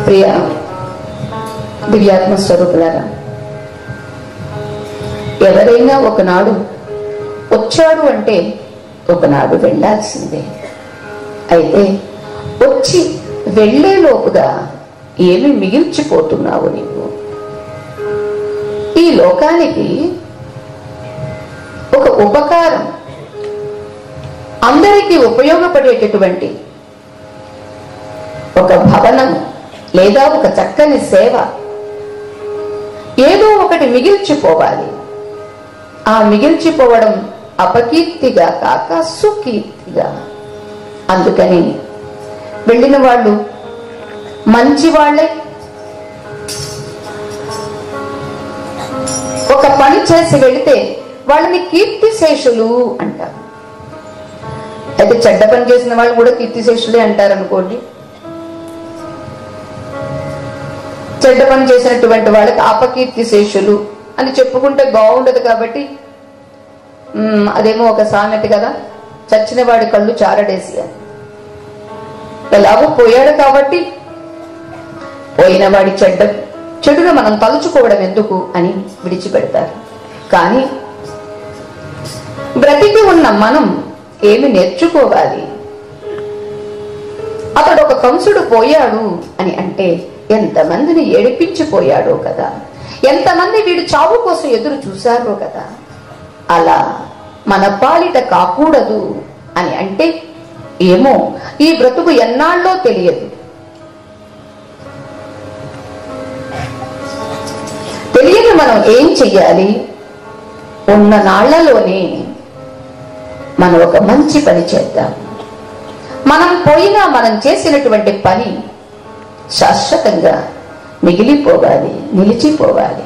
ప్రియ దివ్యాత్మ స్వరూపులారా, ఎవరైనా ఒకనాడు వచ్చాడు అంటే ఒకనాడు వెళ్ళాల్సిందే. అయితే వచ్చి వెళ్లే లోపుగా ఏమి మిగిల్చిపోతున్నావు నీవు? ఈ లోకానికి ఒక ఉపకారం, అందరికీ ఉపయోగపడేటటువంటి ఒక భవనం లేదా ఒక చక్కని సేవ, ఏదో ఒకటి మిగిల్చిపోవాలి. ఆ మిగిల్చిపోవడం అపకీర్తిగా కాక సుకీర్తిగా. అందుకని వెళ్ళిన వాళ్ళు మంచి వాళ్ళే, ఒక పని చేసి వెళితే వాళ్ళని కీర్తిశేషులు అంటారు. అయితే చెడ్డ పని చేసిన వాళ్ళు కూడా కీర్తిశేషులే అంటారు అనుకోండి. చెడ్డ పని చేసినటువంటి వాళ్ళకి అపకీర్తిశేషులు అని చెప్పుకుంటే బాగుండదు. కాబట్టి అదేమో ఒక సామెత కదా, చచ్చిన వాడి కళ్ళు చారడేసి అని. ఎలాగో పోయాడు కాబట్టి పోయిన వాడి చెడుగా మనం తలుచుకోవడం ఎందుకు అని విడిచిపెడతారు. కానీ బ్రతికి ఉన్న మనం ఏమి నేర్చుకోవాలి? అతడు ఒక కంసుడు పోయాడు అని అంటే ఎంతమందిని ఏడిపించిపోయాడో కదా, ఎంతమంది వీడు చావు కోసం ఎదురు చూశారో కదా. అలా మన పాలిట కాకూడదు అని అంటే ఏమో ఈ బ్రతుకు ఎన్నాళ్ళో తెలియదు. తెలియని మనం ఏం చెయ్యాలి? ఉన్న నాళ్లలోనే మనం ఒక మంచి పని చేద్దాం. మనం పోయినా మనం చేసినటువంటి పని శాశ్వతంగా మిగిలిపోవాలి, నిలిచిపోవాలి.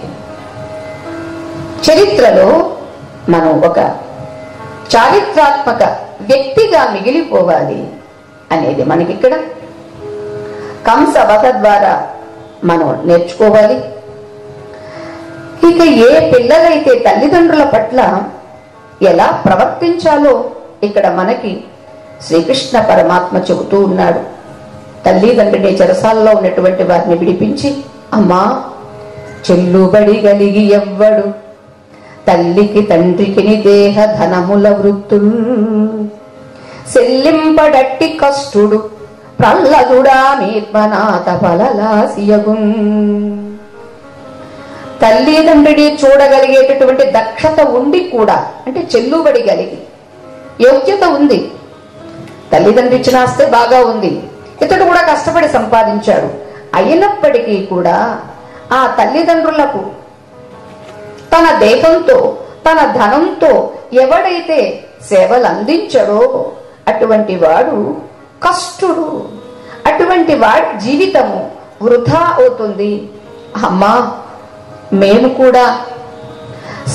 చరిత్రలో మనం ఒక చారిత్రాత్మక వ్యక్తిగా మిగిలిపోవాలి అనేది మనకిక్కడ కంస వధ ద్వారా మనం నేర్చుకోవాలి. ఇక ఏ పిల్లలైతే తల్లిదండ్రుల పట్ల ఎలా ప్రవర్తించాలో ఇక్కడ మనకి శ్రీకృష్ణ పరమాత్మ చెబుతూ ఉన్నాడు. తల్లిదండ్రిని చెరసాలలో ఉన్నటువంటి వారిని విడిపించి, అమ్మా చెల్లుబడి కలిగి ఎవ్వడు తల్లికి తండ్రికి దేహ ధనముల వృత్తుల్ సెల్లింపడట్టి కష్టుడు ప్రహ్లదుడా మీత్మనాథ ఫలలాసియగున్. తల్లిదండ్రిని చూడగలిగేటటువంటి దక్షత ఉండి కూడా, అంటే చెల్లుబడి కలిగి యోగ్యత ఉంది, తల్లిదండ్రి ఇచ్చిన ఆస్తే బాగా ఉంది, ఇతడు కూడా కష్టపడి సంపాదించాడు, అయినప్పటికీ కూడా ఆ తల్లిదండ్రులకు తన దేహంతో తన ధనంతో ఎవడైతే సేవలు అందించడో అటువంటి వాడు కష్టుడు. అటువంటి వాడి జీవితము వృధా అవుతుంది. అమ్మా మేము కూడా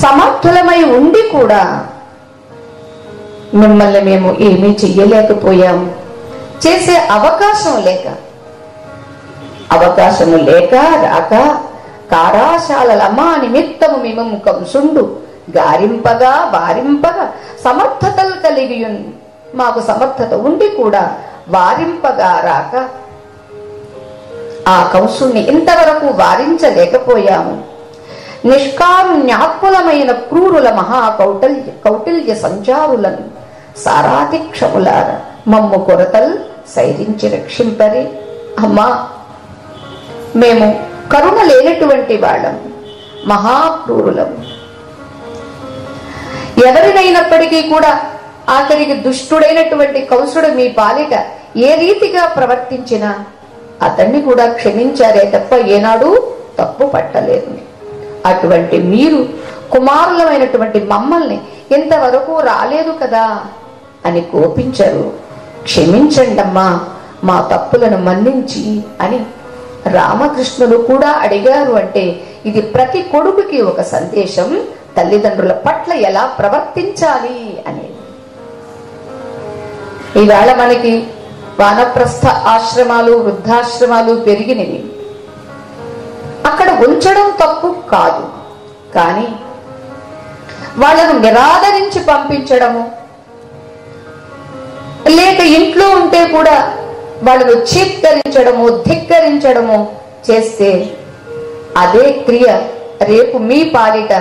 సమర్థులమై ఉండి కూడా మిమ్మల్ని మేము ఏమీ చెయ్యలేకపోయాము. చేసే అవకాశము లేక రాక కారాశాలలమా నిమిత్తము మిమము కంసుండు గారింపగా వారింపగా సమర్థతలు కలిగి మాకు సమర్థత ఉండి కూడా వారింపగా రాక ఆ కంసుణ్ణి ఇంతవరకు వారించలేకపోయాము. నిష్కారుణ్యాత్ములమైన క్రూరుల కౌటిల్య సంచారులను సారాతిక్షములార మమ్ము కొరతల్ సైరించి రక్షింపరే. అమ్మా మేము కరుణ లేనటువంటి వాళ్ళం, మహాక్రూరులం. ఎవరినైనప్పటికీ కూడా ఆఖరికి దుష్టుడైనటువంటి కంసుడు మీ పాలిట ఏ రీతిగా ప్రవర్తించినా అతన్ని కూడా క్షమించారే తప్ప ఏనాడు తప్పు పట్టలేదు. అటువంటి మీరు కుమారులమైనటువంటి మమ్మల్ని ఇంతవరకు రాలేదు కదా అని కోపించరు. క్షమించండమ్మా, మా తప్పులను మన్నించి అని రామకృష్ణులు కూడా అడిగారు. అంటే ఇది ప్రతి కొడుకుకి ఒక సందేశం, తల్లిదండ్రుల పట్ల ఎలా ప్రవర్తించాలి అనేది. ఈవేళ మనకి వానప్రస్థ ఆశ్రమాలు, వృద్ధాశ్రమాలు పెరిగినవి. అక్కడ ఉంచడం తప్పు కాదు, కానీ వాళ్ళను నిరాదరించి పంపించడము, లేక ఇంట్లో ఉంటే కూడా వాళ్ళను చీత్కరించడము, ధిక్కరించడము చేస్తే అదే క్రియ రేపు మీ పాలిట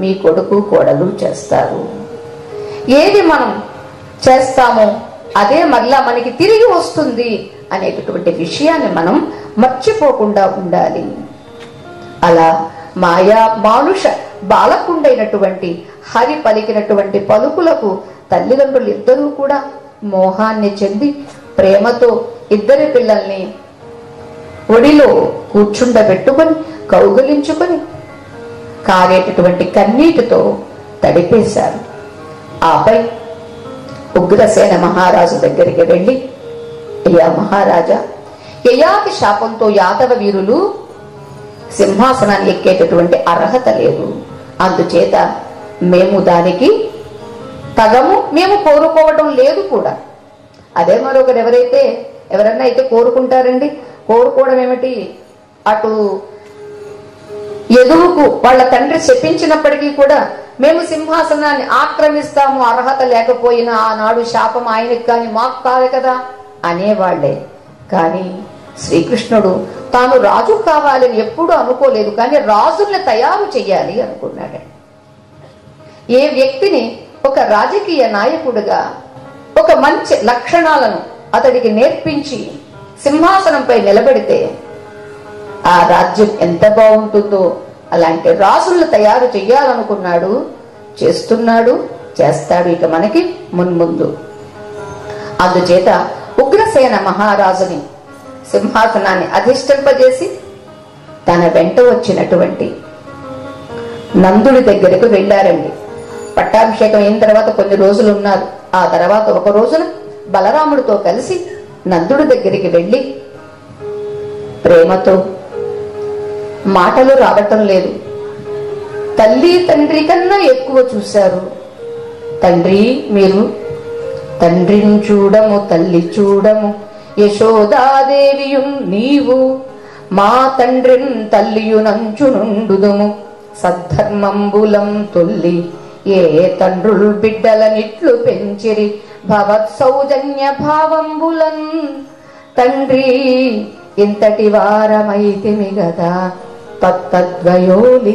మీ కొడుకు కోడలు చేస్తారు. ఏది మనం చేస్తామో అదే మరలా మనకి తిరిగి వస్తుంది అనేటటువంటి విషయాన్ని మనం మర్చిపోకుండా ఉండాలి. అలా మాయా మానుష బాలకుండైనటువంటి హరి పలికినటువంటి పలుకులకు తల్లిదండ్రులు ఇద్దరూ కూడా మోహాన్ని చెంది ప్రేమతో ఇద్దరి పిల్లల్ని ఒడిలో కూర్చుండబెట్టుకొని కౌగిలించుకొని కారేటటువంటి కన్నీటితో తడిపేశారు. ఆపై ఉగ్రసేన మహారాజు దగ్గరికి వెళ్ళి, అయ్యా మహారాజా, యయాతి శాపంతో యాదవ వీరులు సింహాసనాన్ని ఎక్కేటటువంటి అర్హత లేదు, అందుచేత మేము దానికి తగము, మేము కోరుకోవడం లేదు కూడా. అదే మరొకరు ఎవరన్నా అయితే కోరుకుంటారండి. కోరుకోవడం ఏమిటి? అటు యదువుకు వాళ్ళ తండ్రి శపించినప్పటికీ కూడా మేము సింహాసనాన్ని ఆక్రమిస్తాము, అర్హత లేకపోయినా ఆనాడు శాపం ఆయనకి కానీ మాకు కాదు కదా అనేవాళ్లే. కానీ శ్రీకృష్ణుడు తాను రాజు కావాలని ఎప్పుడూ అనుకోలేదు, కానీ రాజుల్ని తయారు చెయ్యాలి అనుకున్నాడు. ఏ వ్యక్తిని ఒక రాజకీయ నాయకుడిగా ఒక మంచి లక్షణాలను అతడికి నేర్పించి సింహాసనంపై నిలబెడితే ఆ రాజ్యం ఎంత బాగుంటుందో అలాంటి రాజులను తయారు చెయ్యాలనుకున్నాడు, చేస్తున్నాడు, చేస్తాడు ఇక మనకి మున్ముందు. అందుచేత ఉగ్రసేన మహారాజుని సింహాసనాన్ని అధిష్ఠింపజేసి తన వెంట వచ్చినటువంటి నందుడి దగ్గరకు వెళ్ళారండి. పట్టాభిషేకం అయిన తర్వాత కొన్ని రోజులు ఉన్నారు. ఆ తర్వాత ఒక రోజున బలరాముడితో కలిసి నందుడి దగ్గరికి వెళ్ళి ప్రేమతో, మాటలు రావటం లేదు, తల్లి తండ్రి కన్నా ఎక్కువ చూశారు. తండ్రి, మీరు తండ్రిని చూడము, తల్లి చూడము, యశోదాదేవియు నీవు మా తండ్రిన్ తల్లియు నంచు నుండుదుము, సద్ధర్మంబులం తొల్లి ఏ తండ్రుల్ బిడ్డలనిట్లు పెంచిరి, భవత్ సౌజన్య భావంబులన్ తండ్రి ఇంతటి వారమైతిమి గదా తత్తద్వయోలీలన్.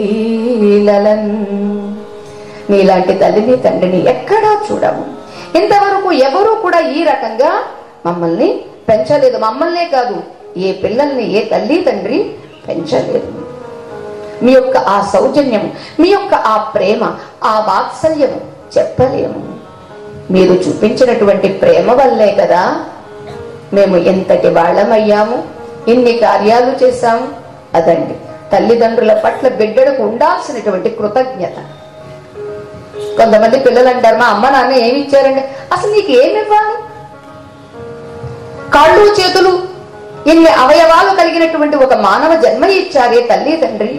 నీలాంటి తల్లిని తండ్రిని ఎక్కడా చూడము. ఇంతవరకు ఎవరూ కూడా ఈ రకంగా మమ్మల్ని పెంచలేదు. మమ్మల్నే కాదు, ఏ పిల్లల్ని ఏ తల్లి తండ్రి పెంచలేదు. మీ యొక్క ఆ సౌజన్యము, మీ యొక్క ఆ ప్రేమ, ఆ వాత్సల్యము చెప్పలేము. మీరు చూపించినటువంటి ప్రేమ వల్లే కదా మేము ఎంతటి వాళ్ళమయ్యాము, ఇన్ని కార్యాలు చేశాము. అదండి తల్లిదండ్రుల పట్ల బిడ్డలకు ఉండాల్సినటువంటి కృతజ్ఞత. కొంతమంది పిల్లలు అంటారు, మా అమ్మ నాన్న ఏమి ఇచ్చారండి. అసలు నీకు ఏమివ్వాలి? కాళ్ళు చేతులు ఇన్ని అవయవాలు కలిగినటువంటి ఒక మానవ జన్మ ఇచ్చారే తల్లి తండ్రి.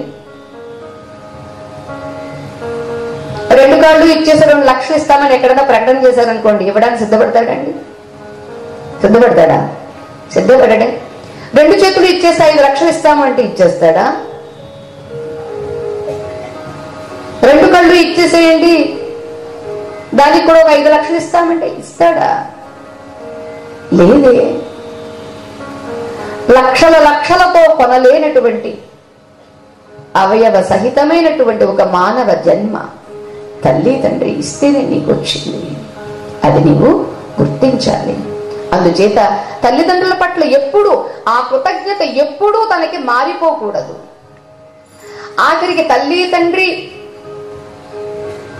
2 కాళ్ళు ఇచ్చేసారు, 2 లక్షలు ఇస్తామని ఎక్కడైనా ప్రకటన చేశారనుకోండి, ఇవ్వడానికి సిద్ధపడతాడండి? సిద్ధపడతాడా? సిద్ధపడడే. 2 చేతులు ఇచ్చేసి 5 లక్షలు ఇస్తామంటే ఇచ్చేస్తాడా? 2 కళ్ళు ఇచ్చేసేయండి, దానికి కూడా ఒక 5 లక్షలు ఇస్తామంటే ఇస్తాడా? లేదే. లక్షలతో కొనలేనటువంటి అవయవ సహితమైనటువంటి ఒక మానవ జన్మ తల్లి తండ్రి ఇస్తేనే నీకు వచ్చింది. అది నీవు గుర్తించాలి. అందుచేత తల్లిదండ్రుల పట్ల ఎప్పుడు ఆ కృతజ్ఞత ఎప్పుడూ తనకి మారిపోకూడదు. ఆఖరికి తల్లి తండ్రి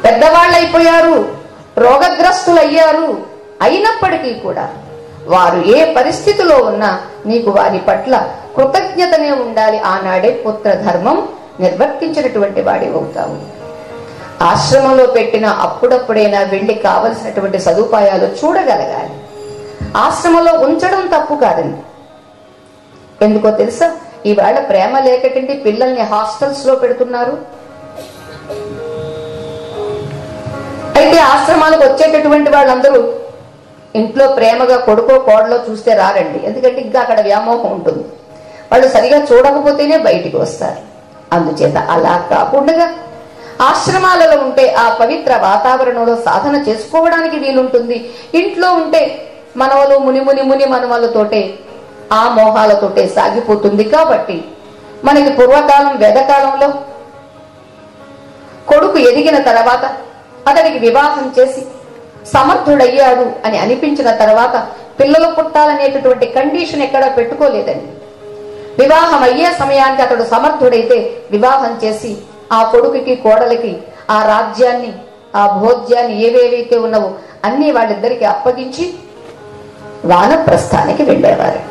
పెద్దవాళ్ళైపోయారు, రోగగ్రస్తులయ్యారు, అయినప్పటికీ కూడా వారు ఏ పరిస్థితిలో ఉన్నా నీకు వారి పట్ల కృతజ్ఞతనే ఉండాలి. ఆనాడే పుత్ర ధర్మం నిర్వర్తించినటువంటి వాడి అవుతావు. ఆశ్రమంలో పెట్టిన అప్పుడప్పుడైనా వెళ్ళి కావలసినటువంటి సదుపాయాలు చూడగలగాలి. ఆశ్రమంలో ఉంచడం తప్పు కాదండి. ఎందుకో తెలుసా? ఈవేళ ప్రేమ లేకటండి పిల్లల్ని హాస్టల్స్ లో పెడుతున్నారు. అయితే ఆశ్రమాలకు వచ్చేటటువంటి వాళ్ళందరూ ఇంట్లో ప్రేమగా కొడుకో కోడలో చూస్తే రారండి. ఎందుకంటే ఇంకా అక్కడ వ్యామోహం ఉంటుంది. వాళ్ళు సరిగా చూడకపోతేనే బయటికి వస్తారు. అందుచేత అలా కాకుండా ఆశ్రమాలలో ఉంటే ఆ పవిత్ర వాతావరణంలో సాధన చేసుకోవడానికి వీలుంటుంది. ఇంట్లో ఉంటే మనవలు ముని మనవలతోటే ఆ మోహాలతోటే సాగిపోతుంది. కాబట్టి మనకి పూర్వకాలం వేదకాలంలో కొడుకు ఎదిగిన తర్వాత అతనికి వివాహం చేసి సమర్థుడయ్యాడు అని అనిపించిన తర్వాత పిల్లలు పుట్టాలనేటటువంటి కండిషన్ ఎక్కడా పెట్టుకోలేదండి. వివాహం అయ్యే సమయానికి అతడు సమర్థుడైతే వివాహం చేసి ఆ కొడుకుకి కోడలికి ఆ రాజ్యాన్ని ఆ భోజ్యాన్ని ఏవేవైతే ఉన్నవో అన్ని వాళ్ళిద్దరికి అప్పగించి వానప్రస్థానికి వెళ్ళేవారు.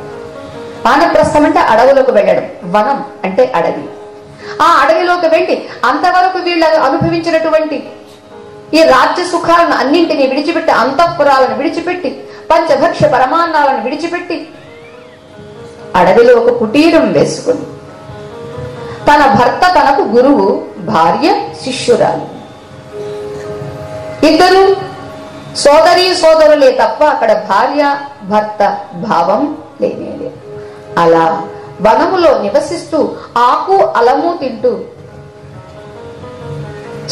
వానప్రస్థం అంటే అడవులకు వెళ్ళడం, వనం అంటే అడవి. ఆ అడవిలోకి వెళ్ళి అంతవరకు వీళ్ళు అనుభవించినటువంటి ఈ రాజ్య సుఖాలను అన్నింటినీ విడిచిపెట్టి, అంతఃపురాలను విడిచిపెట్టి, పంచభక్ష పరమాన్నాలను విడిచిపెట్టి అడవిలో ఒక కుటీరం వేసుకుని తన భర్త తనకు గురువు, భార్య శిష్యురాలు, ఇద్దరు సోదరీ సోదరులే తప్ప అక్కడ భార్య భర్త భావం లేనే. అలా వనములో నివసిస్తూ ఆకు అలము తింటూ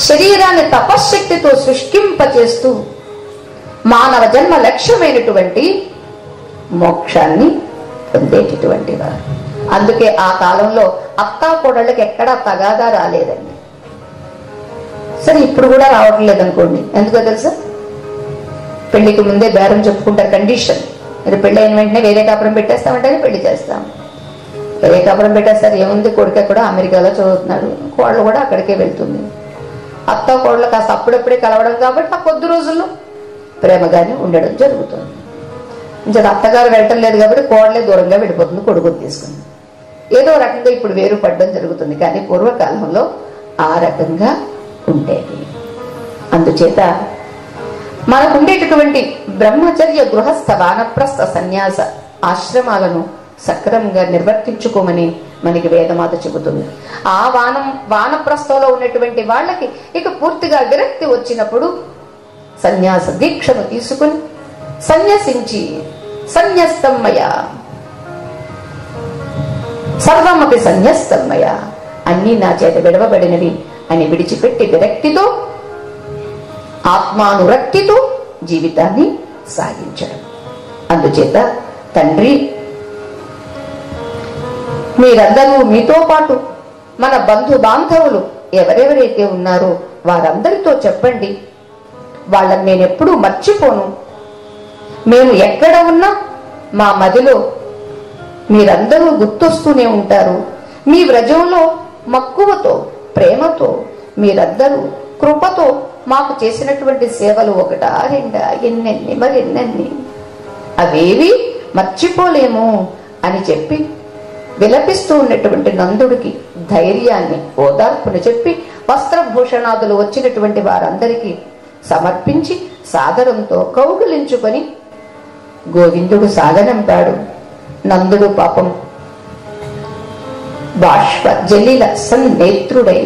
శరీరాన్ని తపశ్శక్తితో శుష్కింపచేస్తూ మానవ జన్మ లక్ష్యమైనటువంటి మోక్షాన్ని పొందేటటువంటి వారు. అందుకే ఆ కాలంలో అత్తా కోడళ్ళకి ఎక్కడా తగాదా రాలేదండి. సరే ఇప్పుడు కూడా రావడం లేదనుకోండి. ఎందుకో తెలుసా? పెళ్లికి ముందే బేరం చెప్పుకుంటారు. కండిషన్, మీరు పెళ్లి అయిన వెంటనే వేరే కాపురం పెట్టేస్తామంటే పెళ్లి చేస్తాం. వేరే కాపురం పెట్టేస్తారు. ఏముంది, కొడుకు కూడా అమెరికాలో చదువుతున్నాడు, కోడలు కూడా అక్కడికే వెళ్తుంది. అత్త కోడలు కాస్త అప్పుడప్పుడే కలవడం కాబట్టి ఆ కొద్ది రోజుల్లో ప్రేమగానే ఉండడం జరుగుతుంది. ఇంకా అత్తగారు వెళ్ళటం లేదు కాబట్టి కోడలే దూరంగా వెళ్ళిపోతుంది కొడుకుని తీసుకుని. ఏదో రకంగా ఇప్పుడు వేరు పడడం జరుగుతుంది. కానీ పూర్వకాలంలో ఆ రకంగా ఉండేది. అందుచేత మనకు ఉండేటటువంటి బ్రహ్మచర్య, గృహస్థ, వానప్రస్థ, సన్యాస ఆశ్రమాలను సక్రమంగా నిర్వర్తించుకోమని మనకి వేదమాత చెబుతుంది. ఆ వానప్రస్థంలో ఉన్నటువంటి వాళ్ళకి ఇక పూర్తిగా విరక్తి వచ్చినప్పుడు సన్యాస దీక్షను తీసుకుని సన్యసించి సన్యస్తమయ సర్వమపి సన్యస్తమయ, అన్నీ నా చేత విడవబడినవి అని విడిచిపెట్టి విరక్తితో ఆత్మానురక్తితో జీవితాన్ని సాగించడం. అందుచేత తండ్రి, మీరందరూ మీతో పాటు మన బంధు బాంధవులు ఎవరెవరైతే ఉన్నారో వారందరితో చెప్పండి, వాళ్ళని నేను ఎప్పుడూ మర్చిపోను. మేము ఎక్కడ ఉన్నా మా మదిలో మీరందరూ గుర్తొస్తూనే ఉంటారు. మీ వ్రజంలో మక్కువతో, ప్రేమతో మీరందరూ కృపతో మాకు చేసినటువంటి సేవలు ఒకటా రెండా, ఎన్నెన్ని మరెన్నెన్ని, అవేవి మర్చిపోలేము అని చెప్పి విలపిస్తూ ఉన్నటువంటి నందుడికి ధైర్యాన్ని, ఓదార్పుని చెప్పి వస్త్రభూషణాదులు వచ్చినటువంటి వారందరికీ సమర్పించి సాదరంతో కౌగిలించుకొని గోవిందుడు సాగనంపాడు. నందుడు పాపం బాష్ప జలిల సన్నేత్రుడై,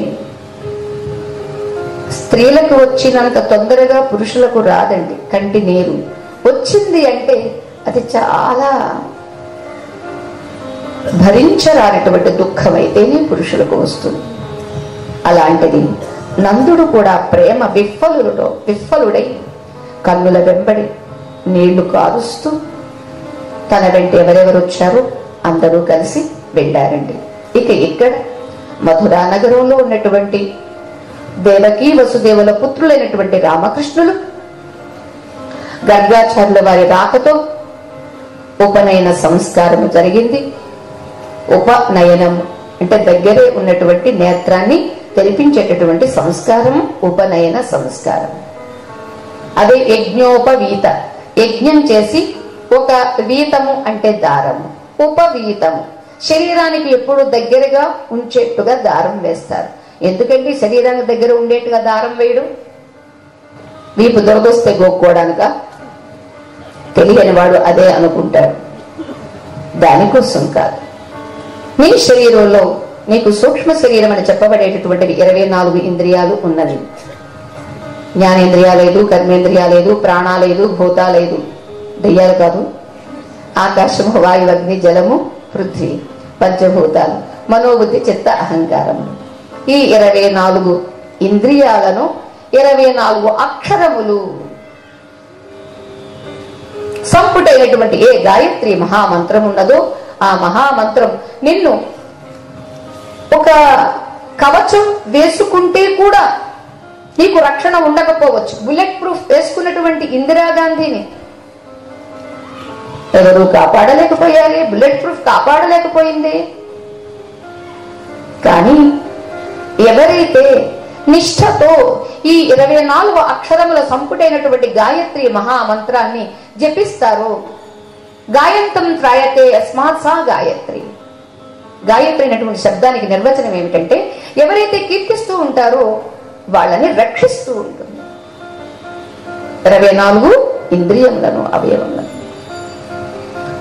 స్త్రీలకు వచ్చినంత తొందరగా పురుషులకు రాదండి కంటి నీరు. వచ్చింది అంటే అది చాలా భరించరానటువంటి దుఃఖం అయితేనే పురుషులకు వస్తుంది. అలాంటిది నందుడు కూడా ప్రేమ విఫలుడై కన్నుల వెంబడి నీళ్లు కారుస్తూ తన వెంట ఎవరెవరు వచ్చారో అందరూ కలిసి వెళ్ళారండి. ఇక ఇక్కడ మధురా నగరంలో ఉన్నటువంటి దేవకీ వసుదేవుల పుత్రులైనటువంటి రామకృష్ణులు గర్గాచార్యుల వారి రాకతో ఉపనయన సంస్కారము జరిగింది. ఉపనయనం అంటే దగ్గరే ఉన్నటువంటి నేత్రాన్ని తెరిపించేటటువంటి సంస్కారము ఉపనయన సంస్కారం. అదే యజ్ఞోపవీత, యజ్ఞం చేసి ఒక వీతము అంటే దారము, ఉపవీతము శరీరానికి ఎప్పుడు దగ్గరగా ఉంచేట్టుగా దారం వేస్తారు. ఎందుకంటే శరీరానికి దగ్గర ఉండేట్టుగా దారం వేయడం వీపు దొరదొస్తే గోక్కోవడానిక? తెలియని వాడు అదే అనుకుంటాడు. దానికోసం కాదు. నీ శరీరంలో నీకు సూక్ష్మ శరీరం అని చెప్పబడేటటువంటివి 24 ఇంద్రియాలు ఉన్నది. జ్ఞానేంద్రియాలేదు, కర్మేంద్రియాలేదు, ప్రాణాలేదు, భూతాలేదు, దెయ్యాలు కాదు. ఆకాశము, వాయు, అగ్ని, జలము, పృథ్వీ, పంచభూతాలు, మనోబుద్ధి, చిత్త, అహంకారము. ఈ 24 ఇంద్రియాలను 24 అక్షరములు సంపుటైనటువంటి ఏ గాయత్రి మహామంత్రం ఉన్నదో ఆ మహామంత్రం నిన్ను ఒక కవచం వేసుకుంటే కూడా నీకు రక్షణ ఉండకపోవచ్చు. బుల్లెట్ ప్రూఫ్ వేసుకున్నటువంటి ఇందిరాగాంధీని ఎవరు కాపాడలేకపోయారు, బుల్లెట్ ప్రూఫ్ కాపాడలేకపోయింది. కానీ ఎవరైతే నిష్ఠతో ఈ 24 అక్షరముల సంపుటైనటువంటి గాయత్రి మహామంత్రాన్ని జపిస్తారో, గాయంతం త్రాయతే యస్మాత్ సా గాయత్రి. గాయత్రి అయినటువంటి శబ్దానికి నిర్వచనం ఏమిటంటే ఎవరైతే కీర్తిస్తూ ఉంటారో వాళ్ళని రక్షిస్తూ ఉంటుంది. 24 ఇంద్రియములను, అవయవములను.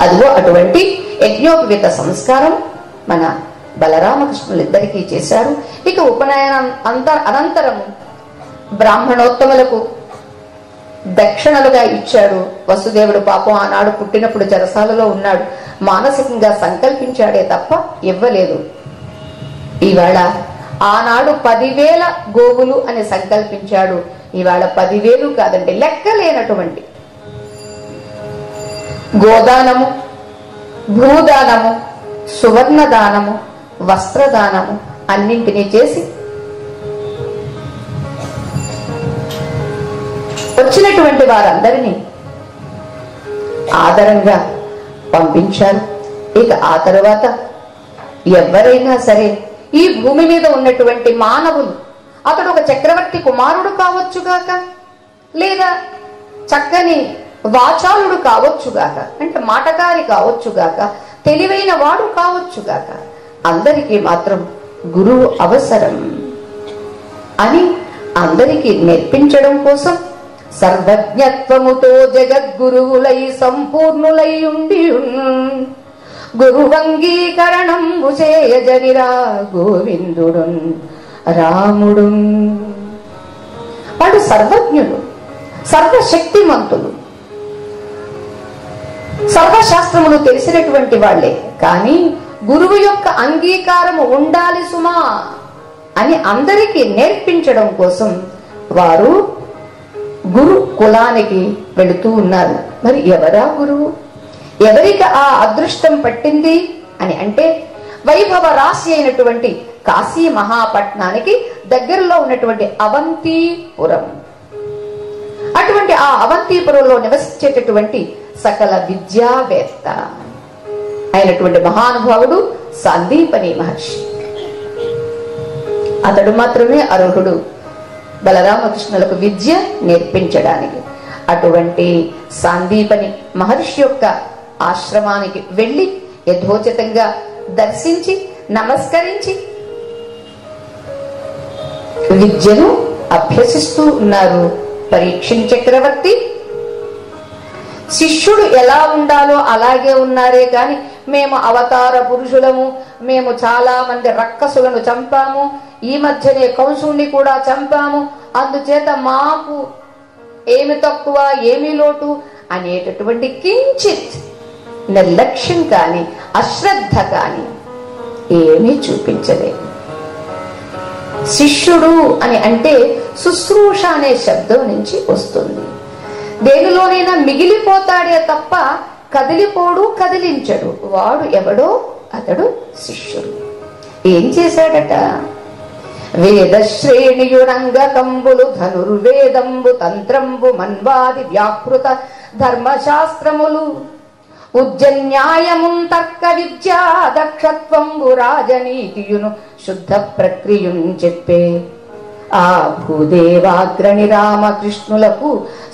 అదిగో అటువంటి యజ్ఞోపవీత సంస్కారం మన బలరామకృష్ణులిద్దరికీ చేశారు. ఇక ఉపనయనం అనంతరము బ్రాహ్మణోత్తములకు దక్షిణలుగా ఇచ్చాడు. వసుదేవుడు పాపం ఆనాడు పుట్టినప్పుడు చెరసాలలో ఉన్నాడు, మానసికంగా సంకల్పించాడే తప్ప ఇవ్వలేదు. ఇవాళ ఆనాడు 10,000 గోవులు అని సంకల్పించాడు, ఇవాళ 10,000 కాదండి, లెక్కలేనటువంటి గోదానము, భూదానము, సువర్ణదానము, వస్త్రదానము అన్నింటినీ చేసి వచ్చినటువంటి వారందరినీ ఆదరంగా పంపించారు. ఇక ఆ తరువాత ఎవరైనా సరే ఈ భూమి మీద ఉన్నటువంటి మానవులు, అతడు ఒక చక్రవర్తి కుమారుడు కావచ్చుగాక, లేదా చక్కని వాచాలుడు కావచ్చుగాక, అంటే మాటకారి కావచ్చుగాక, తెలివైన వాడు కావచ్చుగాక, అందరికీ మాత్రం గురువు అవసరం అని అందరికీ నేర్పించడం కోసం సర్వజ్ఞత్వముతో జగద్గురువులై సంపూర్ణులై ఉండి గురువంగీకరణం చేయజనిరా గోవిందుడు రాముడు. వాడు సర్వజ్ఞుడు, సర్వశక్తిమంతులు, సర్వశాస్త్రములు తెలిసినటువంటి వాళ్లే. కానీ గురువు యొక్క అంగీకారము ఉండాలి సుమా అని అందరికీ నేర్పించడం కోసం వారు గురు కులానికి వెళుతూ ఉన్నారు. మరి ఎవరా గురువు? ఎవరికి ఆ అదృష్టం పట్టింది అని అంటే వైభవ రాశి అయినటువంటి కాశీ మహాపట్నానికి దగ్గరలో ఉన్నటువంటి అవంతిపురం. అటువంటి ఆ అవంతిపురంలో నివసించేటటువంటి సకల విద్యావేత్త అయినటువంటి మహానుభావుడు సాందీపని మహర్షి. అతడు మాత్రమే అర్హుడు బలరామకృష్ణులకు విద్య నేర్పించడానికి. అటువంటి సాందీపని మహర్షి యొక్క ఆశ్రమానికి వెళ్లి యథోచితంగా దర్శించి నమస్కరించి విద్యను అభ్యసిస్తూ ఉన్నారు పరీక్షిం చక్రవర్తి. శిష్యుడు ఎలా ఉండాలో అలాగే ఉన్నారే కాని మేము అవతార పురుషులము, మేము చాలా మంది రక్కసులను చంపాము, ఈ మధ్యనే కంసుణ్ణి కూడా చంపాము, అందుచేత మాకు ఏమి తక్కువ ఏమి లోటు అనేటటువంటి కించిత్ నిర్లక్ష్యం కాని అశ్రద్ధ కాని ఏమీ చూపించలేదు. శిష్యుడు అని అంటే శుశ్రూష అనే శబ్దం నుంచి వస్తుంది. దేనిలోనైనా మిగిలిపోతాడే తప్ప కదిలిపోడు, కదిలించడు. వాడు ఎవడో అతడు శిష్యుడు. ఏం చేశాడట? వేదశ్రేణియురంగకంబులు ధనుర్వేదంబు తంత్రంబు మన్వాది వ్యాకృత ధర్మశాస్త్రములు ఉజ్జన్యాయమున్ తర్క విద్యా దక్షత్వంబు రాజనీతియును శుద్ధ ప్రక్రియున్ చెప్పే ఆ భూదేవాగ్రణి రామకృష్ణులకు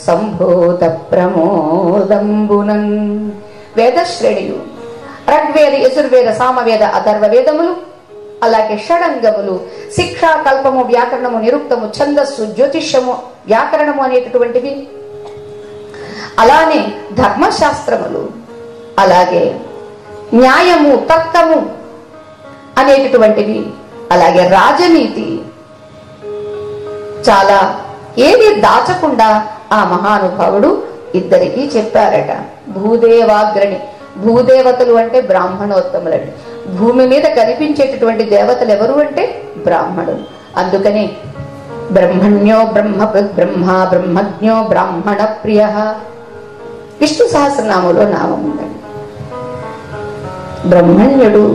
సంభూత ప్రమోదంబునన్. వేదశ్రేణియు ఋగ్వేద, యజుర్వేద, సామవేద, అథర్వ వేదములు, అలాగే షడంగములు, శిక్షా, కల్పము, వ్యాకరణము, నిరుక్తము, ఛందస్సు, జ్యోతిష్యము, వ్యాకరణము అనేటటువంటివి, అలానే ధర్మశాస్త్రములు, అలాగే న్యాయము, తర్కము అనేటటువంటివి, అలాగే రాజనీతి, చాలా ఏది దాచకుండా ఆ మహానుభావుడు ఇద్దరికీ చెప్పారట. భూదేవాగ్రణి, భూదేవతలు అంటే బ్రాహ్మణోత్తములండి. భూమి మీద కనిపించేటటువంటి దేవతలు ఎవరు అంటే బ్రాహ్మణులు. అందుకని బ్రహ్మణ్యో బ్రహ్మ బ్రహ్మజ్ఞో బ్రాహ్మణ ప్రియ విష్ణు సహస్రనామంలో నామం ఉందండి. బ్రహ్మణ్యుడు,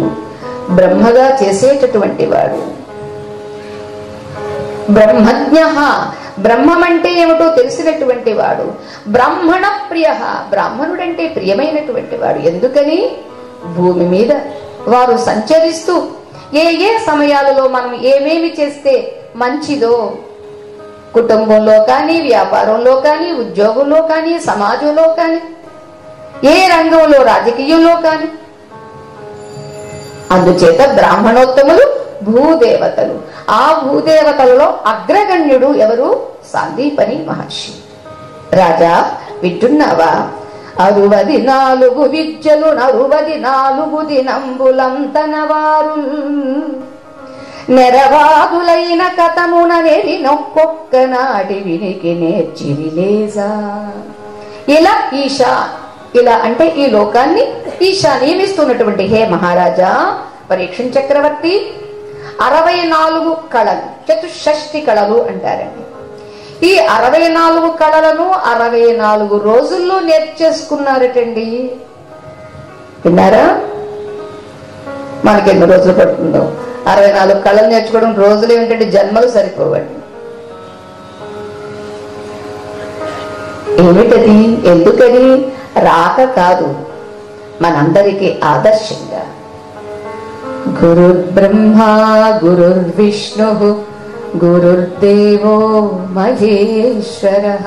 బ్రహ్మగా చేసేటటువంటి వాడు. బ్రహ్మజ్ఞ, బ్రహ్మం అంటే ఏమిటో తెలిసినటువంటి వాడు. బ్రాహ్మణ ప్రియ, బ్రాహ్మణుడంటే ప్రియమైనటువంటి వాడు. ఎందుకని? భూమి మీద వారు సంచరిస్తూ ఏ ఏ సమయాలలో మనం ఏమేమి చేస్తే మంచిదో, కుటుంబంలో కానీ, వ్యాపారంలో కానీ, ఉద్యోగంలో కానీ, సమాజంలో కానీ, ఏ రంగంలో, రాజకీయంలో కానీ, అందుచేత బ్రాహ్మణోత్తములు భూదేవతలు. ఆ భూదేవతలలో అగ్రగణ్యుడు ఎవరు? సాందీపని మహర్షి. రాజా వింటున్నావా? 64 విద్యలు 64 దినంబులంతనవారు నెరవాదులైన కథమున నెరినొక్కొక్క నాటి వినికి నేర్చిరిలేజా. ఇలా ఈశా, ఇలా అంటే ఈ లోకాన్ని ఈశా నియమిస్తున్నటువంటి హే మహారాజా పరీక్షణ చక్రవర్తి 64 కళలు, చతుషష్ఠి కళలు అంటారండి. ఈ 64 కళలను 64 రోజుల్లో నేర్చేసుకున్నారటండి. విన్నారా? మనకి ఎన్ని రోజులు పడుతుందో 64 కళలు నేర్చుకోవడం. రోజులు ఏమిటంటే జన్మలు సరిపోవండి. ఏమిటది? ఎందుకని? రాక కాదు, మనందరికీ ఆదర్శంగా. గురుర్బ్రహ్మా గురుర్విష్ణు గురుర్దేవో మహేశ్వరః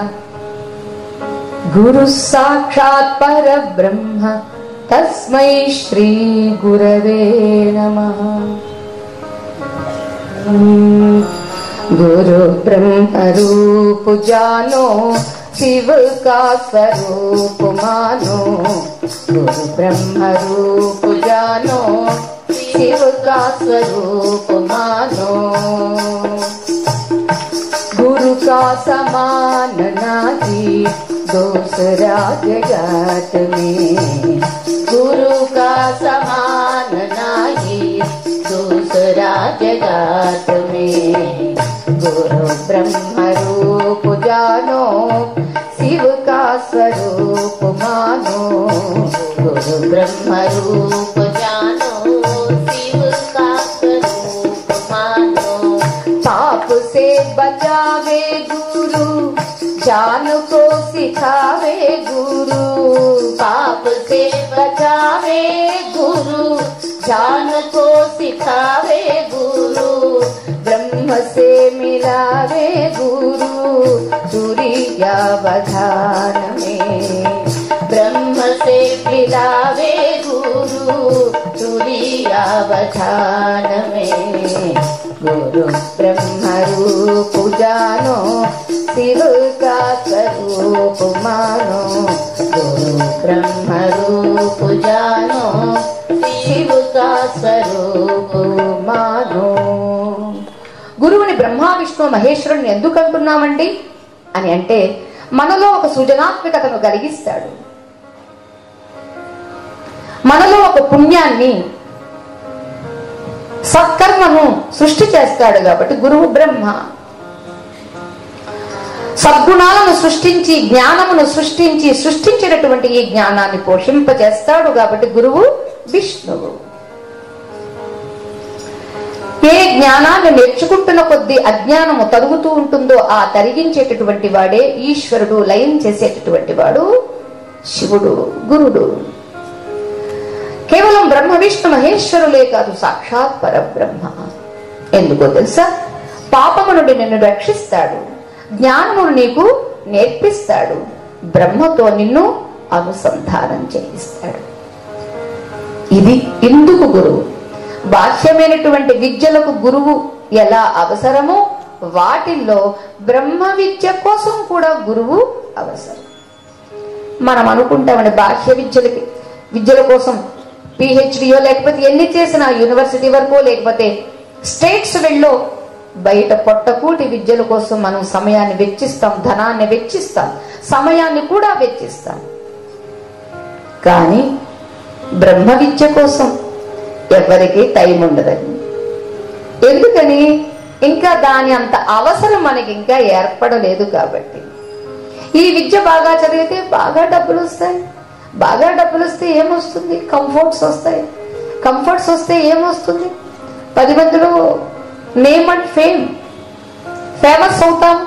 గురు సాక్షాత్ పరబ్రహ్మ తస్మై శ్రీ గురవే నమః. गुरु ब्रह्म रूप जानो शिव का स्वरूप मानो. गुरु ब्रह्म रूप जानो शिव का स्वरूप मानो. गुरु का समान नाही दूसरा जगत में. गुरु का समान नाही दूसरा जगत में. गुरु ब्रह्म रूप जानो शिव का स्वरूप मानो. गुरु ब्रह्म रूप जानो शिव का स्वरूप मानो. पाप से बचावे गुरु जान को सिखावे गुरु. पाप से बचावे गुरु जान को सिखावे गुरु. ब्रह्म से मिलावे गुरु तुरीयावधान में. ब्रह्म से मिलावे गुरु तुरीयावधान में. गुरु ब्रह्म रूप जानो शिव का स्वरूप मानो. गुरु ब्रह्म रूप जानो शिव का स्वरूप मानो. గురువుని బ్రహ్మ విష్ణు మహేశ్వరుని ఎందుకు అంటున్నామండి అని అంటే, మనలో ఒక సృజనాత్మకతను కలిగిస్తాడు, మనలో ఒక పుణ్యాన్ని సత్కర్మను సృష్టి చేస్తాడు. కాబట్టి గురువు బ్రహ్మ. సద్గుణాలను సృష్టించి జ్ఞానమును సృష్టించి సృష్టించినటువంటి ఈ జ్ఞానాన్ని పోషింపజేస్తాడు. కాబట్టి గురువు విష్ణువు. ఏ జ్ఞానాన్ని నేర్చుకుంటున్న కొద్దీ అజ్ఞానము తరుగుతూ ఉంటుందో ఆ తరిగించేటటువంటి వాడే ఈశ్వరుడు, లయం చేసేటటువంటి వాడు శివుడు, గురుడు. కేవలం బ్రహ్మ విష్ణు మహేశ్వరులే కాదు, సాక్షాత్ పరబ్రహ్మ. ఎందుకో తెలుసా? పాపము నుండి నిన్ను రక్షిస్తాడు, జ్ఞానమును నీకు నేర్పిస్తాడు, బ్రహ్మతో నిన్ను అనుసంధానం చేయిస్తాడు. ఇది ఇందుకు గురువు. బాహ్యమైనటువంటి విద్యలకు గురువు ఎలా అవసరమో వాటిల్లో బ్రహ్మ విద్య కోసం కూడా గురువు అవసరం. మనం అనుకుంటామండి బాహ్య విద్యల కోసం పిహెచ్డియో లేకపోతే ఎన్ని చేసినా యూనివర్సిటీ వరకు లేకపోతే స్టేట్స్ వెళ్ళో బయట పొట్టకూటి విద్యల కోసం మనం సమయాన్ని వెచ్చిస్తాం, ధనాన్ని వెచ్చిస్తాం, సమయాన్ని కూడా వెచ్చిస్తాం. కానీ బ్రహ్మ విద్య కోసం ఎవరికి టైం ఉండదండి. ఎందుకని? ఇంకా దాని అంత అవసరం మనకి ఇంకా ఏర్పడలేదు. కాబట్టి ఈ విద్య బాగా చదివితే బాగా డబ్బులు వస్తాయి. బాగా డబ్బులు వస్తే ఏమొస్తుంది? కంఫర్ట్స్ వస్తాయి. కంఫర్ట్స్ వస్తే ఏమొస్తుంది? 10 మందిలో నేమ్ అండ్ ఫేమస్ అవుతాం.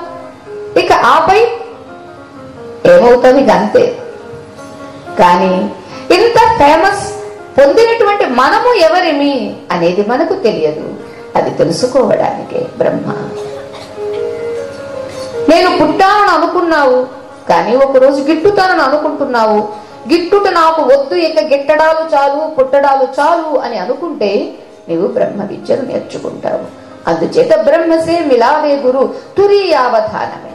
ఇక ఆపై ఏమవుతాం? ఇక అంతే. కానీ ఇంత ఫేమస్ పొందినటువంటి మనము ఎవరిమి అనేది మనకు తెలియదు. అది తెలుసుకోవడానికే బ్రహ్మ. నేను పుట్టానని అనుకున్నావు, కానీ ఒకరోజు గిట్టుతానని అనుకుంటున్నావు. గిట్టుట నాకు వద్దు, ఇక గిట్టడాలు చాలు, పుట్టడాలు చాలు అని అనుకుంటే నీవు బ్రహ్మ విద్యను నేర్చుకుంటావు. అందుచేత బ్రహ్మసే మిలావే గురు తురీయావధానమే.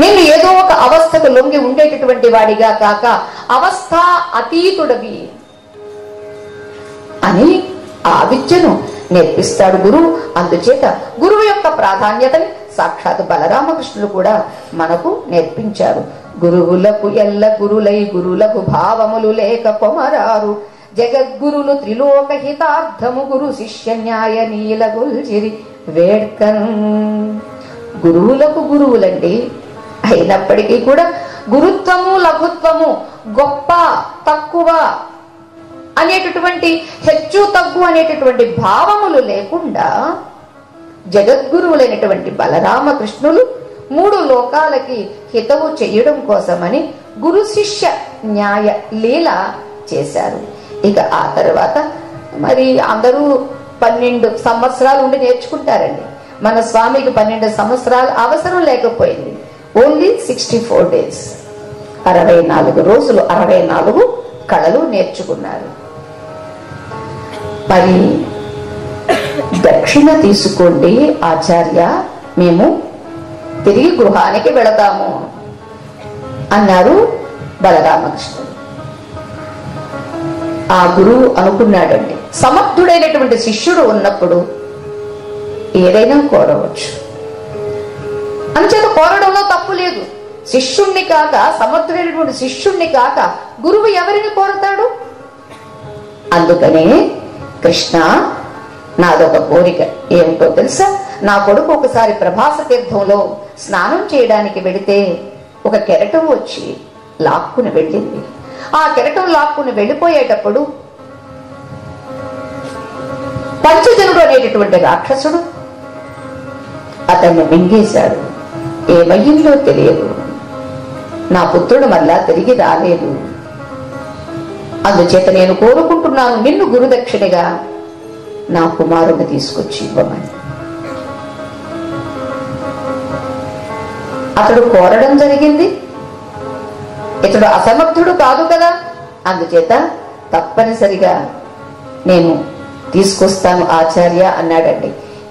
నేను ఏదో ఒక అవస్థకు లొంగి ఉండేటటువంటి వాడిగా కాక అవస్థ అతీతుడవి అని ఆ విద్యను నేర్పిస్తాడు గురువు. అందుచేత గురువు యొక్క ప్రాధాన్యతని సాక్షాత్ బలరామకృష్ణులు కూడా మనకు నేర్పించారు. గురువులకు ఎల్ల గురులై గురులకు భావములు లేక పొమరారు, జగద్గురులు త్రిలోక హితార్థము గురు శిష్య న్యాయ నీల గుల్జిరి వేడ్కన్. గురువులకు గురువులండి, అయినప్పటికీ కూడా గురుత్వము లఘుత్వము, గొప్ప తక్కువ అనేటటువంటి, హెచ్చు తగ్గు అనేటటువంటి భావములు లేకుండా జగద్గురువులైనటువంటి బలరామకృష్ణులు 3 లోకాలకి హితవు చేయడం కోసమని గురు శిష్య న్యాయ లీల చేశారు. ఇక ఆ తర్వాత మరి అందరూ 12 సంవత్సరాలు ఉండి నేర్చుకుంటారండి. మన స్వామికి 12 సంవత్సరాలు అవసరం లేకపోయింది. ఓన్లీ 64 days, 64 రోజులు 64 కళలు నేర్చుకున్నారు. మరి దక్షిణ తీసుకోండి ఆచార్య, మేము తిరిగి గృహానికి వెళతాము అన్నారు బలరామకృష్ణుడు. ఆ గురువు అనుకున్నాడండి, సమర్థుడైనటువంటి శిష్యుడు ఉన్నప్పుడు ఏదైనా కోరవచ్చు. అంచేత కోరడంలో తప్పు లేదు. శిష్యుణ్ణి కాక, సమర్థుడైనటువంటి శిష్యుణ్ణి కాక గురువు ఎవరిని కోరతాడు? అందుకనే కృష్ణ, నాదొక కోరిక ఏమిటో తెలుసా? నా కొడుకు ఒకసారి ప్రభాస తీర్థంలో స్నానం చేయడానికి వెళితే ఒక కెరటం వచ్చి లాక్కుని వెళ్ళింది. ఆ కెరటం లాక్కుని వెళ్ళిపోయేటప్పుడు పంచజనుడు అనేటటువంటి రాక్షసుడు అతన్ని మింగేశాడు. ఏమయ్యిందో తెలియదు. నా పుత్రుడు మళ్ళా తిరిగి రాలేదు. అందుచేత నేను కోరుకుంటున్నాను నిన్ను గురుదక్షిణగా నా కుమారుడిని తీసుకొచ్చి ఇవ్వమని. అతడు కోరడం జరిగింది. ఇతడు అసమర్థుడు కాదు కదా, అందుచేత తప్పనిసరిగా నేను తీసుకొస్తాను ఆచార్య అన్నాడండి.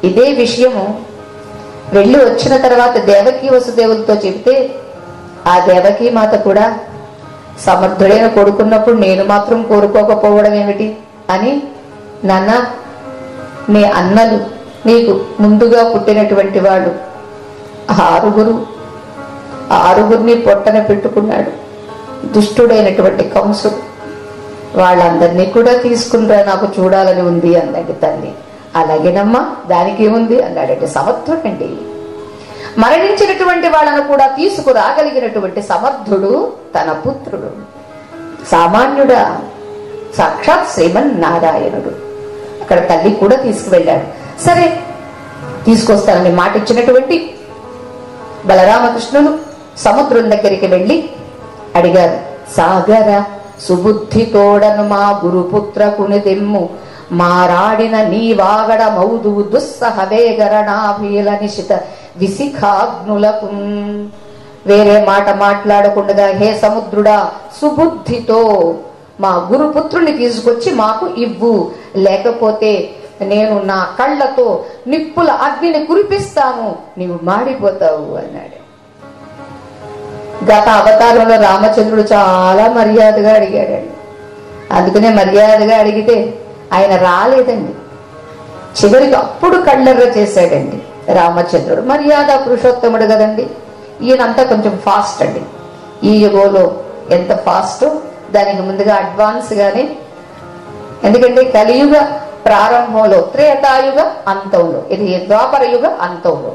ఇదే విషయము వెళ్ళి వచ్చిన తర్వాత దేవకీ వసుదేవులతో చెబితే ఆ దేవకీ మాత కూడా సమర్థుడైన కొడుకున్నప్పుడు నేను మాత్రం కోరుకోకపోవడం ఏమిటి అని, నాన్న నీ అన్నలు నీకు ముందుగా పుట్టినటువంటి వాళ్ళు 6గురిని పొట్టన పెట్టుకున్నాడు దుష్టుడైనటువంటి కంసుడు. వాళ్ళందరినీ కూడా తీసుకునిరా, నాకు చూడాలని ఉంది అన్నది తల్లి. అలాగేనమ్మా, దానికి ఏముంది అన్నాడంటే సమర్థుడండి. మరణించినటువంటి వాళ్ళను కూడా తీసుకురాగలిగినటువంటి సమర్థుడు తన పుత్రుడు. సామాన్యుడా, సాక్షాత్ శ్రీమన్నారాయణుడు. అక్కడ తల్లి కూడా తీసుకువెళ్ళాడు. సరే తీసుకొస్తానని మాట ఇచ్చినటువంటి బలరామకృష్ణులు సముద్రం దగ్గరికి వెళ్ళి అడిగారు, సాగర సుబుద్ధితోడను మా గురుపుత్రకుని దెమ్ము, మారాడిన నీ వాగడ మౌదు దుస్సహ వేగరణాభీల నిశిత విశిఖాగ్నులకు. వేరే మాట మాట్లాడకుండా, హే సముద్రుడా, సుబుద్ధితో మా గురుపుత్రుని తీసుకొచ్చి మాకు ఇవ్వు, లేకపోతే నేను నా కళ్ళతో నిప్పుల అగ్నిని కురిపిస్తాను, నీవు మాడిపోతావు అన్నాడు. గత అవతారంలో రామచంద్రుడు చాలా మర్యాదగా అడిగాడండి. అందుకనే మర్యాదగా అడిగితే ఆయన రాలేదండి. చివరికి అప్పుడు కళ్ళెర్ర చేశాడండి రామచంద్రుడు. మర్యాద పురుషోత్తముడు కదండి. ఈయనంతా కొంచెం ఫాస్ట్ అండి. ఈ యుగంలో ఎంత ఫాస్ట్, దానికి ముందుగా అడ్వాన్స్ గానే. ఎందుకంటే కలియుగ ప్రారంభంలో, త్రేతాయుగ అంతంలో, ఇది ద్వాపర యుగ అంతంలో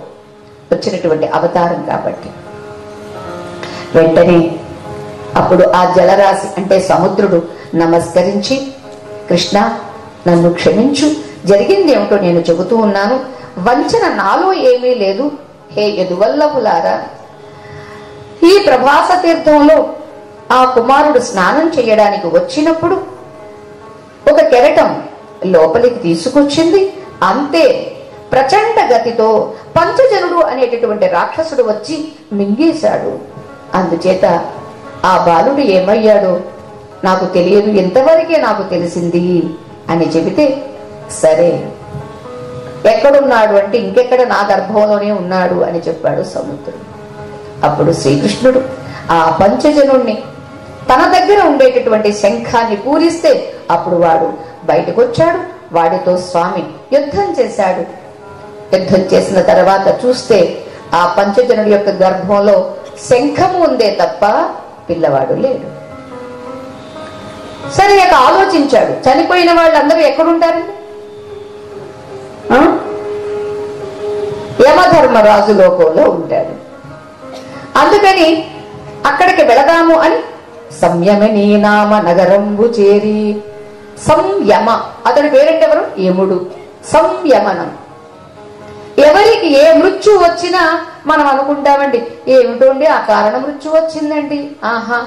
వచ్చినటువంటి అవతారం కాబట్టి వెంటనే అప్పుడు ఆ జలరాశి అంటే సముద్రుడు నమస్కరించి కృష్ణ నన్ను క్షమించు, జరిగింది ఏమిటో నేను చెబుతూ ఉన్నాను, వంచన నాలో ఏమీ లేదు. హే యదువల్లభులారా, ఈ ప్రభాస తీర్థంలో ఆ కుమారుడు స్నానం చేయడానికి వచ్చినప్పుడు ఒక కెరటం లోపలికి తీసుకొచ్చింది. అంతే, ప్రచండ గతితో పంచజనుడు అనేటటువంటి రాక్షసుడు వచ్చి మింగేశాడు. అందుచేత ఆ బాలుడు ఏమయ్యాడో నాకు తెలియదు, ఇంతవరకే నాకు తెలిసింది అని చెబితే, సరే ఎక్కడున్నాడు అంటే ఇంకెక్కడ నా గర్భంలోనే ఉన్నాడు అని చెప్పాడు సముద్రుడు. అప్పుడు శ్రీకృష్ణుడు ఆ పంచజనుణ్ణి తన దగ్గర ఉండేటటువంటి శంఖాన్ని పూరిస్తే అప్పుడు వాడు బయటకు వచ్చాడు. వాడితో స్వామి యుద్ధం చేశాడు. యుద్ధం చేసిన తర్వాత చూస్తే ఆ పంచజనుడి యొక్క గర్భంలో శంఖము ఉందే తప్ప పిల్లవాడు లేడు. సరే ఇక ఆలోచించాడు, చనిపోయిన వాళ్ళందరూ ఎక్కడుంటారండి? యమధర్మరాజు లోకంలో ఉంటాడు. అందుకని అక్కడికి వెళదాము అని సంయమనీ నామ నగరంబు చేరి, సంయమ అతడి పేరంటే ఎవరు? యముడు. సంయమనం, ఎవరికి ఏ మృత్యు వచ్చినా మనం అనుకుంటామండి, ఏమిటోండి ఆ కారణ మృత్యు వచ్చిందండి. ఆహా,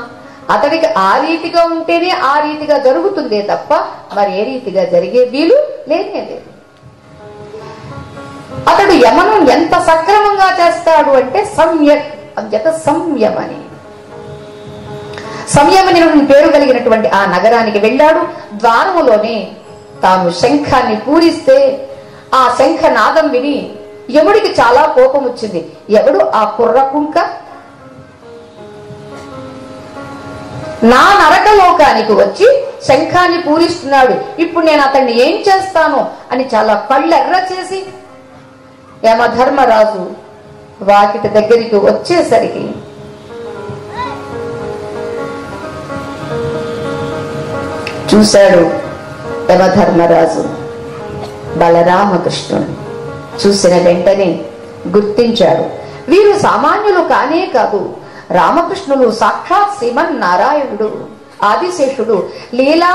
అతడికి ఆ రీతిగా ఉంటేనే ఆ రీతిగా జరుగుతుందే తప్ప మరి ఏ రీతిగా జరిగే వీలు లేనే లేదు. అతడు యమనం ఎంత సక్రమంగా చేస్తాడు అంటే సంయమని. సంయమని పేరు కలిగినటువంటి ఆ నగరానికి వెళ్ళాడు. ద్వారములోనే తాను శంఖాన్ని పూరిస్తే ఆ శంఖనాదం విని యముడికి చాలా కోపం వచ్చింది. ఎవడు ఆ కుర్రకుంక నా నరకలోకానికి వచ్చి శంఖాన్ని పూరిస్తున్నాడు, ఇప్పుడు నేను అతన్ని ఏం చేస్తాను అని చాలా కళ్ళెర్ర చేసి యమధర్మరాజు వాకిటి దగ్గరికి వచ్చేసరికి చూశాడు. యమధర్మరాజు బలరామకృష్ణుడు చూసిన వెంటనే గుర్తించాడు, వీరు సామాన్యులు కానే కాదు, రామకృష్ణులు సాక్షాత్ శ్రీమన్నారాయణుడు, ఆదిశేషుడు, లీలా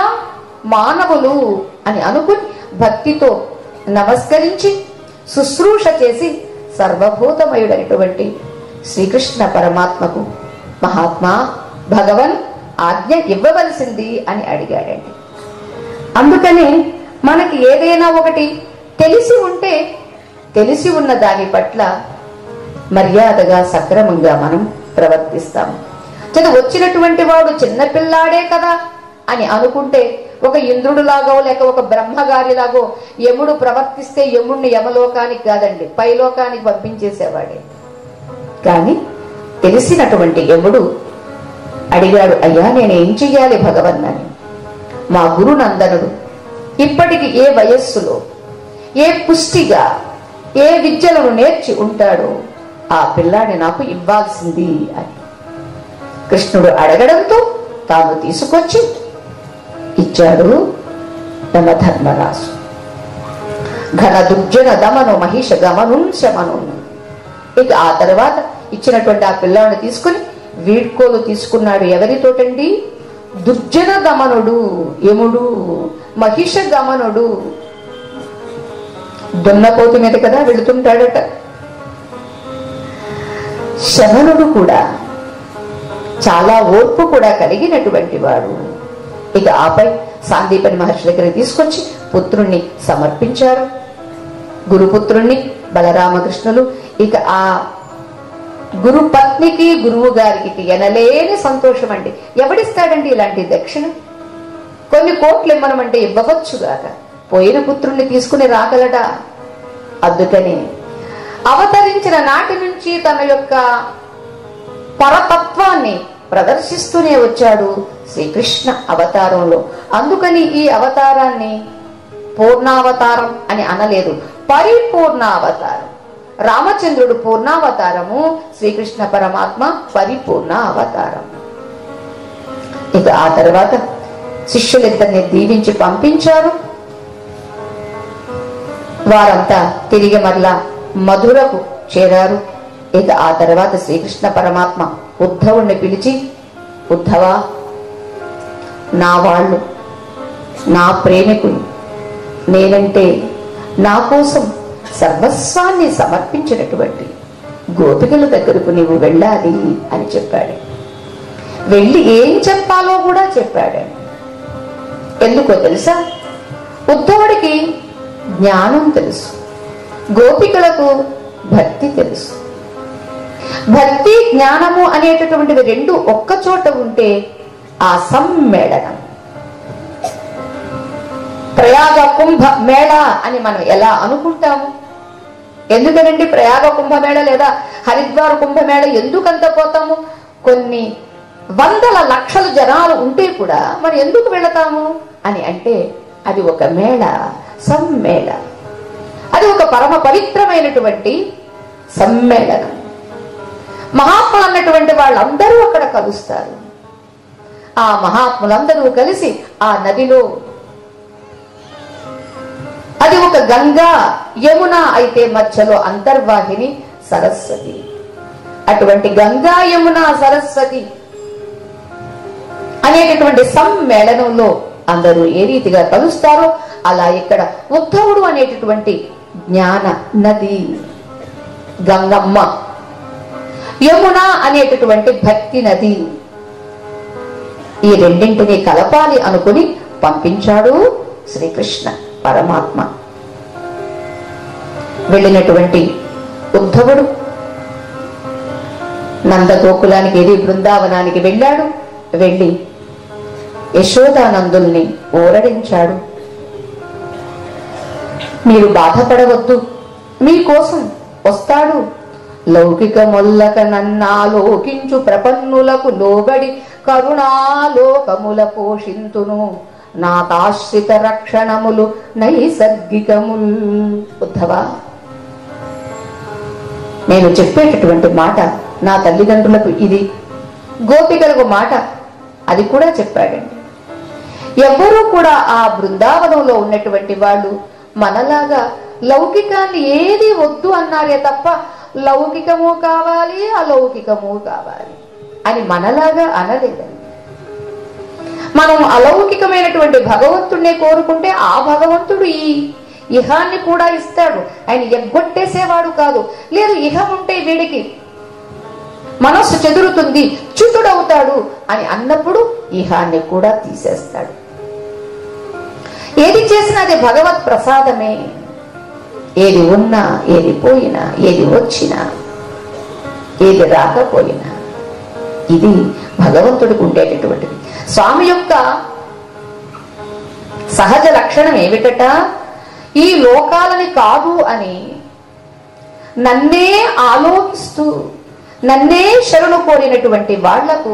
మానవులు అని అనుకుని భక్తితో నమస్కరించి శుశ్రూష చేసి సర్వభూతమయుడైనటువంటి శ్రీకృష్ణ పరమాత్మకు మహాత్మా భగవన్ ఆజ్ఞ ఇవ్వవలసింది అని అడిగాడండి. అందుకని మనకి ఏదైనా ఒకటి తెలిసి ఉంటే తెలిసి ఉన్న దాని పట్ల మర్యాదగా సక్రమంగా మనం ప్రవర్తిస్తాము. వచ్చినటువంటి వాడు చిన్నపిల్లాడే కదా అని అనుకుంటే ఒక ఇంద్రుడులాగో లేక ఒక బ్రహ్మగారిలాగో యముడు ప్రవర్తిస్తే యముడిని యమలోకానికి కాదండి పైలోకానికి పంపించేసేవాడే. కానీ తెలిసినటువంటి యముడు అడిగాడు, అయ్యా నేనేం చెయ్యాలి భగవన్ అని. మా గురునందనుడు ఇప్పటికి ఏ వయస్సులో ఏ పుష్టిగా ఏ విద్యలను నేర్చి ఉంటాడో ఆ పిల్లాడిని నాకు ఇవ్వాల్సింది అని కృష్ణుడు అడగడంతో తాను తీసుకొచ్చి ఇచ్చాడు యమధర్మరాజు. ఘన దుర్జన దమను మహిష గమను శమను. ఇక ఆ తర్వాత ఇచ్చినటువంటి ఆ పిల్లాడిని తీసుకుని వీడ్కోలు తీసుకున్నాడు. ఎవరితోటండి? దుర్జన దమనుడు యముడు, మహిష గమనుడు. దున్నపోతు మీద కదా వెళుతుంటాడట. శమనుడు కూడా చాలా ఓర్పు కూడా కలిగినటువంటి వాడు. ఇక ఆపై సాందీపని మహర్షి దగ్గర తీసుకొచ్చి పుత్రుణ్ణి సమర్పించారు, గురుపుత్రుణ్ణి బలరామకృష్ణులు. ఇక ఆ గురు పత్నికి గురువు గారికి ఎనలేని సంతోషం అండి. ఎవడిస్తాడండి ఇలాంటి దక్షిణ? కొన్ని కోట్లు ఇవ్వనమంటే ఇవ్వవచ్చుగాక, పోయిన పుత్రుణ్ణి తీసుకుని రాగలడా? అందుకని అవతరించిన నాటి నుంచి తన యొక్క పరతత్వాన్ని ప్రదర్శిస్తూనే వచ్చాడు శ్రీకృష్ణ అవతారంలో. అందుకని ఈ అవతారాన్ని పూర్ణావతారం అని అనలేదు, పరిపూర్ణావతారం. రామచంద్రుడు పూర్ణావతారము, శ్రీకృష్ణ పరమాత్మ పరిపూర్ణ అవతారం. ఇక ఆ తర్వాత శిష్యులిద్దరిని దీవించి పంపించారు. వారంతా తిరిగి మరలా మధురకు చేరారు. ఇక ఆ తర్వాత శ్రీకృష్ణ పరమాత్మ ఉద్ధవుణ్ణి పిలిచి, ఉద్ధవా, నా వాళ్ళు నా ప్రేమికుడు, నేనంటే నా కోసం సర్వస్వాన్ని సమర్పించినటువంటి గోపికల దగ్గరకు నీవు వెళ్ళాలి అని చెప్పాడు. వెళ్ళి ఏం చెప్పాలో కూడా చెప్పాడు. ఎందుకో తెలుసా? ఉద్ధవుడికి జ్ఞానం తెలుసు, గోపికలకు భక్తి తెలుసు. భక్తి జ్ఞానము అనేటటువంటివి రెండు ఒక్క చోట ఉంటే ఆ సమ్మేళనం. ప్రయాగ కుంభ మేళ అని మనం ఎలా అనుకుంటాము? ఎందుకనండి ప్రయాగ కుంభమేళ లేదా హరిద్వార్ కుంభమేళ ఎందుకంత పోతాము? కొన్ని వందల లక్షల జనాలు ఉంటే కూడా మనం ఎందుకు వెళతాము అని అంటే అది ఒక మేళ, సమ్మేళ. అది ఒక పరమ పవిత్రమైనటువంటి సమ్మేళనం. మహాత్ములు అన్నటువంటి వాళ్ళందరూ అక్కడ కలుస్తారు. ఆ మహాత్ములందరూ కలిసి ఆ నదిలో, అది ఒక గంగా యమున అయితే మధ్యలో అంతర్వాహిని సరస్వతి. అటువంటి గంగా యమున సరస్వతి అనేటటువంటి సమ్మేళనంలో అందరూ ఏ రీతిగా కలుస్తారో అలా ఇక్కడ ఉద్ధవుడు అనేటటువంటి జ్ఞాన నది, గంగమ్మ, యమున అనేటటువంటి భక్తి నది, ఈ రెండింటినీ కలపాలి అనుకుని పంపించాడు శ్రీకృష్ణ పరమాత్మ. వెళ్ళినటువంటి ఉద్ధవుడు నందగోకులానికి, ఏది బృందావనానికి వెళ్ళాడు. వెళ్ళి యశోదానందుల్ని ఊరడించాడు. మీరు బాధపడవద్దు, మీకోసం వస్తాడు. లౌకిక మొల్లక నన్నాలోకించు ప్రపన్నులకు లోబడి కరుణాలోకముల పోషింతును నాకాశ్రిత రక్షణములు నైసర్గికముల్. ఉద్ధవా, నేను చెప్పేటటువంటి మాట నా తల్లిదండ్రులకు ఇది, గోపికలకు మాట అది కూడా చెప్పాడండి. ఎవ్వరూ కూడా ఆ బృందావనంలో ఉన్నటువంటి వాళ్ళు మనలాగా లౌకికాన్ని ఏది వద్దు అన్నారే తప్ప లౌకికము కావాలి అలౌకికము కావాలి అని మనలాగా అనలేదండి. మనం అలౌకికమైనటువంటి భగవంతుడినే కోరుకుంటే ఆ భగవంతుడు ఈ ఇహాన్ని కూడా ఇస్తాడు. ఆయన ఎగ్గొట్టేసేవాడు కాదు. లేదు, ఇహం ఉంటే వీడికి మనస్సు చెదురుతుంది, చ్యుతుడవుతాడు అని అన్నప్పుడు ఇహాన్ని కూడా తీసేస్తాడు. ఏది చేసినా అది భగవత్ ప్రసాదమే. ఏది ఉన్నా, ఏది పోయినా, ఏది వచ్చినా, ఏది రాకపోయినా ఇది భగవంతుడికి ఉండేటటువంటిది. స్వామి యొక్క సహజ లక్షణం ఏమిటట? ఈ లోకాలని కాదు అని నన్నే ఆలోకిస్తూ నన్నే శరణు కోరినటువంటి వాళ్లకు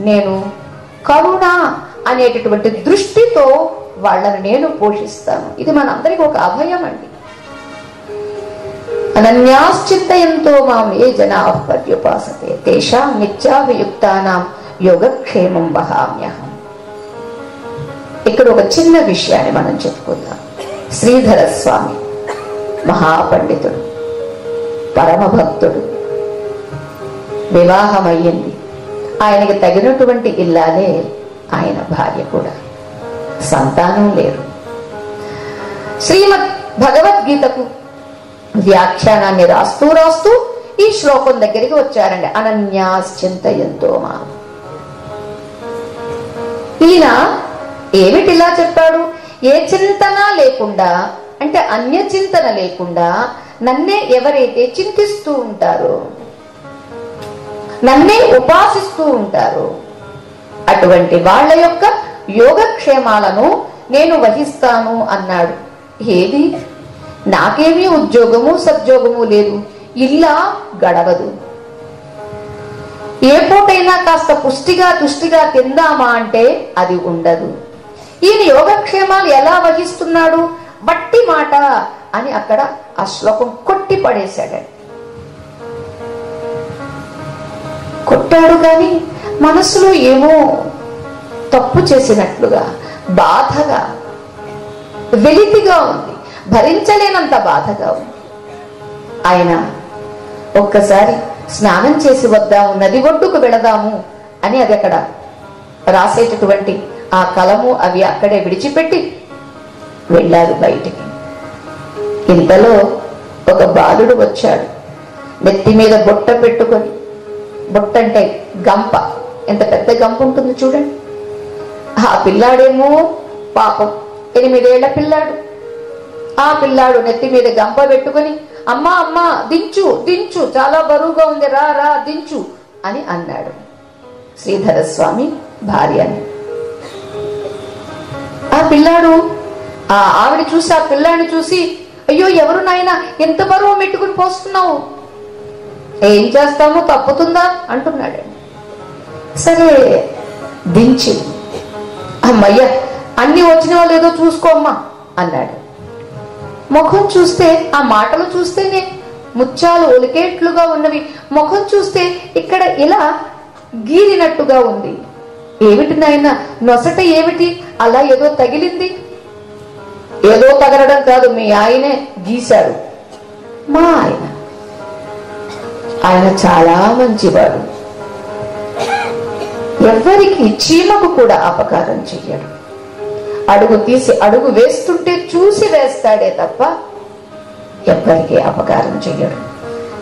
నేను కరుణ అనేటటువంటి దృష్టితో వాళ్ళని నేను పోషిస్తాను. ఇది మనందరికీ ఒక అభయం అండి. అనన్యాశ్చింతయంతో మాం ఏ జనాః పర్యుపాసతే తేషాం నిత్యాభియుక్తానాం యోగక్షేమం వహామ్యహం. ఇక్కడ ఒక చిన్న విషయాన్ని మనం చెప్పుకుందాం. శ్రీధర స్వామి మహాపండితుడు, పరమభక్తుడు, వివాహం అయ్యింది. ఆయనకి తగినటువంటి ఇల్లాలే ఆయన భార్య కూడా. సంతానం లేరు. శ్రీమద్ భగవద్గీతకు వ్యాఖ్యానాన్ని రాస్తూ రాస్తూ ఈ శ్లోకం దగ్గరికి వచ్చారండి. అనన్యాశ్చింతయంతో మా. ఈయన ఏమిటిలా చెప్పాడు? ఏ చింతన లేకుండా, అంటే అన్య చింతన లేకుండా నన్నే ఎవరైతే చింతిస్తూ ఉంటారో, నన్నే ఉపాసిస్తూ ఉంటారో అటువంటి వాళ్ళ యొక్క యోగక్షేమాలను నేను వహిస్తాను అన్నాడు. ఏది? నాకేమీ ఉద్యోగము సద్యోగము లేదు, ఇల్లా గడవదు, ఏ పూటైనా కాస్త పుష్టిగా తుష్టిగా తిందామా అంటే అది ఉండదు. ఈయన యోగక్షేమాలు ఎలా వహిస్తున్నాడు? బట్టి మాట అని అక్కడ ఆ శ్లోకం కొట్టి పడేశాడు. కొట్టాడు కానీ మనసులో ఏమో తప్పు చేసినట్లుగా, బాధగా, వెలితిగా ఉంది, భరించలేనంత బాధగా ఉంది. ఆయన ఒక్కసారి స్నానం చేసి వద్దాము, నది ఒడ్డుకు వెళదాము అని అది అక్కడ రాసేటటువంటి ఆ కలము అవి అక్కడే విడిచిపెట్టి వెళ్ళారు బయటికి. ఇంతలో ఒక బాలుడు వచ్చాడు, నెత్తి మీద బొట్ట పెట్టుకొని. బొట్ట అంటే గంప, ఎంత పెద్ద గంప ఉంటుంది చూడండి. ఆ పిల్లాడేమో పాపం 8 ఏళ్ల పిల్లాడు. ఆ పిల్లాడు నెత్తి మీద గంప పెట్టుకొని, అమ్మా అమ్మా దించు దించు, చాలా బరువుగా ఉంది, రా రా దించు అని అన్నాడు శ్రీధర స్వామి భార్యని. ఆ పిల్లాడు ఆవిడ చూసి, ఆ పిల్లాడిని చూసి, అయ్యో ఎవరు నాయనా ఎంత బరువు మెట్టుకుని పోస్తున్నావు, ఏం చేస్తామో తప్పుతుందా అంటున్నాడు. సరే దించి, అమ్మయ్య అన్ని వచ్చినావో లేదో చూసుకోమ్మా అన్నాడు. ముఖం చూస్తే, ఆ మాటలు చూస్తేనే ముత్యాలు ఒలికేట్లుగా ఉన్నవి. ముఖం చూస్తే ఇక్కడ ఇలా గీరినట్టుగా ఉంది. ఏమిటి నాయన నొసట ఏమిటి అలా ఏదో తగిలింది? ఏదో తగలడం కాదు, మీ ఆయనే గీశాడు. మా ఆయన చాలా మంచివాడు, ఎవరికి చీమకు కూడా అపకారం చెయ్యడు. అడుగు తీసి అడుగు వేస్తుంటే చూసి వేస్తాడే తప్ప ఎవ్వరికి అపకారం చెయ్యడు.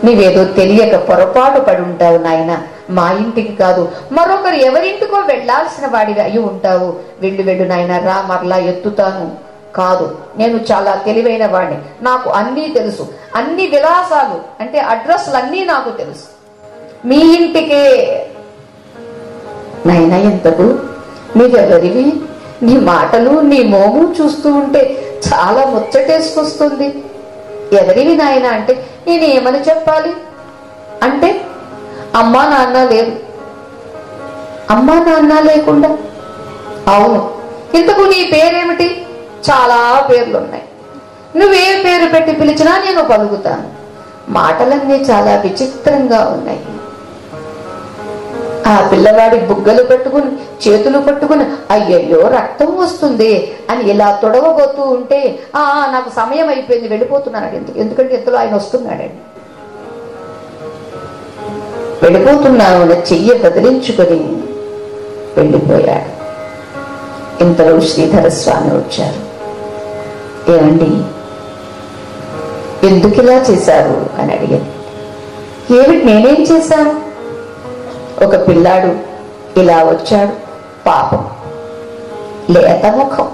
నీవేదో తెలియక పొరపాటు పడి ఉంటావు నాయన, మా ఇంటికి కాదు మరొకరు ఎవరింటికో వెళ్లాల్సిన వాడివి అయి ఉంటావు. వెళ్ళు నాయన, రా మరలా ఎత్తుతాను. కాదు, నేను చాలా తెలివైన వాడిని, నాకు అన్నీ తెలుసు, అన్ని విలాసాలు అంటే అడ్రస్లు అన్నీ నాకు తెలుసు. మీ ఇంటికే నాయన, ఎంతకు నీవెవరివి? నీ మాటలు నీ మోము చూస్తూ ఉంటే చాలా ముచ్చటేసుకొస్తుంది. ఎవరివి నాయన అంటే నేనేమని చెప్పాలి? అంటే అమ్మా నాన్న లేరు. అమ్మా నాన్న లేకుండా? అవును. ఇంతకు నీ పేరేమిటి? చాలా పేర్లున్నాయి, నువ్వే పేరు పెట్టి పిలిచినా నేను పలుకుతాను. మాటలన్నీ చాలా విచిత్రంగా ఉన్నాయి. ఆ పిల్లవాడి బుగ్గలు పట్టుకుని చేతులు పట్టుకుని అయ్యయ్యో రక్తం వస్తుంది అని ఇలా తొడవబోతూ ఉంటే నాకు సమయం అయిపోయింది, వెళ్ళిపోతున్నాడు. ఎందుకంటే ఇంతలో ఆయన వస్తున్నాడండి. వెళ్ళిపోతున్నాను చెయ్యి బదిలించుకొని వెళ్ళిపోయాడు. ఇంతలో శ్రీధర స్వామి వచ్చారు. ఏమండి ఎందుకు ఇలా చేశారు అని అడిగారు. ఏమిటి నేనేం చేశాను? ఒక పిల్లాడు ఇలా వచ్చాడు, పాపం, లేత ముఖం,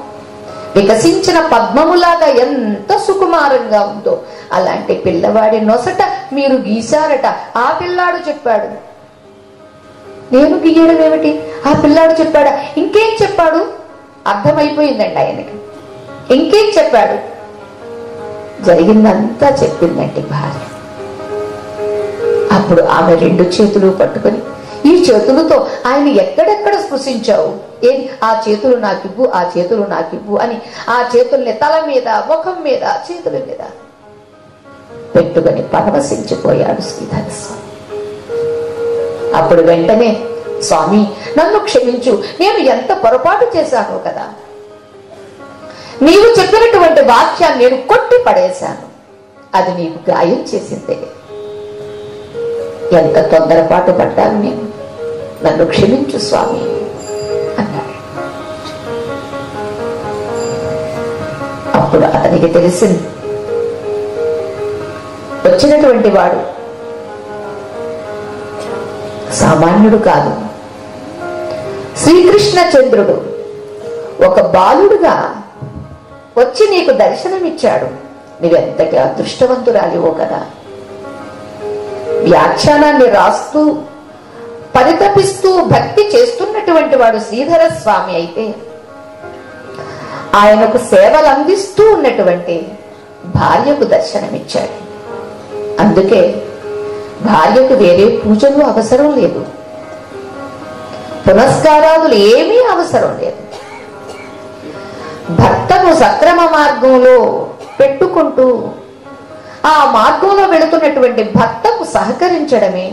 వికసించిన పద్మములాగా ఎంత సుకుమారంగా ఉందో అలాంటి పిల్లవాడి నొసట మీరు గీశారట. ఆ పిల్లాడు చెప్పాడు. నేను గీయడం ఏమిటి? ఆ పిల్లాడు చెప్పాడా? ఇంకేం చెప్పాడు? అర్థమైపోయిందండి ఆయనకి. ఇంకేం చెప్పాడు? జరిగిందంతా చెప్పిందండి భార్య. అప్పుడు ఆమె 2 చేతులు పట్టుకొని, ఈ చేతులతో ఆయన ఎక్కడెక్కడ స్పృశించావు, ఏది ఆ చేతులు నాకివ్వు, ఆ చేతులు నాకివ్వు అని ఆ చేతుల్ని తల మీద, ముఖం మీద, చేతుల మీద పెట్టుకొని పరవశించిపోయాడు శ్రీధర స్వామి. అప్పుడు వెంటనే, స్వామి నన్ను క్షమించు, నేను ఎంత పొరపాటు చేశాను కదా, నీవు చెప్పినటువంటి వాక్యాన్ని నేను కొట్టి పడేశాను, అది నీకు గాయం చేసిందే, ఎంత తొందరపాటు పడ్డాను నేను, నన్ను క్షమించు స్వామి అన్నాడు. అప్పుడు అతనికి తెలిసింది, వచ్చినటువంటి వాడు సామాన్యుడు కాదు, శ్రీకృష్ణచంద్రుడు ఒక బాలుడుగా వచ్చి నీకు దర్శనమిచ్చాడు. నీవెంతటి అదృష్టవంతురాలివో కదా. వ్యాఖ్యానాన్ని రాస్తూ పరితపిస్తూ భక్తి చేస్తున్నటువంటి వాడు శ్రీధర స్వామి అయితే, ఆయనకు సేవలు అందిస్తూ ఉన్నటువంటి భార్యకు దర్శనమిచ్చాడు. అందుకే భార్యకు వేరే పూజలు అవసరం లేదు, పునస్కారాదులు ఏమీ అవసరం లేదు. భర్తను సక్రమ మార్గంలో పెట్టుకుంటూ ఆ మార్గంలో వెళుతున్నటువంటి భర్తకు సహకరించడమే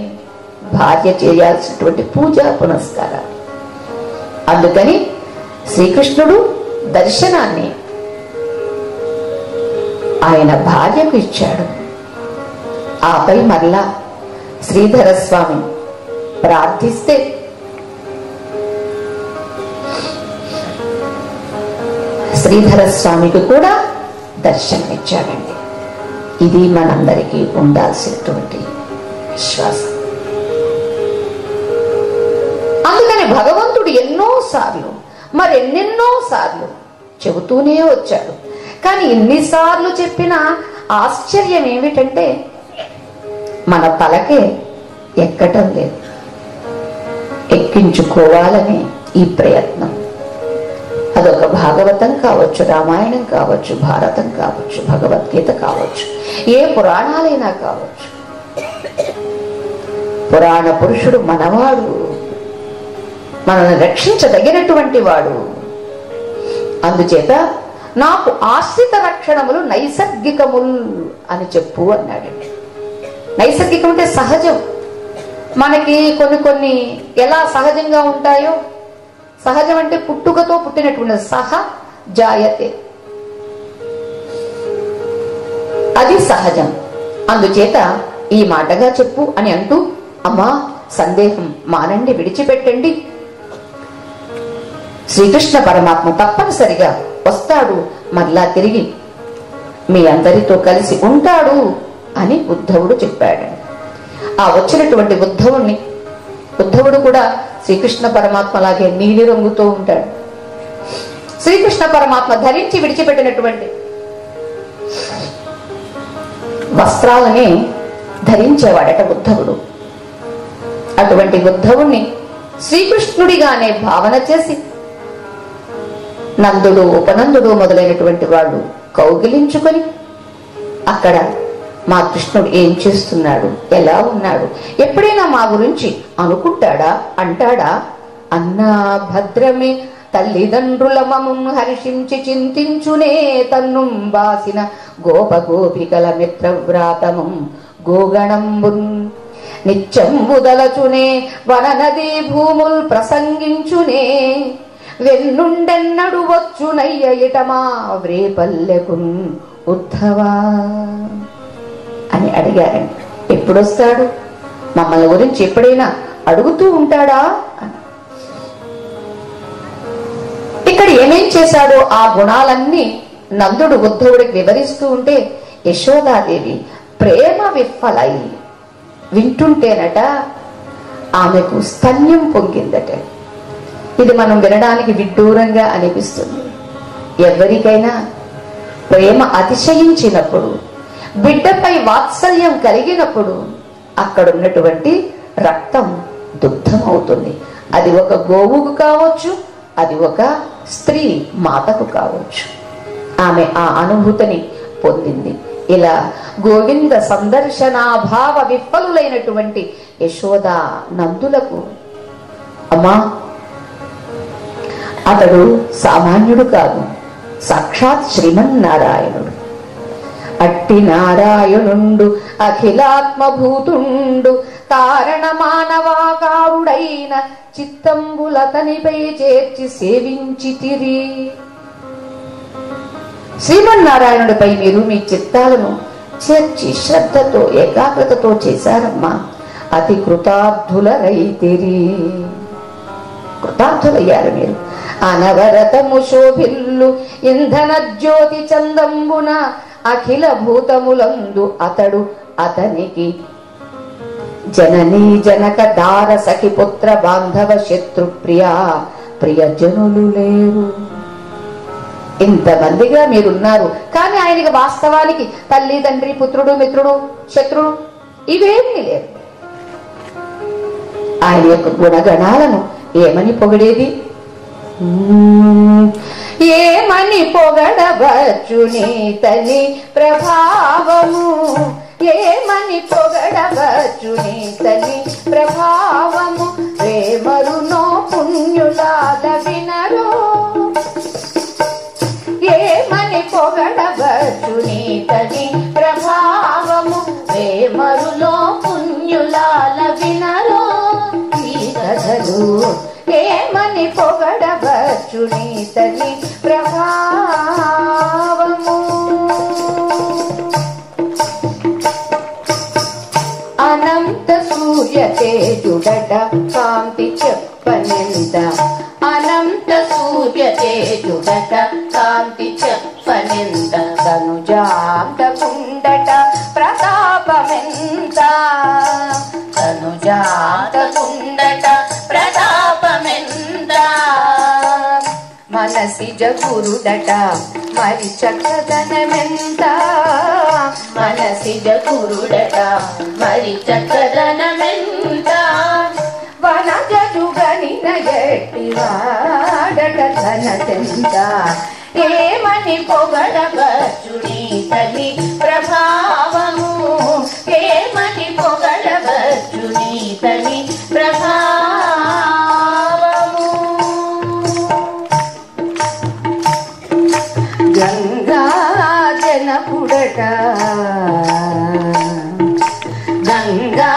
భార్య చేయాల్సినటువంటి పూజ పునస్కారాలు. అందుకని శ్రీకృష్ణుడు దర్శనాన్ని ఆయన భార్యకు ఇచ్చాడు. ఆపై మరలా శ్రీధర స్వామి ప్రార్థిస్తే శ్రీధర స్వామికి కూడా దర్శనమిచ్చాడండి. ఇది మనందరికీ ఉండాల్సినటువంటి విశ్వాసం. అందుకని భగవంతుడు ఎన్నోసార్లు మరెన్నెన్నో సార్లు చెబుతూనే వచ్చాడు. కానీ ఎన్నిసార్లు చెప్పినా ఆశ్చర్యం ఏమిటంటే మన తలకే ఎక్కటం లేదు. ఎక్కించుకోవాలని ఈ ప్రయత్నం, అదొక భాగవతం కావచ్చు, రామాయణం కావచ్చు, భారతం కావచ్చు, భగవద్గీత కావచ్చు, ఏ పురాణాలైనా కావచ్చు. పురాణ పురుషుడు మనవాడు, మనల్ని రక్షించదగినటువంటి వాడు. అందుచేత నాకు ఆశ్రిత రక్షణములు నైసర్గికములు అని చెప్పు అన్నాడండి. నైసర్గికం అంటే సహజం. మనకి కొన్ని ఎలా సహజంగా ఉంటాయో, సహజం అంటే పుట్టుకతో పుట్టినటువంటి సహ జాయతే, అది సహజం. అందుచేత ఈ మాటగా చెప్పు అని అంటూ, అమ్మా సందేహం మానండి, విడిచిపెట్టండి. శ్రీకృష్ణ పరమాత్మ తప్పనిసరిగా వస్తాడు, మరలా తిరిగి మీ అందరితో కలిసి ఉంటాడు అని ఉద్ధవుడు చెప్పాడు. ఆ వచ్చినటువంటి ఉద్ధవుడు కూడా శ్రీకృష్ణ పరమాత్మ లాగే నీలి రంగుతో ఉంటాడు. శ్రీకృష్ణ పరమాత్మ ధరించి విడిచిపెట్టినటువంటి వస్త్రాలని ధరించేవాడట ఉద్ధవుడు. అటువంటి ఉద్ధవుణ్ణి శ్రీకృష్ణుడిగానే భావన చేసి నందుడు, ఉపనందుడు మొదలైనటువంటి వాళ్ళు కౌగిలించుకొని అక్కడ మా కృష్ణుడు ఏం చేస్తున్నాడు, ఎలా ఉన్నాడు, ఎప్పుడైనా మా గురించి అనుకుంటాడా, అంటాడా, అన్నా భద్రమే తల్లిదండ్రుల మమ్మును హర్షించి చింతించునే తన్నుం బాసిన గోప గోపికల మిత్రవ్రాతమం గోగణంబున్ నిత్యంబుదలచునే వననదీ భూముల్ ప్రసంగించునే వెన్నుండెన్నడు వచ్చునయ్య ఇటమా వ్రేపల్లెకున్ ఉద్ధవా అని అడిగారండి. ఎప్పుడొస్తాడు, మమ్మల్ని గురించి ఎప్పుడైనా అడుగుతూ ఉంటాడా అని. ఇక్కడ ఏమేం చేశాడో ఆ గుణాలన్నీ నందుడు ఉద్ధవుడికి వివరిస్తూ ఉంటే యశోదాదేవి ప్రేమ విఫలై వింటుంటేనట ఆమెకు స్తన్యం పొంగిందట. ఇది మనం వినడానికి విడ్డూరంగా అనిపిస్తుంది. ఎవరికైనా ప్రేమ అతిశయించినప్పుడు, బిడ్డపై వాత్సల్యం కలిగినప్పుడు అక్కడున్నటువంటి రక్తం దుగ్ధమవుతుంది. అది ఒక గోవుకు కావచ్చు, అది ఒక స్త్రీ మాతకు కావచ్చు. ఆమె ఆ అనుభూతిని పొందింది. ఇలా గోవింద సందర్శనాభావ విఫలులైనటువంటి యశోద నందులకు, అమ్మా అతడు సామాన్యుడు కాదు, సాక్షాత్ శ్రీమన్నారాయణుడు. అట్టి నారాయణుండు అఖిలాత్మభూతుండు కారణ మానవాకారుడైన చిత్తంబులతనిపై చేర్చి సేవించి తిరి. శ్రీమన్నారాయణుడిపై మీరు మీ చిత్తాలను చేర్చి శ్రద్ధతో ఏకాగ్రతతో చేశారమ్మా, అతి కృతార్థుల రైతిరి. కృతార్థులయ్యారు మీరు. అనవరతము శోభిల్లు ఇంధన జ్యోతి చందంబున అఖిల భూతములందు అతడు అతనికి జననీ జనక దార సఖి పుత్ర బాంధవ శత్రు ప్రియజనులు లేరు. ఇంతమందిగా మీరున్నారు, కానీ ఆయనకి వాస్తవానికి తల్లి, తండ్రి, పుత్రుడు, మిత్రుడు, శత్రుడు ఇవేమీ లేరు. ఆయన యొక్క గుణగణాలను ఏమని పొగిడేది? ఏమని పొగడవచ్చు నీతని ప్రభావము, ఏమని పొగడవచ్చు నీతని ప్రభావము, ప్రేమరునో పుణ్యులాల వినరు. ఏమని పొగడవచ్చు నీతని ప్రభావము, ప్రేమరులో పుణ్యులాల వినరు. ఈ కథలు ఏమని పొగడవచ్చు నీతని ప్రభావము. అనంత సూర్య తేజుడట కాంతి చెప్పనింత, అనంత సూర్య చేయుడట కాంతి చెప్పనింత తనుజాతకుండట ప్రతాపమెంత తనుజాతకుండట ప్రతాపమెంత మనసిజ గురుడట మరి చక్కదనమెంత మనసిజ గురుడట మరి చక్కదనమెంత వనజుగనిన ఎట్టివాడట ధనతెంత ఏమని పొగడవచ్చుని తని ప్రభావము ఏమని పొగడవచ్చుని తని ప్రభావము గంగా జనపుడట గంగా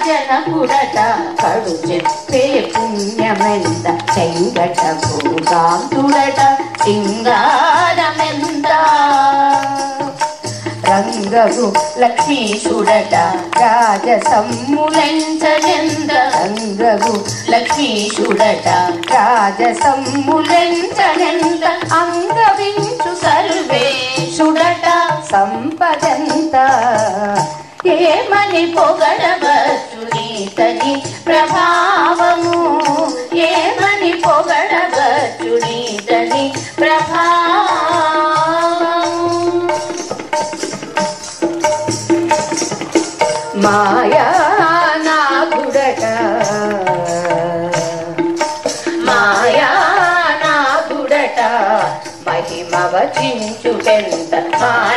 జనపుడట కడు చెప్పే పుణ్యమెంత చెంగట భూగాంతుడట సింగారమెంత రంగగు లక్ష్మీశుడట రాజసమ్ములెంచనెంత రంగగు లక్ష్మీశుడట రాజసమ్ములెంచనెంత అంగవించు సర్వేశుడట సంపదంత ఏమని పొగడవచ్చుని తని ప్రభావము ఏమని పొగడవచ్చుని తని ప్రభావము మాయానాథుడట మాయానాథుడట మహిమవచించుటెంత మాయానాథుడట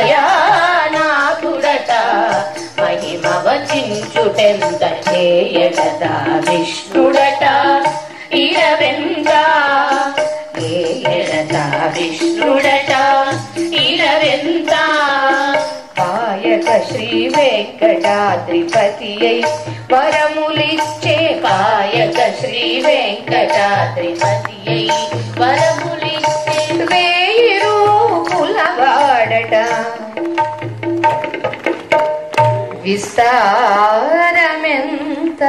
మహిమవచించుటెంత చేయడత విష్ణుడట ఇరవెంత చేయడత విష్ణుడట ఇరవెంత పాయక శ్రీ వెంకటాద్రిపతి అయి వరములిచ్చే పాయక శ్రీ వెంకటాద్రిపతి అయి వరములిచ్చే వేయి రూపులవాడట విస్తారమెంత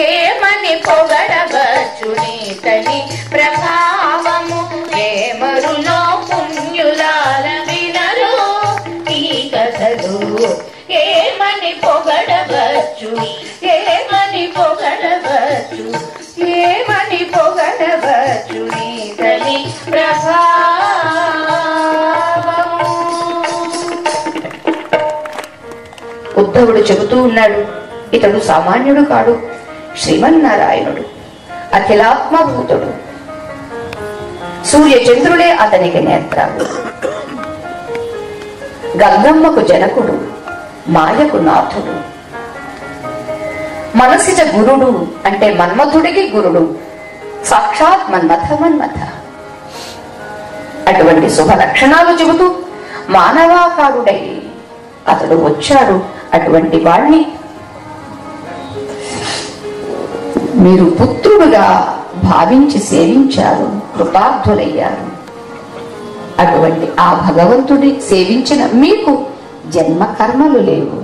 ఏమని పొగడవచ్చుని తని ప్రభావము ఏమరులో పుణ్యులాల వినరు ఈ కథలు ఏమని పొగడవచ్చు ఏమని పొగడవచ్చు ఏమని పొగడవచ్చు నీ తని ప్రభావము. ఉద్ధవుడు చెబుతూ ఉన్నాడు, ఇతడు సామాన్యుడు కాడు, శ్రీమన్నారాయణుడు, అఖిలాత్మభూతుడు. సూర్య చంద్రులే అతనికి నేత్రాలు. గంగమ్మకు జనకుడు, మాయకు నాథుడు. మనసిజ గురుడు అంటే మన్మథుడికి గురుడు, సాక్షాత్ మన్మథ మన్మథ. అటువంటి శుభ లక్షణాలు చెబుతూ మానవాకారుడై అతడు వచ్చాడు. అటువంటి వాణ్ణి మీరు పుత్రుడుగా భావించి సేవించారు, కృతార్థులయ్యారు. అటువంటి ఆ భగవంతుడి సేవించిన మీకు జన్మ కర్మలు లేవు,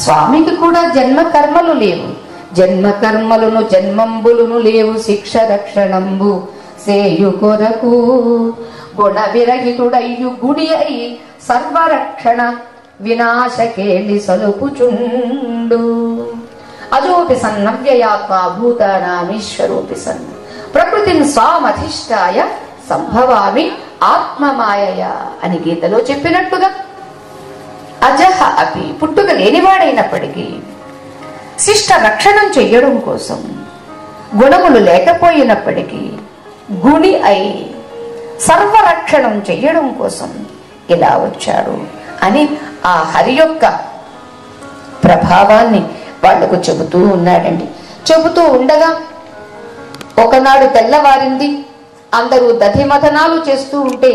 స్వామికి కూడా జన్మ కర్మలు లేవు. జన్మ కర్మలను జన్మంబులును లేవు, శిక్ష రక్షణంబు సేయు కొరకు గుణ విరహితుడయ్యు గుడి అయి సర్వరక్షణ వినాశకేలి సలుపుచుండు. అజోపి సన్నవ్యయాత్మా భూతానామీశ్వరోపి సన్ ప్రకృతిని స్వామధిష్టాయ సంభవామి ఆత్మమాయయ అని గీతలో చెప్పినట్టుగా అజహ అపి పుట్టుక లేనివాడైనప్పటికీ శిష్ట రక్షణం చెయ్యడం కోసం, గుణములు లేకపోయినప్పటికీ గుణి అయి సర్వరక్షణం చెయ్యడం కోసం ఇలా వచ్చాడు అని ఆ హరి యొక్క ప్రభావాన్ని వాళ్లకు చెబుతూ ఉన్నాడండి. చెబుతూ ఉండగా ఒకనాడు తెల్లవారింది. అందరూ దధిమథనాలు చేస్తూ ఉంటే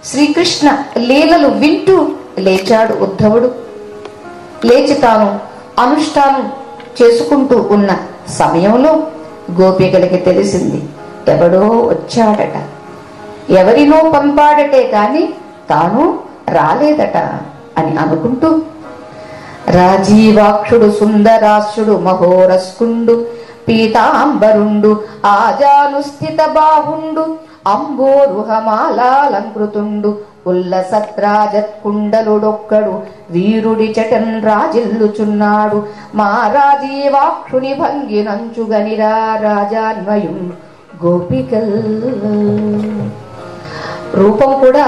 శ్రీకృష్ణ లీలలు వింటూ లేచాడు ఉద్ధవుడు. లేచి తాను అనుష్ఠానం చేసుకుంటూ ఉన్న సమయంలో గోపికలకి తెలిసింది, ఎవడో వచ్చాడట, ఎవరినో పంపాడటే కాని తాను రాలేదట అని అనుకుంటూ రాజీవాక్షుడు సుందరాక్షుడు మహోరస్కుండు పీతాంబరుండు ఆజానుస్థిత బాహుండు అంబోరుహమాలాలంకృతుండు ఉల్లసత్రాజత్కుండలుడొక్కడు వీరుడి చటన్ రాజిల్లుచున్నాడు మా రాజీవాక్షుని భంగినంచుగనిరా రాజాన్వయం గోపికల్. రూపం కూడా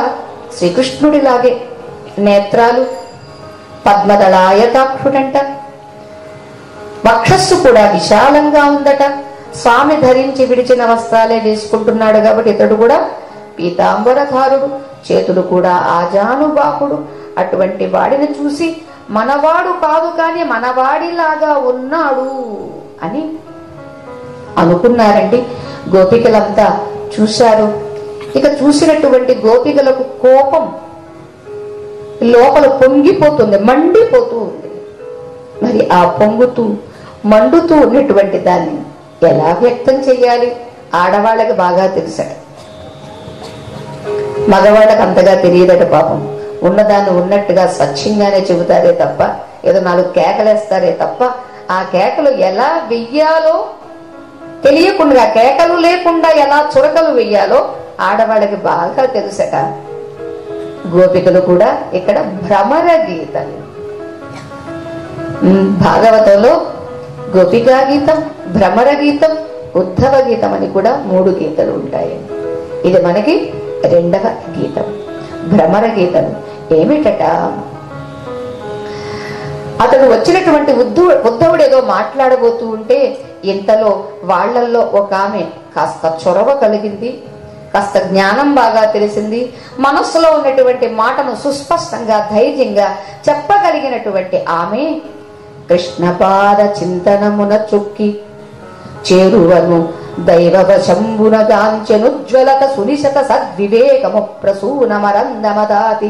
శ్రీకృష్ణుడిలాగే, నేత్రాలు పద్మదళాయతాక్షుడంట, వక్షస్సు కూడా విశాలంగా ఉందట. స్వామి ధరించి విడిచిన వస్త్రాలే వేసుకుంటున్నాడు కాబట్టి ఇతడు కూడా పీతాంబరధారుడు, చేతులు కూడా ఆజానుబాహుడు. అటువంటి వాడిని చూసి మనవాడు కాదు కానీ మనవాడిలాగా ఉన్నాడు అని అనుకున్నారండి గోపికలంతా. చూశారు. ఇక చూసినటువంటి గోపికలకు కోపం లోపల పొంగిపోతుంది, మండిపోతూ ఉంది. మరి ఆ పొంగుతూ మండుతూ ఉన్నటువంటి దాన్ని ఎలా వ్యక్తం చెయ్యాలి? ఆడవాళ్ళకి బాగా తెలుసట, మగవాళ్ళకి అంతగా తెలియదట. పాపం ఉన్నదాన్ని ఉన్నట్టుగా స్వచ్ఛంగానే చెబుతారే తప్ప, ఏదో 4 కేకలేస్తారే తప్ప ఆ కేకలు ఎలా వెయ్యాలో తెలియకుండా, కేకలు లేకుండా ఎలా చురకలు వెయ్యాలో ఆడవాళ్ళకి బాగా తెలుసట. గోపికలు కూడా ఇక్కడ భ్రమర గీతలు. భాగవతంలో గోపికా గీతం, భ్రమర గీతం, ఉద్ధవ గీతం అని కూడా 3 గీతలు ఉంటాయి. ఇది మనకి 2వ గీతం. భ్రమర గీతలు ఏమిటట? అతడు వచ్చినటువంటి ఉద్ధవుడు ఏదో మాట్లాడబోతూ ఉంటే ఇంతలో వాళ్లల్లో ఒక ఆమె కాస్త చొరవ కలిగింది, కాస్త జ్ఞానం బాగా తెలిసింది. మనస్సులో ఉన్నటువంటి మాటను సుస్పష్టంగా ధైర్యంగా చెప్పగలిగినటువంటి ఆమె కృష్ణపాద చింతనమున చుక్కి చేరువను దైవవశంబునగాంచెనుజ్వలత సునిశత సద్వివేకము ప్రసూనమరందమదాతి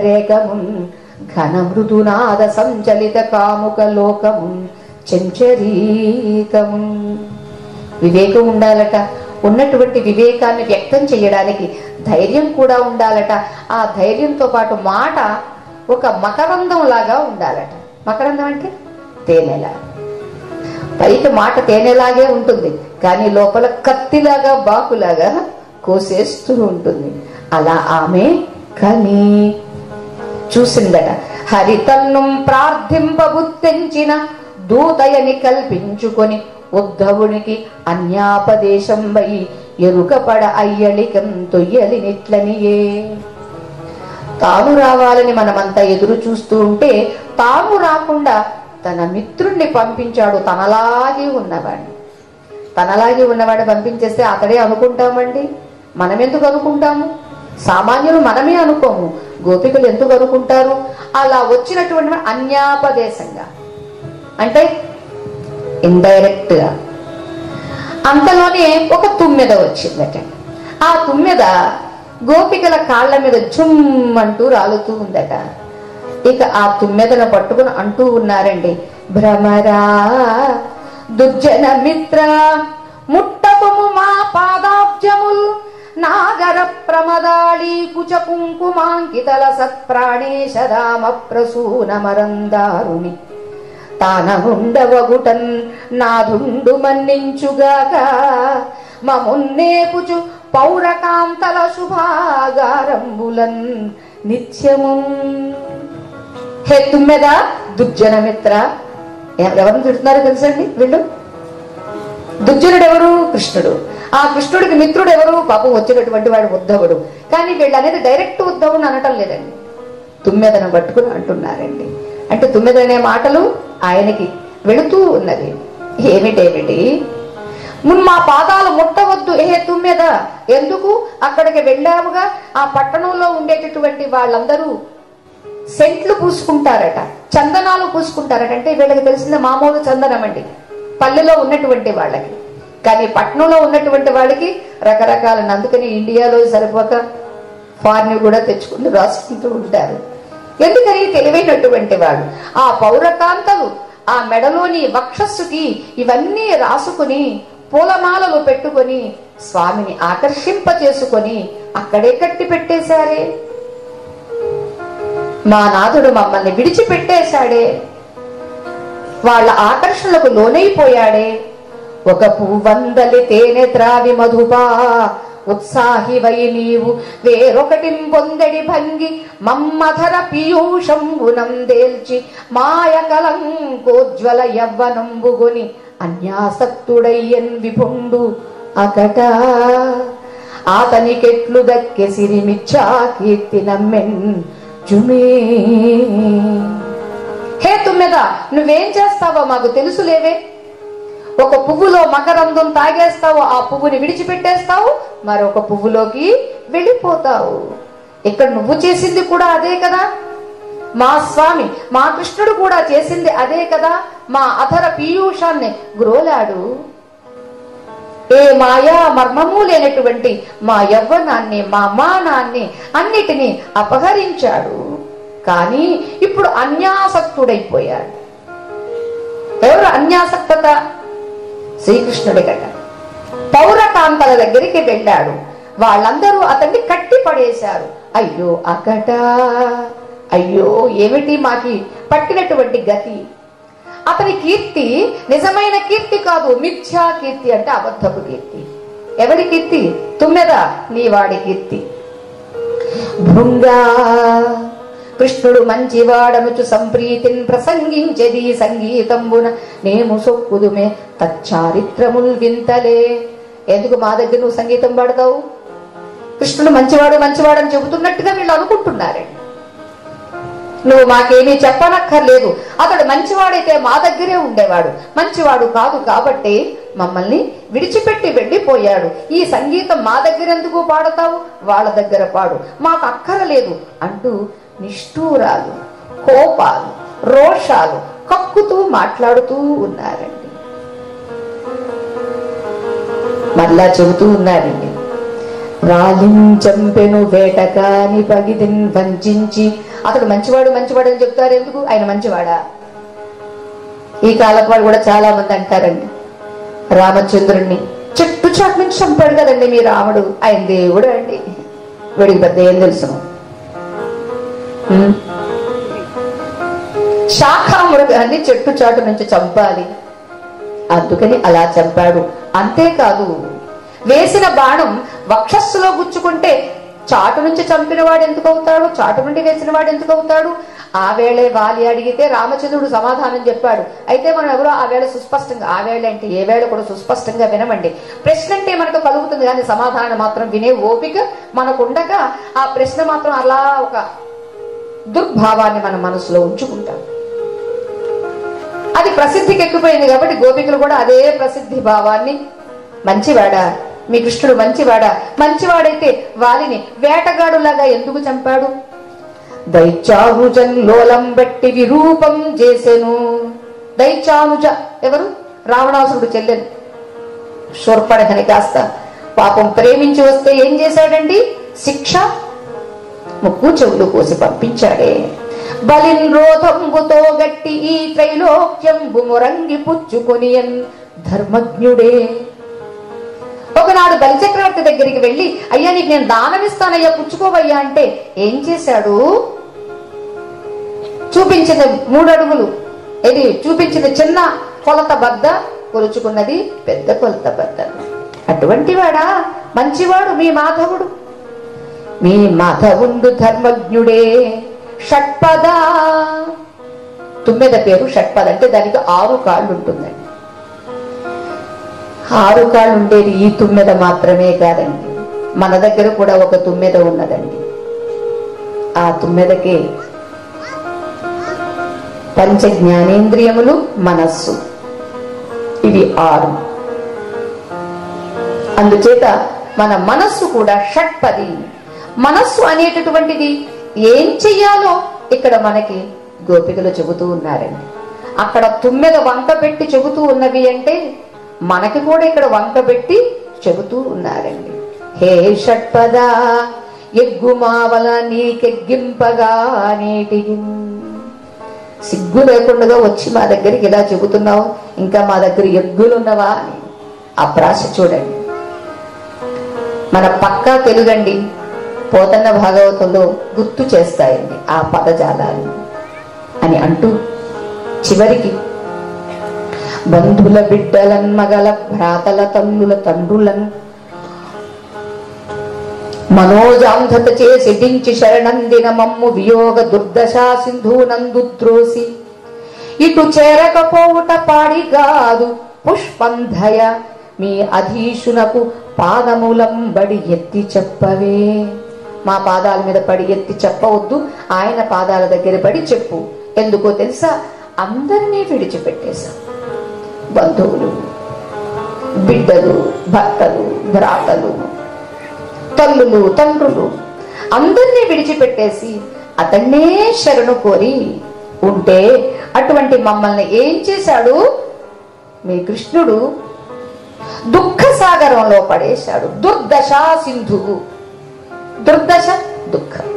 రేఖమున్ ఘన మృదునాద సంచలిత కాముక లోకమున్ చంచరీకమున్. వివేకం ఉండాలట. ఉన్నటువంటి వివేకాన్ని వ్యక్తం చేయడానికి ధైర్యం కూడా ఉండాలట. ఆ ధైర్యంతో పాటు మాట ఒక మకరందం లాగా ఉండాలట. మకరందం అంటే తేనెలా. పైకి మాట తేనెలాగే ఉంటుంది, కానీ లోపల కత్తిలాగా బాకులాగా కోసేస్తూ ఉంటుంది. అలా ఆమె కని చూసిందట. హరితన్ను ప్రార్థింపబుద్ధించిన దూతయని కల్పించుకొని ఉద్ధవునికి అన్యాపదేశం వై ఎరుకపడ అయ్యళికం తొయ్యలినిట్లనియే. తాను రావాలని మనమంతా ఎదురు చూస్తూ ఉంటే తాను రాకుండా తన మిత్రుణ్ణి పంపించాడు. తనలాగే ఉన్నవాడు పంపించేస్తే అతడే అనుకుంటామండి. మనం ఎందుకు అనుకుంటాము? సామాన్యులు మనమే అనుకోము, గోపికలు ఎందుకు అనుకుంటారు? అలా వచ్చినటువంటి అన్యాపదేశంగా అంటే ఇండైరెక్ట్ గా. అంతలోనే ఒక తుమ్మెద వచ్చిందట. ఆ తుమ్మెద గోపికల కాళ్ల మీద జుమ్ అంటూ రాలుతూ ఉందట. ఇక ఆ తుమ్మెదను పట్టుకుని అంటూ ఉన్నారండి, భ్రమరా దుర్జన మిత్ర ముట్టకుము మా పాదాబ్జముల్ నాగర ప్రమదాళీ కుచ కుంకుమాంకితల సత్ప్రాణేశ రామ ప్రసూనమరందారుని తానముండవగుటన్ నాదుండు మన్నించుగాక మమున్నేపుచు పౌరకాంతల శుభాగారంబులన్ నిత్యము. హే తుమ్మెద, దుర్జన మిత్ర. ఎవరిని తిడుతున్నారో తెలుసండి వీళ్ళు? దుర్జనుడు ఎవరు? కృష్ణుడు. ఆ కృష్ణుడికి మిత్రుడు ఎవరు? పాపం వచ్చినటువంటి వాడు ఉద్ధవుడు. కానీ వీళ్ళు అనేది డైరెక్ట్ ఉద్ధవుని అనటం లేదండి, తుమ్మెదను పట్టుకుని అంటున్నారండి. అంటే తుమ్మెద అనే మాటలు ఆయనకి వెళుతూ ఉన్నది. ఏమిటేమిటి? మా పాదాలు ముట్టవద్దు ఏ తుమ్మెద. ఎందుకు? అక్కడికి వెళ్ళావుగా, ఆ పట్టణంలో ఉండేటటువంటి వాళ్ళందరూ సెంట్లు పూసుకుంటారట, చందనాలు పూసుకుంటారట. అంటే వీళ్ళకి తెలిసిన మామూలు చందనం అండి పల్లెలో ఉన్నటువంటి వాళ్ళకి, కానీ పట్టణంలో ఉన్నటువంటి వాళ్ళకి రకరకాల. అందుకని ఇండియాలో సరిపోక ఫారిన్ కూడా తెచ్చుకుని రాసుకుంటూ ఉంటారు. ఎందుకని? తెలివైనటువంటి వాడు. ఆ పౌరకాంతలు ఆ మెడలోని వక్షస్సుకి ఇవన్నీ రాసుకుని పూలమాలలు పెట్టుకొని స్వామిని ఆకర్షింప చేసుకొని అక్కడే కట్టి పెట్టేశారే. మా నాథుడు మమ్మల్ని విడిచిపెట్టేశాడే, వాళ్ళ ఆకర్షణలకు లోనైపోయాడే. ఒక పువ్వందలి తేనె త్రావి మధుపా ఉత్సాహివై నీవు వేరొకటి పొందడి భంగి మమ్మధర పీయూషంబునందేల్చి మాయ కలంకోజ్వల యవ్వనంబుగొని అన్యాసక్తుడయ్యన్ విభుండు అకట ఆతనికెట్లు దక్కె సిరిమిచ్చా కీర్తి నమ్మెన్ జుమే. హే తుమ్మెద, నువ్వేం చేస్తావో మాకు తెలుసులేవే. ఒక పువ్వులో మకరందం తాగేస్తావు, ఆ పువ్వుని విడిచిపెట్టేస్తావు, మరొక పువ్వులోకి వెళ్ళిపోతావు. ఇక్కడ నువ్వు చేసింది కూడా అదే కదా, మా స్వామి మా కృష్ణుడు కూడా చేసింది అదే కదా. మా అధర పీయూషాన్ని గ్రోలాడు. ఏ మాయా మర్మము లేనటువంటి మా యవ్వనాన్ని, మా మానాన్ని అన్నిటినీ అపహరించాడు. కానీ ఇప్పుడు అన్యాసక్తుడైపోయాడు. ఎవరు అన్యాసక్తత? శ్రీకృష్ణుడి గట. పౌరకాంతల దగ్గరికి వెళ్ళాడు. వాళ్ళందరూ అతన్ని కట్టి పడేశారు. అయ్యో అకట, అయ్యో ఏమిటి మాకి పట్టినటువంటి గతి. అతని కీర్తి నిజమైన కీర్తి కాదు, మిథ్యా కీర్తి, అంటే అబద్ధపు కీర్తి. ఎవరి కీర్తి? తుమ్మెద, నీ వాడి కీర్తి. భృంగా కృష్ణుడు మంచివాడనుచు సంప్రీతిని ప్రసంగించేది సంగీతంబున నేము సొక్కుదుమే తచ్చారిత్రముల్ వింతలే. ఎందుకు మా దగ్గర నువ్వు సంగీతం పాడతావు? కృష్ణుడు మంచివాడు మంచివాడని చెబుతున్నట్టుగా వీళ్ళు అనుకుంటున్నారండి. నువ్వు మాకేమీ చెప్పనక్కర్లేదు. అతడు మంచివాడైతే మా దగ్గరే ఉండేవాడు, మంచివాడు కాదు కాబట్టి మమ్మల్ని విడిచిపెట్టి వెళ్ళిపోయాడు. ఈ సంగీతం మా దగ్గర ఎందుకు పాడతావు? వాళ్ళ దగ్గర పాడు, మాకు అక్కరలేదు అంటూ నిష్ఠూరాలు, కోపాలు, రోషాలు కక్కుతూ మాట్లాడుతూ ఉన్నారండి. మళ్ళా చెబుతూ ఉన్నారండి. రాలించంపెను వేటకాని పగిదిన్ వంచించి. అతడు మంచివాడు మంచివాడు అని చెప్తారు ఎందుకు? ఆయన మంచివాడా? ఈ కాలపు వాడు కూడా చాలా మంది అంటారండి, రామచంద్రుణ్ణి చెట్టు చాటు నుంచి చంపాడు కదండి మీ రాముడు, ఆయన దేవుడు అండి, వీడికి పెద్ద ఏం తెలుసును. శాఖామృగాన్ని చెట్టు చాటు నుంచి చంపాలి, అందుకని అలా చంపాడు. అంతేకాదు, వేసిన బాణం వక్షస్సులో గుచ్చుకుంటే చాటు నుంచి చంపిన వాడు ఎందుకు అవుతాడు? చాటు నుండి వేసిన వాడు ఎందుకు అవుతాడు? ఆ వేళే వాలి అడిగితే రామచంద్రుడు సమాధానం చెప్పాడు. అయితే మనం ఎవరో ఆ వేళ సుస్పష్టంగా, ఆ వేళ అంటే ఏ వేళ కూడా సుస్పష్టంగా వినమండి. ప్రశ్న అంటే మనకు కలుగుతుంది కానీ సమాధానం మాత్రం వినే ఓపిక మనకు ఉండగా ఆ ప్రశ్న మాత్రం అలా ఒక దుర్భావాన్ని మన మనసులో ఉంచుకుంటాం. అది ప్రసిద్ధికి ఎక్కిపోయింది కాబట్టి గోపికలు కూడా అదే ప్రసిద్ధి భావాన్ని, మంచివాడా మీ కృష్ణుడు మంచివాడా? మంచివాడైతే వాలిని వేటగాడులాగా ఎందుకు చంపాడు? దైత్యానుజన్ లోలం బట్టి విరూపం చేసెను. దైత్యానుజ ఎవరు? రావణాసురుడు చెల్లెను శూర్పణఖని కాస్త పాపం ప్రేమించి వస్తే ఏం చేశాడండి? శిక్ష, ముక్కు చెవులు కోసి పంపించాడే. బలిన్ రోధంబుతో గట్టి ఈ త్రైలోక్యంబు మొరంగి పుచ్చుకొనియన్ ధర్మజ్ఞుడే. ఒకనాడు బలిచక్రవర్తి దగ్గరికి వెళ్ళి, అయ్యా నీకు నేను దానమిస్తానయ్యా పుచ్చుకోవయ్యా అంటే ఏం చేశాడు? చూపించిన 3 అడుగులు, ఇది చూపించిన చిన్న కొలత బద్ద, కొలుచుకున్నది పెద్ద కొలత బద్ద. అటువంటి వాడా మంచివాడు మీ మాధవుడు? మీ మాధవుండు ధర్మజ్ఞుడే. షట్పద, తుమ్మెద పేరు షట్పద, అంటే దానికి 6 కాళ్ళు ఉంటుందండి. 6 కాళ్ళు ఉండేది ఈ తుమ్మెద మాత్రమే కాదండి, మన దగ్గర కూడా ఒక తుమ్మెద ఉన్నదండి. ఆ తుమ్మెదకి పంచ జ్ఞానేంద్రియములు, మనస్సు, ఇవి 6. అందుచేత మన మనస్సు కూడా షట్పది. మనస్సు అనేటటువంటిది ఏం చెయ్యాలో ఇక్కడ మనకి గోపికలు చెబుతూ ఉన్నారండి. అక్కడ తుమ్మెద వంక పెట్టి చెబుతూ ఉన్నవి అంటే మనకి కూడా ఇక్కడ వంక పెట్టి చెబుతూ ఉన్నారండి. హే షట్పద ఎగ్గుమావల నీకెగ్గింపగా నేటికి. సిగ్గు లేకుండా వచ్చి మా దగ్గరికి ఇలా చెబుతున్నావు, ఇంకా మా దగ్గర ఎగ్గులున్నవా అని ఆ ప్రాస చూడండి. మన పక్కా తెలుగండి, పోతన్న భాగవతంలో గుర్తు చేస్తాయండి ఆ పదజాలాలు అని అంటూ చివరికి బంధుల బిడ్డలన్ మగల భ్రాతల తల్లుల తండ్రులను మనోజాంధత చేసి డించి శరణందిన మమ్ము వియోగ దుర్దశా సింధూనందుద్రోసి ఇటు చేరకపోవుట పాడిగాదు పుష్పంధయ మీ అధీశునకు పాదములంబడి ఎత్తి చెప్పవే. మా పాదాల మీద పడి ఎత్తి చెప్పవద్దు, ఆయన పాదాల దగ్గర పడి చెప్పు. ఎందుకో తెలుసా? అందరినీ విడిచిపెట్టేశాం. బంధువులు, బిడ్డలు, భర్తలు, భ్రాతలు, తల్లులు, తండ్రులు అందరినీ విడిచిపెట్టేసి అతన్నే శరణు కోరి ఉంటే అటువంటి మమ్మల్ని ఏం చేశాడు మీ కృష్ణుడు? దుఃఖ సాగరంలో పడేశాడు. దుర్దశా సింధువు. దుర్దశ దుఃఖం.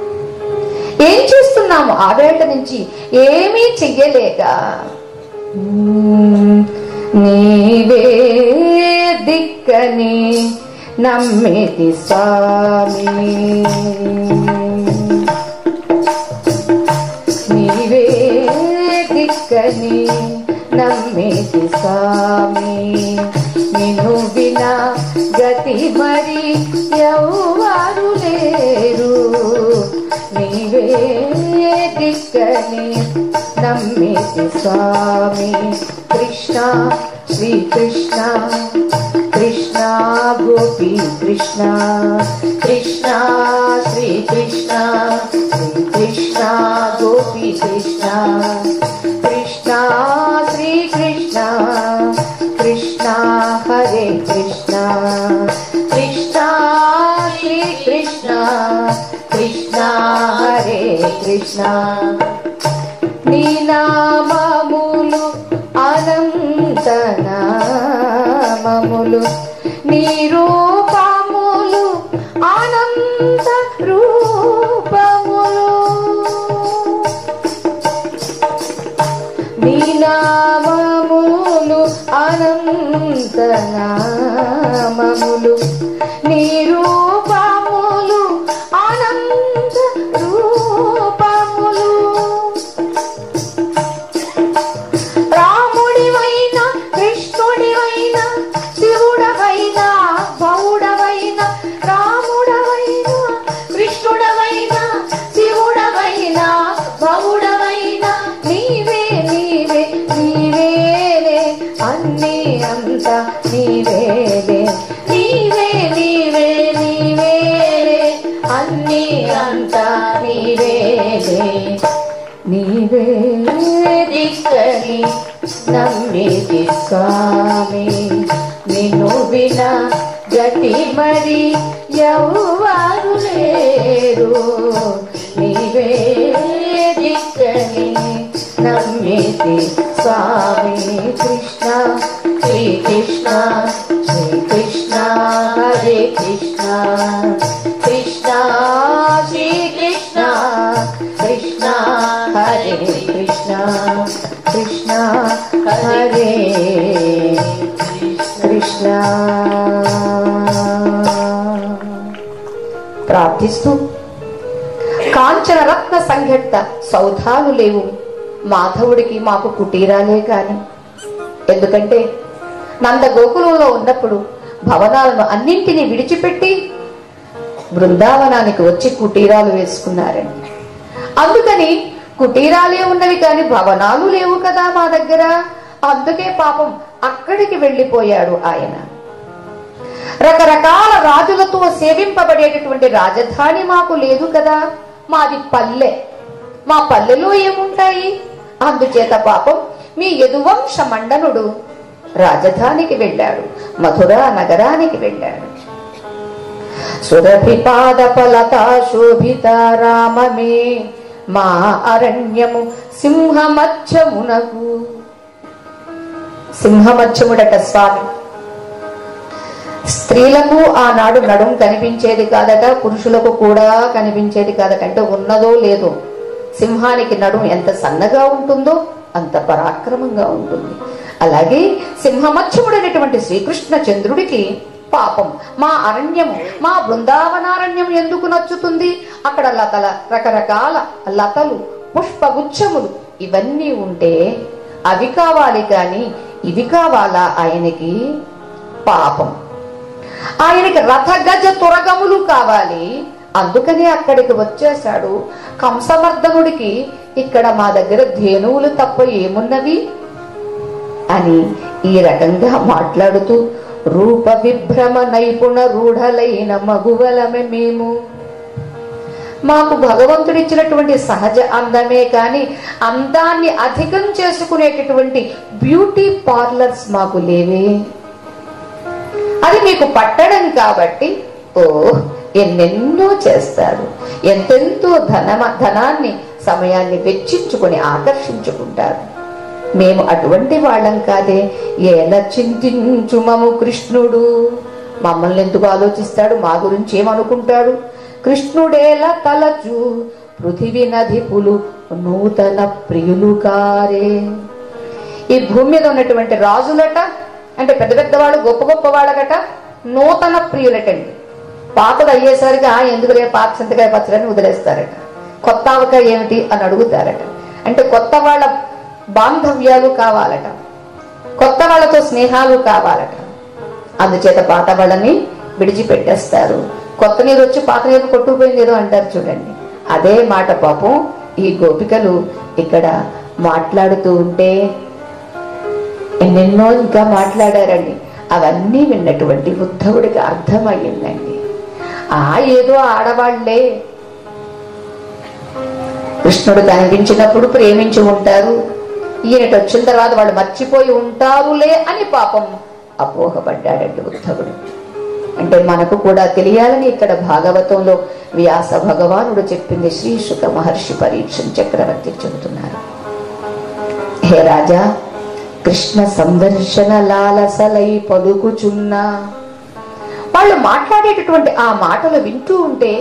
ఏం చేస్తున్నాము? ఆ వేళ నుంచి ఏమీ చెయ్యలేక నీవే దిక్కని నమ్మితి స్వామి, నీవే దిక్కని నమ్మితి స్వామి, నిన్ను వినా గతి మరి ఎవరు లేరు, నీవే దిక్కని నమ్మితి స్వామి. కృష్ణ శ్రీకృష్ణ కృష్ణ గోపీ కృష్ణ, కృష్ణ శ్రీకృష్ణ శ్రీకృష్ణ గోపీ కృష్ణ, కృష్ణ శ్రీకృష్ణ కృష్ణ హరే కృష్ణ, కృష్ణ శ్రీకృష్ణ కృష్ణ హరే కృష్ణ. నీ నామములు అనంత నామములు, నీ రూపములు అనంత రూపములు, నీ నామములు అనంత నామములు, నీ రూపములు అనంత రూపములు. రాముడివైనా కృష్ణుడివైనా శివుడవైనా బౌడవైనా, రాముడవైనా కృష్ణుడవైనా శివుడవైనా బౌడవైనా, నీవే నీవే నీవేలే అన్నీ అంత నీవేలే, నీవే నీవే నీవేలే అన్నీ అంత నీవేలే, నీవే దిక్కని నమ్మితి స్వామి, నిన్ను వినా గతి మరి ఎవరు లేరు, నీవే దిక్కని నమ్మితి స్వామి. కృష్ణ శ్రీకృష్ణ శ్రీకృష్ణ హరే కృష్ణ, కృష్ణ శ్రీకృష్ణ కృష్ణ హరే కృష్ణ, కృష్ణ హరే కృష్ణ. ప్రార్థిస్తూ కాంచన రత్న సంఘటిత సౌధాలు లేవు మాధవుడికి, మాకు కుటీరాలే కాని. ఎందుకంటే నంద గోకులంలో ఉన్నప్పుడు భవనాలను అన్నింటినీ విడిచిపెట్టి బృందావనానికి వచ్చి కుటీరాలు వేసుకున్నారండి. అందుకని కుటీరాలే ఉన్నవి కాని భవనాలు లేవు కదా మా దగ్గర. అందుకే పాపం అక్కడికి వెళ్ళిపోయాడు ఆయన. రకరకాల రాజులతో సేవింపబడేటటువంటి రాజధాని మాకు లేదు కదా, మాది పల్లె. మా పల్లెలో ఏముంటాయి? అందుచేత పాపం మీ యదువంశ మండనుడు రాజధానికి వెళ్ళాడు, మధురా నగరానికి వెళ్ళాడు. సురభిపాద ఫలతా శోభిత రామమే మా అరణ్యము సింహమధ్యమునకు. సింహమధ్యముడట స్వామి. స్త్రీలకు ఆనాడు నడుం కనిపించేది కాదట, పురుషులకు కూడా కనిపించేది కాదట. అంటే ఉన్నదో లేదో, సింహానికి నడుం ఎంత సన్నగా ఉంటుందో అంత పరాక్రమంగా ఉంటుంది. అలాగే సింహమధ్యముడైనటువంటి శ్రీకృష్ణ చంద్రుడికి పాపం మా అరణ్యము, మా బృందావనారణ్యం ఎందుకు నచ్చుతుంది? అక్కడ లతల రకరకాల లతలు, పుష్పగుచ్చములు ఇవన్నీ ఉంటే అవి కావాలి కాని ఇవి కావాలా ఆయనకి? పాపం, ఆయనకి రథగజ తురగములు కావాలి. అందుకనే అక్కడికి వచ్చేశాడు. కంసమర్దనుడికి ఇక్కడ మా దగ్గర ధేనువులు తప్ప ఏమున్నవి అని ఈ రకంగా మాట్లాడుతూ, రూప విభ్రమ నైపుణ రూఢలైన మగువలమే మేము. మాకు భగవంతుడిచ్చినటువంటి సహజ అందమే కానీ అందాన్ని అధికం చేసుకునేటటువంటి బ్యూటీ పార్లర్స్ మాకు లేవే. అది మీకు పట్టడం కాబట్టి ఓ ఎన్నెన్నో చేస్తారు, ఎంతెంతో ధనాన్ని సమయాన్ని వెచ్చించుకొని ఆకర్షించుకుంటారు. మేము అటువంటి వాళ్ళం కాదే. ఎలా చింతించుమము కృష్ణుడు, మమ్మల్ని ఎందుకు ఆలోచిస్తాడు, మా గురించి ఏమనుకుంటాడు? కృష్ణుడేలా తలచు పృథివీ నధిపులు నూతన ప్రియులు కారే. ఈ భూమి మీద ఉన్నటువంటి రాజులట, అంటే పెద్ద పెద్దవాళ్ళు గొప్ప గొప్ప వాళ్ళకట నూతన ప్రియులటండి. పాతది అయ్యేసరికి ఎందుకులే పాత చింతకాయ పచ్చడని వదిలేస్తారట. కొత్త ఆవకాయ ఏమిటి అని అడుగుతారట. అంటే కొత్త వాళ్ళ బాంధవ్యాలు కావాలట, కొత్త వాళ్ళతో స్నేహాలు కావాలట. అందుచేత పాత వాళ్ళని విడిచిపెట్టేస్తారు. కొత్త నీరు వచ్చి పాత నీరు కొట్టుకుపోయింది ఏదో అంటారు చూడండి. అదే మాట పాపం ఈ గోపికలు ఇక్కడ మాట్లాడుతూ ఉంటే ఎన్నెన్నో ఇంకా మాట్లాడారండి. అవన్నీ విన్నటువంటి ఉద్ధవుడికి అర్థమయ్యిందండి. ఏదో ఆడవాళ్లే కృష్ణుడు కనిపించినప్పుడు ప్రేమించి ఉంటారు, ఈయనటి వచ్చిన తర్వాత వాళ్ళు మర్చిపోయి ఉంటారులే అని పాపం అపోహపడ్డాడండి ఉద్ధవుడు. అంటే మనకు కూడా తెలియాలని ఇక్కడ భాగవతంలో వ్యాస భగవానుడు చెప్పింది శ్రీ శుక మహర్షి పరీక్షను చక్రవర్తి చెబుతున్నారు. హే రాజా, కృష్ణ సందర్శన లాలసలై పలుకుచున్నా. వాళ్ళు మాట్లాడేటటువంటి ఆ మాటలు వింటూ ఉంటే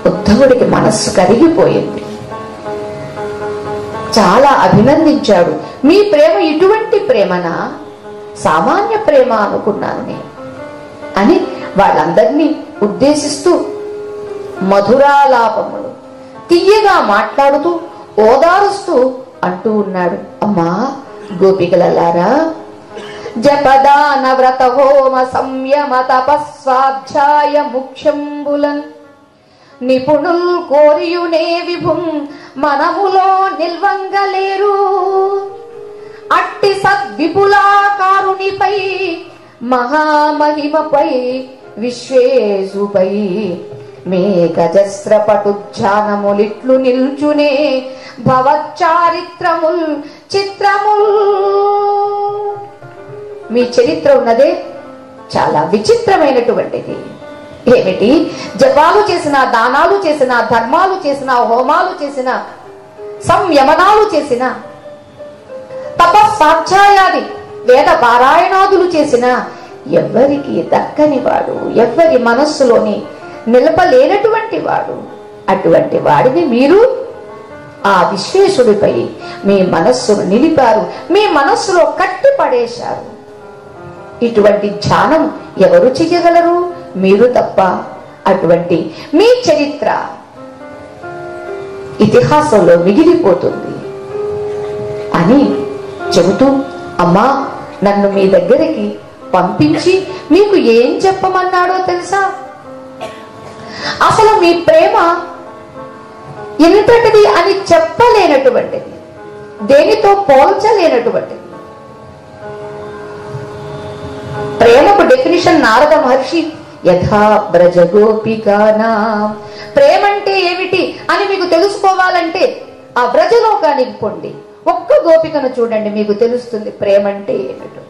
ఉద్ధవుడికి మనస్సు కరిగిపోయింది. చాలా అభినందించాడు. మీ ప్రేమ ఇటువంటి ప్రేమనా? సామాన్య ప్రేమ అనుకున్నాను నేను అని వాళ్ళందరినీ ఉద్దేశిస్తూ మధురాలాపములు తీయగా మాట్లాడుతూ ఓదారుస్తూ అంటూ ఉన్నాడు. అమ్మా గోపికలలారా, జపదాన వ్రత హోమ సంయమ తపస్వాధ్యాయ ముఖ్యంబులన్ నిపుణుల్ కోరియునే విభుం మనములో నిల్వంగలేరు. అట్టి సద్విపులాకారునిపై మహామహిమపై విశ్వేశుపై మే గజస్ర పటుధ్యానములిట్లు నిల్చునే భవచారిత్రముల్ చిత్రముల్. మీ చరిత్ర ఉన్నదే చాలా విచిత్రమైనటువంటిది. ఏమిటి? జపాలు చేసిన, దానాలు చేసిన, ధర్మాలు చేసిన, హోమాలు చేసిన, సంయమనాలు చేసిన, తపస్సాధ్యాయాది వేద పారాయణాదులు చేసిన ఎవరికి దక్కని వాడు, ఎవరి మనస్సులోని నిలపలేనటువంటి వాడు. అటువంటి వాడిని మీరు ఆ విశ్వేశుడిపై మీ మనస్సును నిలిపారు, మీ మనస్సులో కట్టి పడేశారు. ఇటువంటి ధ్యానం ఎవరు చెయ్యగలరు? మీరు తప్ప. అటువంటి మీ చరిత్ర ఇతిహాసంలో మిగిలిపోతుంది అని చెబుతూ, అమ్మా నన్ను మీ దగ్గరికి పంపించి మీకు ఏం చెప్పమన్నాడో తెలుసా? అసలు మీ ప్రేమ ఎంతటిది అని చెప్పలేనటువంటిది, దేనితో పోల్చలేనటువంటిది. ప్రేమకు డెఫినిషన్ నారద మహర్షి యథా బ్రజ గోపికానా. ప్రేమ అంటే ఏమిటి అని మీకు తెలుసుకోవాలంటే ఆ బ్రజలోకానికి పొండి, ఒక్క గోపికను చూడండి, మీకు తెలుస్తుంది ప్రేమ అంటే ఏమిటో.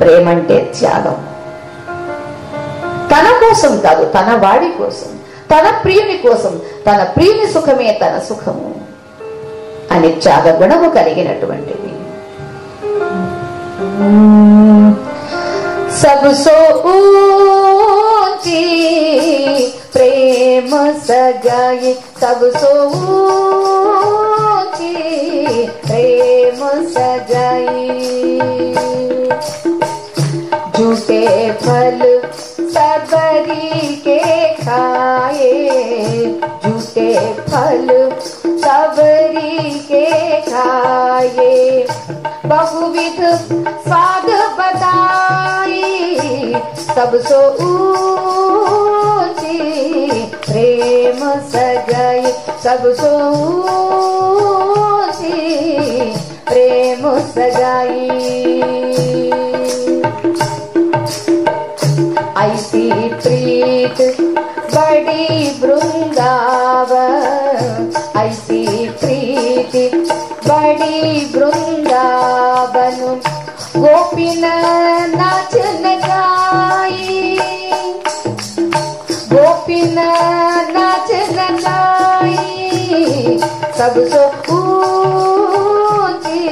ప్రేమ అంటే త్యాగం. తన కోసం కాదు, తన వాడి కోసం, తన ప్రియుని కోసం, తన ప్రియుని సుఖమే తన సుఖము అని త్యాగ గుణము కలిగినటువంటిది. सबसो ऊंची प्रेम सजाए, सबसो ऊंची प्रेम सजाए. झूठे फल सबरी के खाए, झूठे फल सबरी के खाए, बहुविध स्वाद बताई, सब सो ऊंची प्रेम सगाई, सब सो ऊंची प्रेम सगाई। ऐसी प्रीत बड़ी वृंदावन, ऐसी प्रीति बड़ी वृंदावन, गोपिन नाच नचाई, गोपिन नाच नचाई, सब सो ऊंची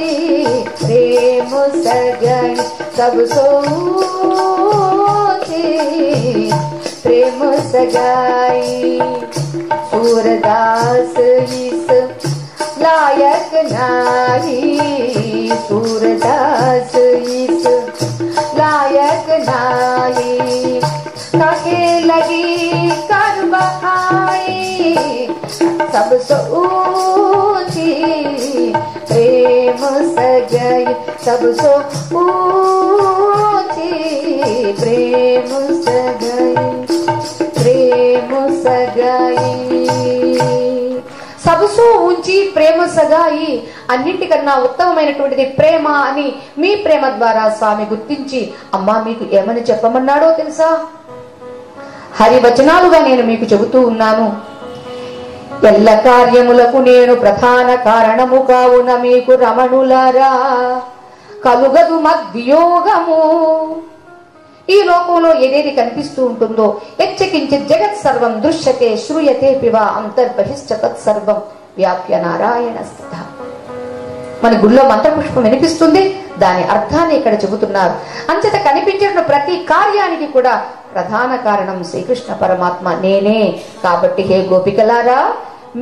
प्रेम सगाई, सब सो ऊंची प्रेम सगाई। सूरदास इस लायक नाही, सूरदास इस लायक नाही, काके लगी कर बहाई, सब सो ऊंची प्रेम सगाई, सब सो ऊंची प्रेम सगाई, प्रेम सगाई। सबसो ऊंची ప్రేమ సగాయి, అన్నింటికన్నా ఉత్తమమైనటువంటిది ప్రేమ అని మీ ప్రేమ ద్వారా స్వామి గుర్తించి అమ్మా మీకు ఏమని చెప్పమన్నాడో తెలుసా? హరివచనాలుగా నేను మీకు చెబుతూ ఉన్నాను. ఎల్ల కార్యములకు నేను ప్రధాన కారణము కావున మీకు రమణులారా కలుగదు మద్వియోగము. ఈ లోకంలో ఏదేది కనిపిస్తూ ఉంటుందో యచ్చకించి జగత్ సర్వం దృశ్యతే శ్రూయతే పివా అంతర్బహిశ్చ తత్సర్వం వ్యాప్య నారాయణ స్థిత. మన గుళ్ళో మంత్రపుష్పం వినిపిస్తుంది, దాని అర్థాన్ని ఇక్కడ చెబుతున్నారు. అంచేత కనిపించిన ప్రతి కార్యానికి కూడా ప్రధాన కారణం శ్రీకృష్ణ పరమాత్మ నేనే. కాబట్టి హే గోపికలారా,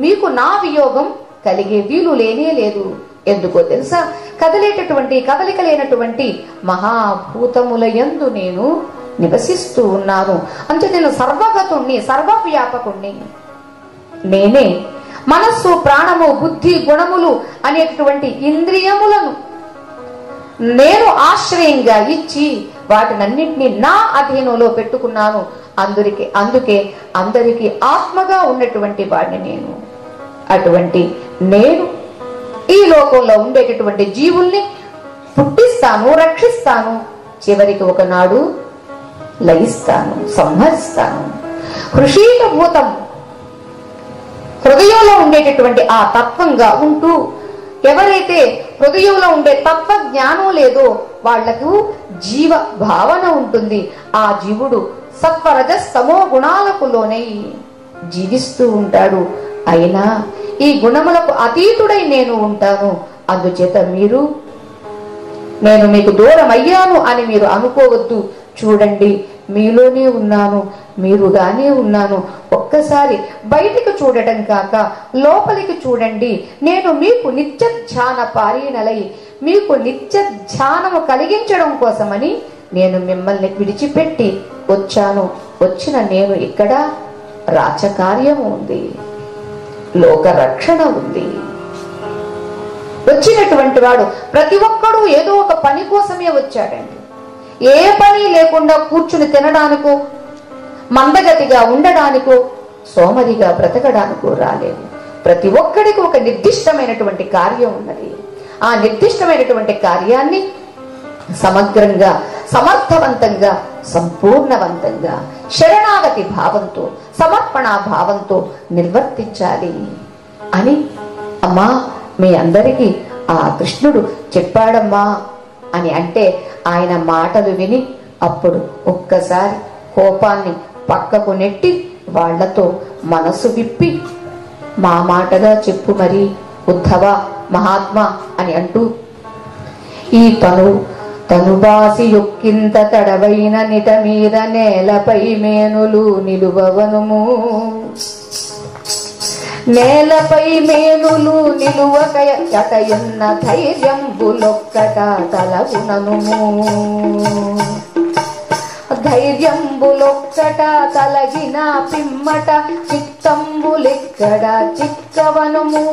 మీకు నా వియోగం కలిగే వీలు లేనే లేదు. ఎందుకో తెలుసా? కదలేటటువంటి కదలిక లేనటువంటి మహాభూతముల యందు నేను నివసిస్తూ ఉన్నాను. అంటే నేను సర్వగతుణ్ణి, సర్వవ్యాపకుణ్ణి నేనే. మనస్సు, ప్రాణము, బుద్ధి, గుణములు అనేటటువంటి ఇంద్రియములను నేను ఆశ్రయంగా ఇచ్చి వాటినన్నింటినీ నా అధీనంలో పెట్టుకున్నాను. అందుకే అందరికీ ఆత్మగా ఉన్నటువంటి వాడిని నేను. అటువంటి నేను ఈ లోకంలో ఉండేటటువంటి జీవుల్ని పుట్టిస్తాను, రక్షిస్తాను, చివరికి ఒకనాడు లయిస్తాను, సంహరిస్తాను. హృషీకభూతం హృదయంలో ఉండేటటువంటి ఆ తత్వంగా ఉంటూ ఎవరైతే హృదయంలో ఉండే తత్వ జ్ఞానం లేదో వాళ్లకు జీవ భావన ఉంటుంది. ఆ జీవుడు సత్వరజస్తమో గుణాలకు లోనై జీవిస్తూ ఉంటాడు. అయినా ఈ గుణములకు అతీతుడై నేను ఉంటాను. అందుచేత మీరు నేను మీకు దూరం అయ్యాను అని మీరు అనుకోవద్దు. చూడండి, మీలోనే ఉన్నాను, మీరుగానే ఉన్నాను. ఒక్కసారి బయటికి చూడటం కాక లోపలికి చూడండి. నేను మీకు నిత్య ధ్యాన పారీణలై మీకు నిత్య ధ్యానము కలిగించడం కోసమని నేను మిమ్మల్ని విడిచిపెట్టి వచ్చాను. వచ్చిన నేను ఇక్కడ రాచకార్యము ఉంది, లోక రక్షణ ఉంది. వచ్చినటువంటి వాడు ప్రతి ఒక్కడూ ఏదో ఒక పని కోసమే వచ్చాడండి. ఏ పని లేకుండా కూర్చుని తినడానికో, మందగతిగా ఉండడానికో, సోమరిగా బ్రతకడానికో రాలేదు. ప్రతి ఒక్కడికి ఒక నిర్దిష్టమైనటువంటి కార్యం ఉన్నది. ఆ నిర్దిష్టమైనటువంటి కార్యాన్ని సమగ్రంగా, సమర్థవంతంగా, సంపూర్ణవంతంగా, శరణాగతి భావంతో, సమర్పణ భావంతో నిర్వర్తించాలి అని అమ్మా మీ అందరికీ ఆ కృష్ణుడు చెప్పాడమ్మా అని అంటే ఆయన మాటలు విని అప్పుడు ఒక్కసారి కోపాన్ని పక్కకు నెట్టి వాళ్లతో మనసు విప్పి మా మాటగా చెప్పు మరి ఉద్ధవ మహాత్మా అని అంటూ ఈ తనుబాసి యొక్కింత తడవైన నిట మీద నేలపై మేనులు నిలువవనుము, నేలపై మేనులు నిలువకయన్న ధైర్యంబులొక్కట తలగుననుము, ధైర్యంబులొక్కట తలగిన పిమ్మట చిత్తంబులెక్కడ చిక్కవనుము.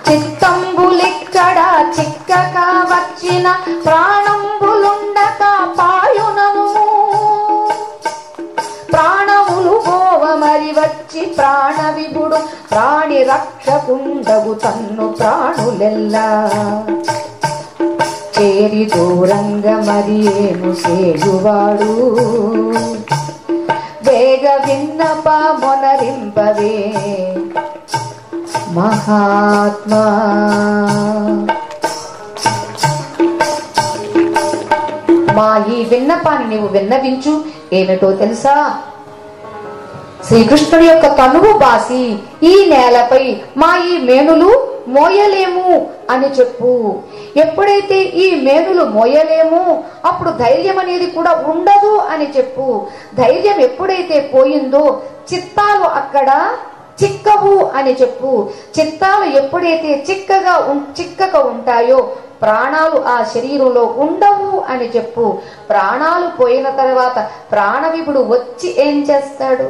చిత్తంబులిక్కడ చిక్కక వచ్చిన ప్రాణంబులుండక పాయునను ప్రాణములు పోవ మరి వచ్చి ప్రాణ విభుడు ప్రాణి రక్షకుండగు తన్ను ప్రాణులెల్లా చేరి దూరంగ మరి ఏము సేయువాడు వేగ విన్నప మొనరింపవే మహాత్మా. మా ఈ విన్నపాన్ని నీవు విన్నవించు. ఏమిటో తెలుసా? శ్రీకృష్ణుడి యొక్క తనువు బాసి ఈ నేలపై మా ఈ మేనులు మోయలేము అని చెప్పు. ఎప్పుడైతే ఈ మేనులు మోయలేము అప్పుడు ధైర్యం అనేది కూడా ఉండదు అని చెప్పు. ధైర్యం ఎప్పుడైతే పోయిందో చిత్తాలు అక్కడ చిక్కవు అని చెప్పు. చిత్తాలు ఎప్పుడైతే చిక్కగా ఉంటాయో ప్రాణాలు ఆ శరీరంలో ఉండవు అని చెప్పు. ప్రాణాలు పోయిన తర్వాత ప్రాణవిభుడు వచ్చి ఏం చేస్తాడు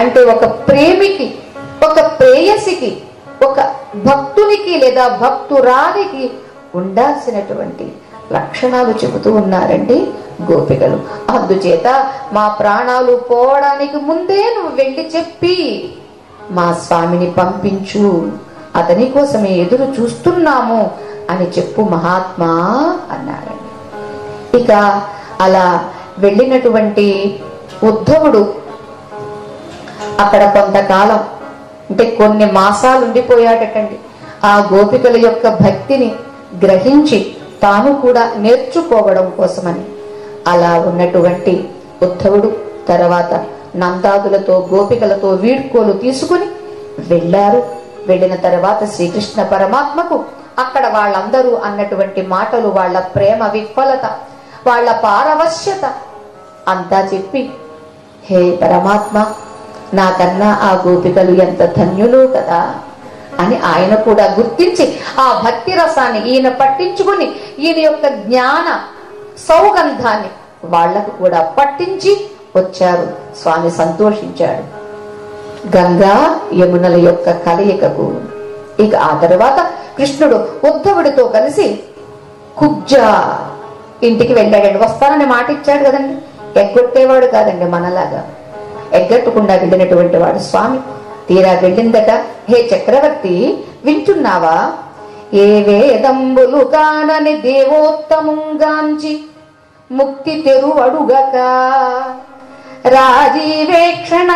అంటే, ఒక ప్రేమికి, ఒక ప్రేయసికి, ఒక భక్తునికి లేదా భక్తురాలికి ఉండాల్సినటువంటి లక్షణాలు చెబుతూ ఉన్నారండి గోపికలు. అందుచేత మా ప్రాణాలు పోవడానికి ముందే నువ్వు వెళ్ళి చెప్పి మా స్వామిని పంపించు, అతని కోసమే ఎదురు చూస్తున్నాము అని చెప్పు మహాత్మా అన్నారండి. ఇక అలా వెళ్ళినటువంటి ఉద్ధవుడు అక్కడ కొంతకాలం అంటే కొన్ని మాసాలు ఉండిపోయాడటండి. ఆ గోపికల యొక్క భక్తిని గ్రహించి తాను కూడా నేర్చుకోవడం కోసమని అలా ఉన్నటువంటి ఉద్ధవుడు తర్వాత నందాదులతో గోపికలతో వీడ్కోలు తీసుకుని వెళ్ళారు. వెళ్ళిన తర్వాత శ్రీకృష్ణ పరమాత్మకు అక్కడ వాళ్ళందరూ అన్నటువంటి మాటలు, వాళ్ళ ప్రేమ విఫలత, వాళ్ళ పారవశ్యత అంతా చెప్పి, హే పరమాత్మ, నాకన్నా ఆ గోపికలు ఎంత ధన్యులు కదా అని ఆయన కూడా గుర్తించి ఆ భక్తి రసాన్ని ఈయన పట్టించుకుని ఈయన యొక్క జ్ఞాన సౌగంధాన్ని వాళ్లకు కూడా పట్టించి వచ్చారు. స్వామి సంతోషించాడు గంగా యమునల యొక్క కలయికకు. ఇక ఆ తర్వాత కృష్ణుడు ఉద్ధవుడితో కలిసి కుబ్జ ఇంటికి వెళ్ళాడండి. వస్తానని మాట ఇచ్చాడు కదండి, ఎగ్గొట్టేవాడు కాదండి మనలాగా, ఎగ్గట్టకుండా వెళ్ళినటువంటి వాడు స్వామి. తీరా వెళ్ళిందట, హే చక్రవర్తి వింటున్నావా? ఏ వేదంబులు కానని దేవోత్తముంగాంచి ముక్తి తెరువడుగక రాజీవేక్షణ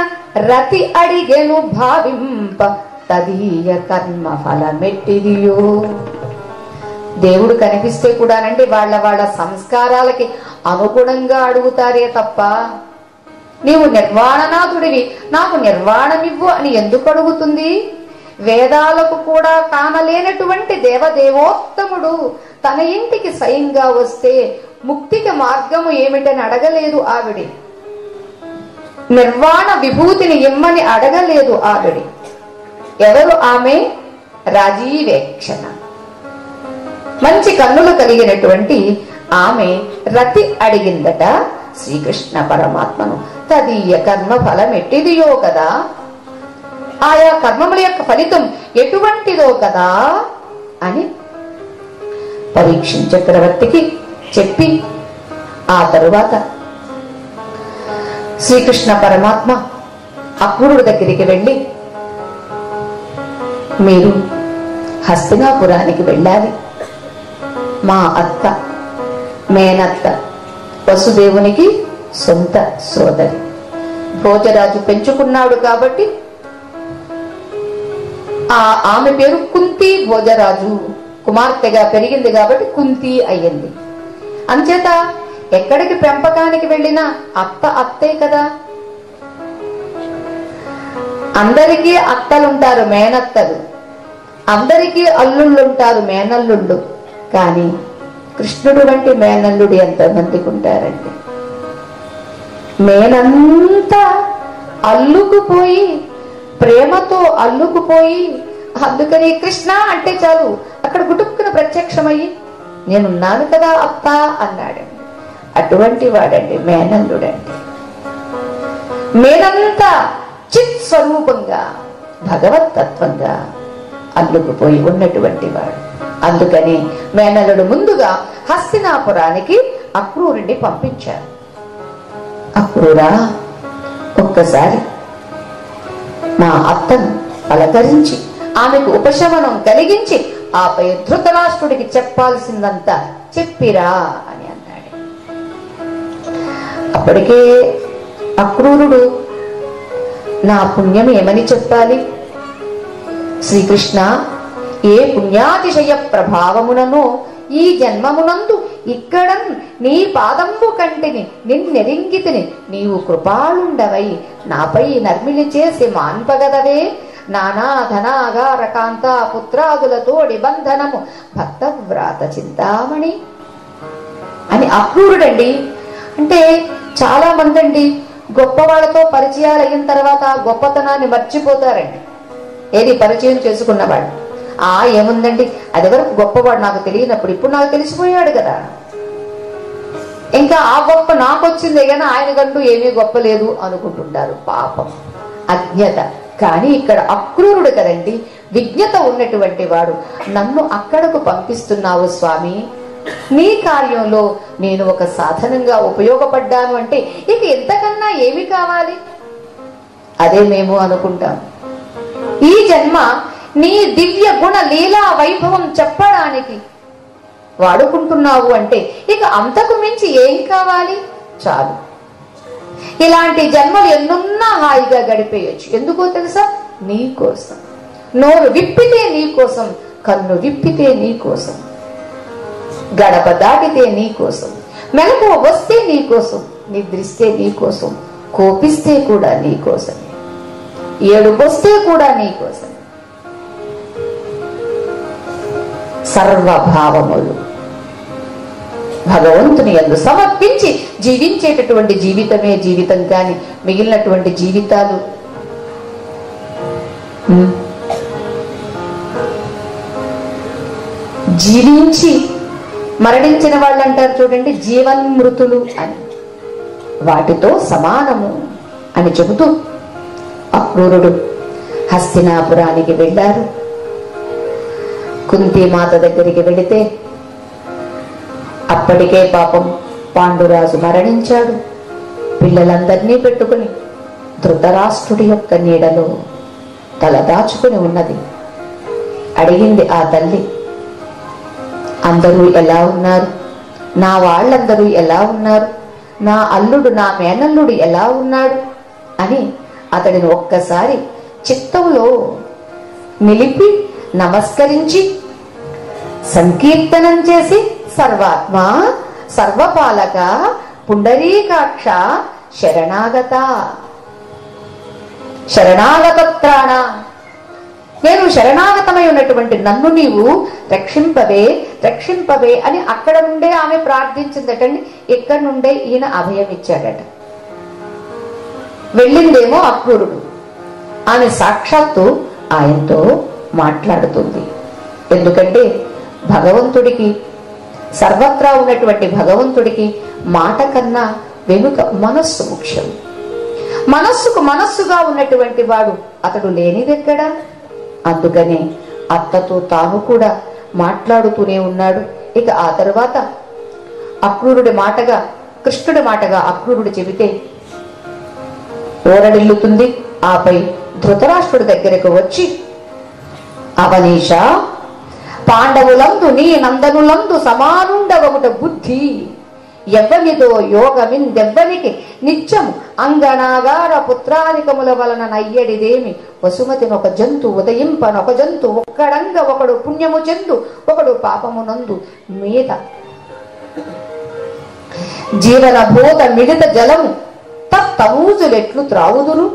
రతి అడిగెను భావింప తదీయ కర్మ ఫలమెట్టిదియో. దేవుడు కనిపిస్తే కూడానండి వాళ్ళ సంస్కారాలకి అనుగుణంగా అడుగుతారే తప్ప నీవు నిర్వాణనాథుడివి, నాకు నిర్వాణమివ్వు అని ఎందుకు అడుగుతుంది? వేదాలకు కూడా కానలేనటువంటి దేవదేవోత్తముడు తన ఇంటికి స్వయంగా వస్తే ముక్తికి మార్గము ఏమిటని అడగలేదు ఆవిడి. నిర్వాణ విభూతిని ఇమ్మని అడగలేదు ఆవిడి. ఎవరు ఆమె? రాజీవేక్షణ, మంచి కన్నులు కలిగినటువంటి ఆమె రతి అడిగిందట శ్రీకృష్ణ పరమాత్మను. తదీయ కర్మ ఫలం ఎట్టిదియో కదా, ఆయా కర్మముల యొక్క ఫలితం ఎటువంటిదో కదా అని పరీక్ష చక్రవర్తికి చెప్పి ఆ తరువాత శ్రీకృష్ణ పరమాత్మ అక్రూరుడి దగ్గరికి వెళ్ళి, మీరు హస్తినాపురానికి వెళ్ళాలి. మా అత్త మేనత్త వసుదేవునికి సొంత సోదరి, భోజరాజు పెంచుకున్నాడు కాబట్టి ఆమె పేరు కుంతి. భోజరాజు కుమార్తెగా పెరిగింది కాబట్టి కుంతి అయ్యింది. అంచేత ఎక్కడికి పెంపకానికి వెళ్ళినా అత్త అత్తే కదా. అందరికీ అత్తలుంటారు, మేనత్తలు, అందరికీ అల్లుళ్ళుంటారు, మేనల్లుళ్ళు. కానీ కృష్ణుడు వంటి మేనల్లుడు ఎంతమందికి ఉంటారండి? మేనంతా అల్లుకుపోయి, ప్రేమతో అల్లుకుపోయి, అందుకని కృష్ణ అంటే చాలు అక్కడ గుటుక్కున ప్రత్యక్షమయ్యి నేనున్నాను కదా అత్త అన్నాడండి. అటువంటి వాడండి మేనల్లుడండి. మేనంతా చిత్ స్వరూపంగా భగవత్ తత్వంగా అల్లుకుపోయి ఉన్నటువంటి వాడు. అందుకని మేనలుడు ముందుగా హస్తినాపురానికి అక్రూరుణ్ణి పంపించారు. అక్రూరా, ఒక్కసారి మా అత్తను పలకరించి ఆమెకు ఉపశమనం కలిగించి ఆపై ధృతరాష్ట్రుడికి చెప్పాల్సిందంతా చెప్పిరా అని అన్నాడు. అప్పటికే అక్రూరుడు నా పుణ్యం ఏమని చెప్పాలి? శ్రీకృష్ణ, ఏ పుణ్యాతిశయ ప్రభావమునను ఈ జన్మమునందు ఇక్కడ నీ పాదంబు కంటిని నిన్నెరింగితిని, నీవు కృపాళుండవై నాపై నర్మిలి చేసి మాన్పగదవే. నానా ధనాగార కాంత పుత్రాదులతోడి బంధనము భక్తవ్రాత చింతామణి అని అక్రూరుడండి. అంటే చాలా మంది అండి గొప్ప వాళ్ళతో పరిచయాలు అయిన తర్వాత గొప్పతనాన్ని మర్చిపోతారండి. ఏది పరిచయం చేసుకున్నవాడు, ఏముందండి అది వరకు గొప్పవాడు నాకు తెలియనప్పుడు ఇప్పుడు నాకు తెలిసిపోయాడు కదా, ఇంకా ఆ గొప్ప నాకు వచ్చిందే కానీ ఆయన కంటూ ఏమీ గొప్ప లేదు అనుకుంటుంటారు. పాపం, అజ్ఞత. కానీ ఇక్కడ అక్రూరుడు కదండి, విజ్ఞత ఉన్నటువంటి వాడు. నన్ను అక్కడకు పంపిస్తున్నావు స్వామి, నీ కార్యంలో నేను ఒక సాధనంగా ఉపయోగపడ్డాను అంటే ఇక ఎంతకన్నా ఏమి కావాలి? అదే మేము అనుకుంటాం. ఈ జన్మ నీ దివ్య గుణ లీలా వైభవం చెప్పడానికి వాడుకుంటున్నావు అంటే ఇక అంతకు మించి ఏం కావాలి? చాలు. ఇలాంటి జన్మలు ఎన్నున్నా హాయిగా గడిపేయచ్చు. ఎందుకో తెలుసా? నీ కోసం. నోరు విప్పితే నీ కోసం, కన్ను విప్పితే నీ కోసం, గడప దాటితే నీ కోసం, మెలకువ వస్తే నీ కోసం, నిద్రిస్తే నీ కోసం, కోపిస్తే కూడా నీ కోసమే, ఏడుపొస్తే కూడా నీ కోసం. సర్వభావములు భగవంతుని యందు సమర్పించి జీవించేటటువంటి జీవితమే జీవితం. కాని మిగిలినటువంటి జీవితాలు జీవించి మరణించిన వాళ్ళు అంటారు చూడండి, జీవన్మృతులు అని, వాటితో సమానము అని చెబుతూ అక్రూరుడు హస్తినాపురానికి వెళ్ళారు. కుంతీమాత దగ్గరికి వెళితే అప్పటికే పాపం పాండురాజు మరణించాడు. పిల్లలందరినీ పెట్టుకుని ధృతరాష్ట్రుడి యొక్క నీడలో తలదాచుకుని ఉన్నది. అడిగింది ఆ తల్లి, అందరూ ఎలా ఉన్నారు? నా వాళ్ళందరూ ఎలా ఉన్నారు? నా అల్లుడు, నా మేనల్లుడు ఎలా ఉన్నాడు అని అతడిని ఒక్కసారి చిత్తంలో నిలిపి నమస్కరించి సంకీర్తనం చేసి, సర్వాత్మ సర్వపాలక పుండరీకాక్ష శరణాగత శరణాగత త్రాణ, నేను శరణాగతమై ఉన్నటువంటి నన్ను నీవు రక్షింపవే రక్షింపవే అని అక్కడ నుండే ఆమె ప్రార్థించిందటండి. ఇక్కడ నుండే ఈయన అభయం ఇచ్చాడట. వెళ్ళిందేమో అక్రూరుడు, ఆమె సాక్షాత్తు ఆయనతో మాట్లాడుతుంది. ఎందుకంటే భగవంతుడికి, సర్వత్రా ఉన్నటువంటి భగవంతుడికి మాట కన్నా వెనుక మనస్సు ముఖ్యం. మనస్సుకు మనస్సుగా ఉన్నటువంటి వాడు అతడు లేనిదెక్కడా? అందుకనే అత్తతో తాను కూడా మాట్లాడుతూనే ఉన్నాడు. ఇక ఆ తరువాత అక్రూరుడి మాటగా, కృష్ణుడి మాటగా అక్రూరుడు చెబితే ఓరడిల్లుతుంది. ఆపై ధృతరాష్ట్రుడి దగ్గరకు వచ్చి, అవనీష, పాండవులందు నీ నందనులందు సమానుండవముట బుద్ధి, ఎవ్వనిదో యోగమిందెవ్వనికి నిత్యము అంగనాగార పుత్రాధికముల వలన నయ్యడిదేమి, వసుమతినొక జంతు ఉదయింపనొక జంతు, ఒక్కడంగ ఒకడు పుణ్యము చెందు ఒకడు పాపమునందు మీద జీవన భూత మిడిత జలము తత్తమూజులెట్లు త్రావుదురు,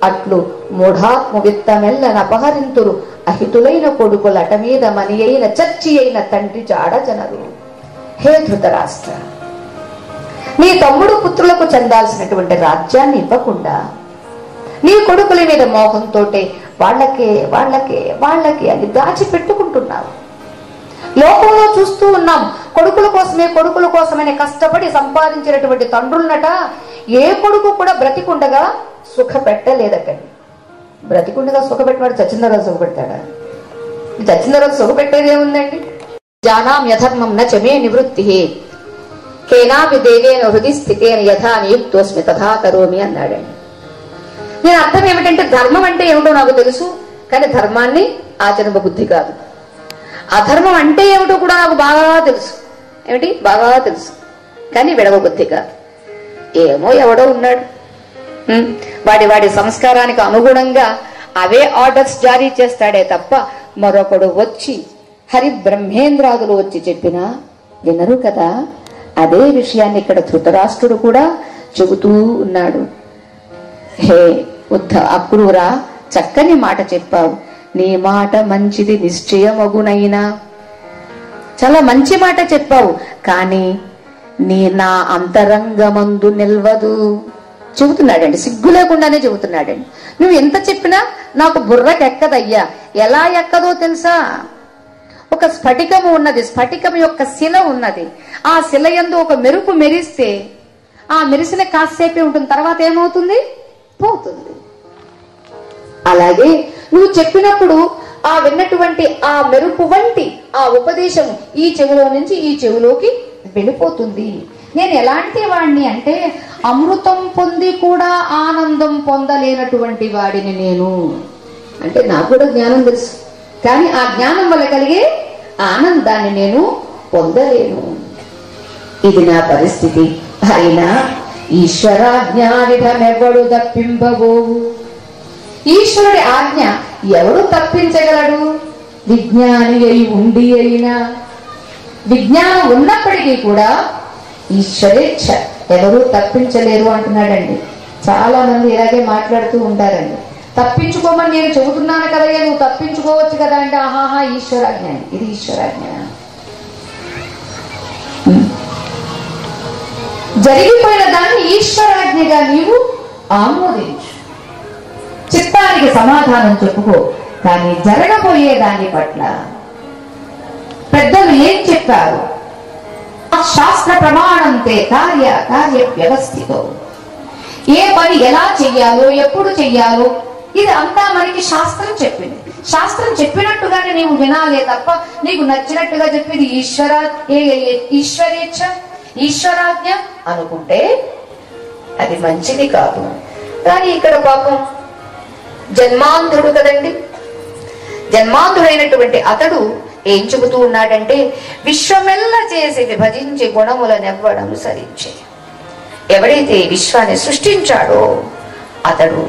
అట్లు మూఢాత్మ విత్తమెల్లన అపహరింతురు, అహితులైన కొడుకులట మీద మని అయిన చచ్చి అయిన తండ్రి చాడ జనరు. హే ధృతరాష్ట్ర, నీ తమ్ముడు పుత్రులకు చెందాల్సినటువంటి రాజ్యాన్ని ఇవ్వకుండా నీ కొడుకుల మీద మోహంతో వాళ్ళకే వాళ్ళకే వాళ్ళకే అని దాచిపెట్టుకుంటున్నావు. లోకంలో చూస్తూ ఉన్నాం, కొడుకుల కోసమే కొడుకుల కోసమనే కష్టపడి సంపాదించినటువంటి తండ్రులనట ఏ కొడుకు కూడా బ్రతికుండగా సుఖ పెట్టలేదటండి. బ్రతికుండగా సుఖ పెట్టినాడు, చచ్చిన రోజు సుఖ పెడతాడా? చచ్చిన తర్వాత సుఖ పెట్టేదేముందండి? జానామ్యధర్మం నచమే నివృత్తి కేనాపి దేవేన హృది స్థితేన యథా నియుక్తోస్మి తథా కరోమి అన్నాడండి. నేను అర్థం ఏమిటంటే ధర్మం అంటే ఏమిటో నాకు తెలుసు, కానీ ధర్మాన్ని ఆచరింప బుద్ధి కాదు. అధర్మం అంటే ఏమిటో కూడా నాకు బాగా తెలుసు. ఏమిటి? బాగా తెలుసు, కానీ విడవ బుద్ధి కాదు. ఏమో ఎవడో ఉన్నాడు, వాడి సంస్కారానికి అనుగుణంగా అవే ఆర్డర్స్ జారీ చేస్తాడే తప్ప మరొకడు వచ్చి హరి బ్రహ్మేంద్రాదులు వచ్చి చెప్పినా వినరు కదా. అదే విషయాన్ని ఇక్కడ ధృతరాష్ట్రుడు కూడా చెబుతూ ఉన్నాడు. హే అక్రూరా, చక్కని మాట చెప్పావు. నీ మాట మంచిది నిశ్చయమగునైనా. చాలా మంచి మాట చెప్పావు, కానీ నా అంతరంగమందు నిల్వదు చెబుతున్నాడండి. సిగ్గు లేకుండానే చెబుతున్నాడండి. నువ్వు ఎంత చెప్పినా నాకు బుర్రకెక్కదయ్యా. ఎలా ఎక్కదో తెలుసా? ఒక స్ఫటికము ఉన్నది, స్ఫటికం యొక్క శిల ఉన్నది. ఆ శిల యందు ఒక మెరుపు మెరిస్తే ఆ మెరిసిన కాసేపే ఉంటుంది, తర్వాత ఏమవుతుంది? పోతుంది. అలాగే నువ్వు చెప్పినప్పుడు ఆ విన్నటువంటి ఆ మెరుపు వంటి ఆ ఉపదేశం ఈ చెవిలో నుంచి ఈ చెవిలోకి వెళ్ళిపోతుంది. నేను ఎలాంటి వాడిని అంటే అమృతం పొంది కూడా ఆనందం పొందలేనటువంటి వాడిని నేను. అంటే నాకు కూడా జ్ఞానం తెలుసు, కానీ ఆ జ్ఞానం వల్ల కలిగే ఆనందాన్ని నేను పొందలేను. ఇది నా పరిస్థితి. అయినా ఈశ్వరాజ్ఞావిధమెవడు తప్పింపబోవు. ఈశ్వరుడి ఆజ్ఞ ఎవడు తప్పించగలడు? విజ్ఞాని అయి ఉండి అయినా. విజ్ఞానం ఉన్నప్పటికీ కూడా ఈశ్వరేచ్ఛ ఎవరు తప్పించలేరు అంటున్నాడండి. చాలా మంది ఇలాగే మాట్లాడుతూ ఉంటారండి. తప్పించుకోమని నేను చెబుతున్నాను కదా, నువ్వు తప్పించుకోవచ్చు కదా అంటే ఆహాహా ఈశ్వరాజ్ఞ. ఇది ఈశ్వరాజ్ఞ. జరిగిపోయిన దాన్ని ఈశ్వరాజ్ఞగా నీవు ఆమోదించు, చిత్తానికి సమాధానం చెప్పుకో. కానీ జరగబోయే దాని పట్ల పెద్దలు ఏం చెప్పారు? శాస్త్ర ప్రమాణంతే కార్య వ్యవస్థితో. ఏ పని ఎలా చెయ్యాలో, ఎప్పుడు చెయ్యాలో, ఇది అంతా మనకి శాస్త్రం చెప్పింది. శాస్త్రం చెప్పినట్టుగానే నీవు వినాలే తప్ప నీకు నచ్చినట్టుగా చెప్పేది ఈశ్వరేచ్ఛ, ఈశ్వరాజ్ఞ అనుకుంటే అది మంచిది కాదు. కానీ ఇక్కడ పాపం జన్మాంధుడు కదండి. జన్మాంధుడైనటువంటి అతడు ఏం చెబుతూ ఉన్నాడంటే విశ్వమెల్ల చేసి విభజించి గుణములనెవ్వడం అనుసరించే. ఎవడైతే విశ్వాన్ని సృష్టించాడో అతడు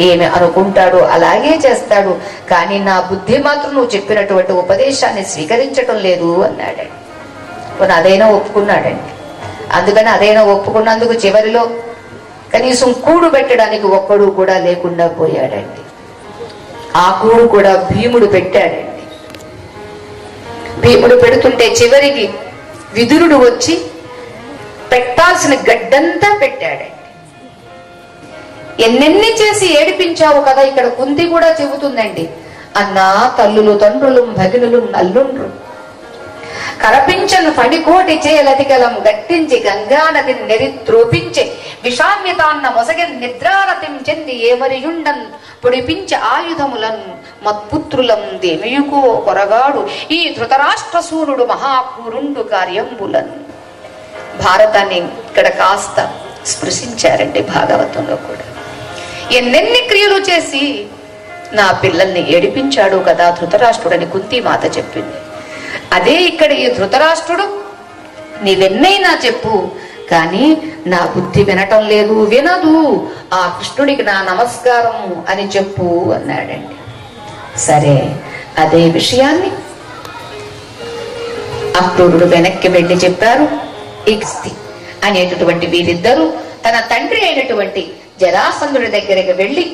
ఏమి అనుకుంటాడో అలాగే చేస్తాడు. కానీ నా బుద్ధి మాత్రం నువ్వు చెప్పినటువంటి ఉపదేశాన్ని స్వీకరించడం లేదు అన్నాడండి. కొన్ని అదైనా ఒప్పుకున్నాడండి. అందుకని అదైనా ఒప్పుకున్నందుకు చివరిలో కనీసం కూడు పెట్టడానికి ఒక్కడు కూడా లేకుండా పోయాడండి. ఆ కూడు కూడా భీముడు పెట్టాడండి. భీముడు పెడుతుంటే చివరికి విదురుడు వచ్చి పెట్టాల్సిన గడ్డంతా పెట్టాడండి. ఎన్నెన్ని చేసి ఏడిపించావు కదా. ఇక్కడ కుంతి కూడా చెబుతుందండి, అన్నా తల్లులు తండ్రులు భగినులు నల్లుండ్రు కరపించను ఫణికోటి చేయలతికలం గట్టించి గంగానదిని నెరిత్రోపించి విషామ్యతాన్న మొసగి నిద్రారతిం చెంది ఏమరియుండన్ పొడిపించి ఆయుధములను మత్పుత్రులం దేమియుకో కొరగాడు ఈ ధృతరాష్ట్రసూనుడు మహాకూరుండు కార్యంబులను. భారతాన్ని ఇక్కడ కాస్త స్పృశించారండి భాగవతంలో కూడా. ఎన్నెన్ని క్రియలు చేసి నా పిల్లల్ని ఏడిపించాడు కదా ధృతరాష్ట్రుడని కుంతి మాత చెప్పింది. అదే ఇక్కడ ఈ ధృతరాష్ట్రుడు నీవెన్నైనా చెప్పు, కానీ నా బుద్ధి వినటం లేదు, వినదు. ఆ కృష్ణుడికి నా నమస్కారము అని చెప్పు అన్నాడండి. సరే, అదే విషయాన్ని అక్రూరుడు వెనక్కి వెళ్ళి చెప్పారు. ఇక్స్తి అనేటటువంటి వీరిద్దరూ తన తండ్రి అయినటువంటి జరాసంధుడి దగ్గరికి వెళ్ళి,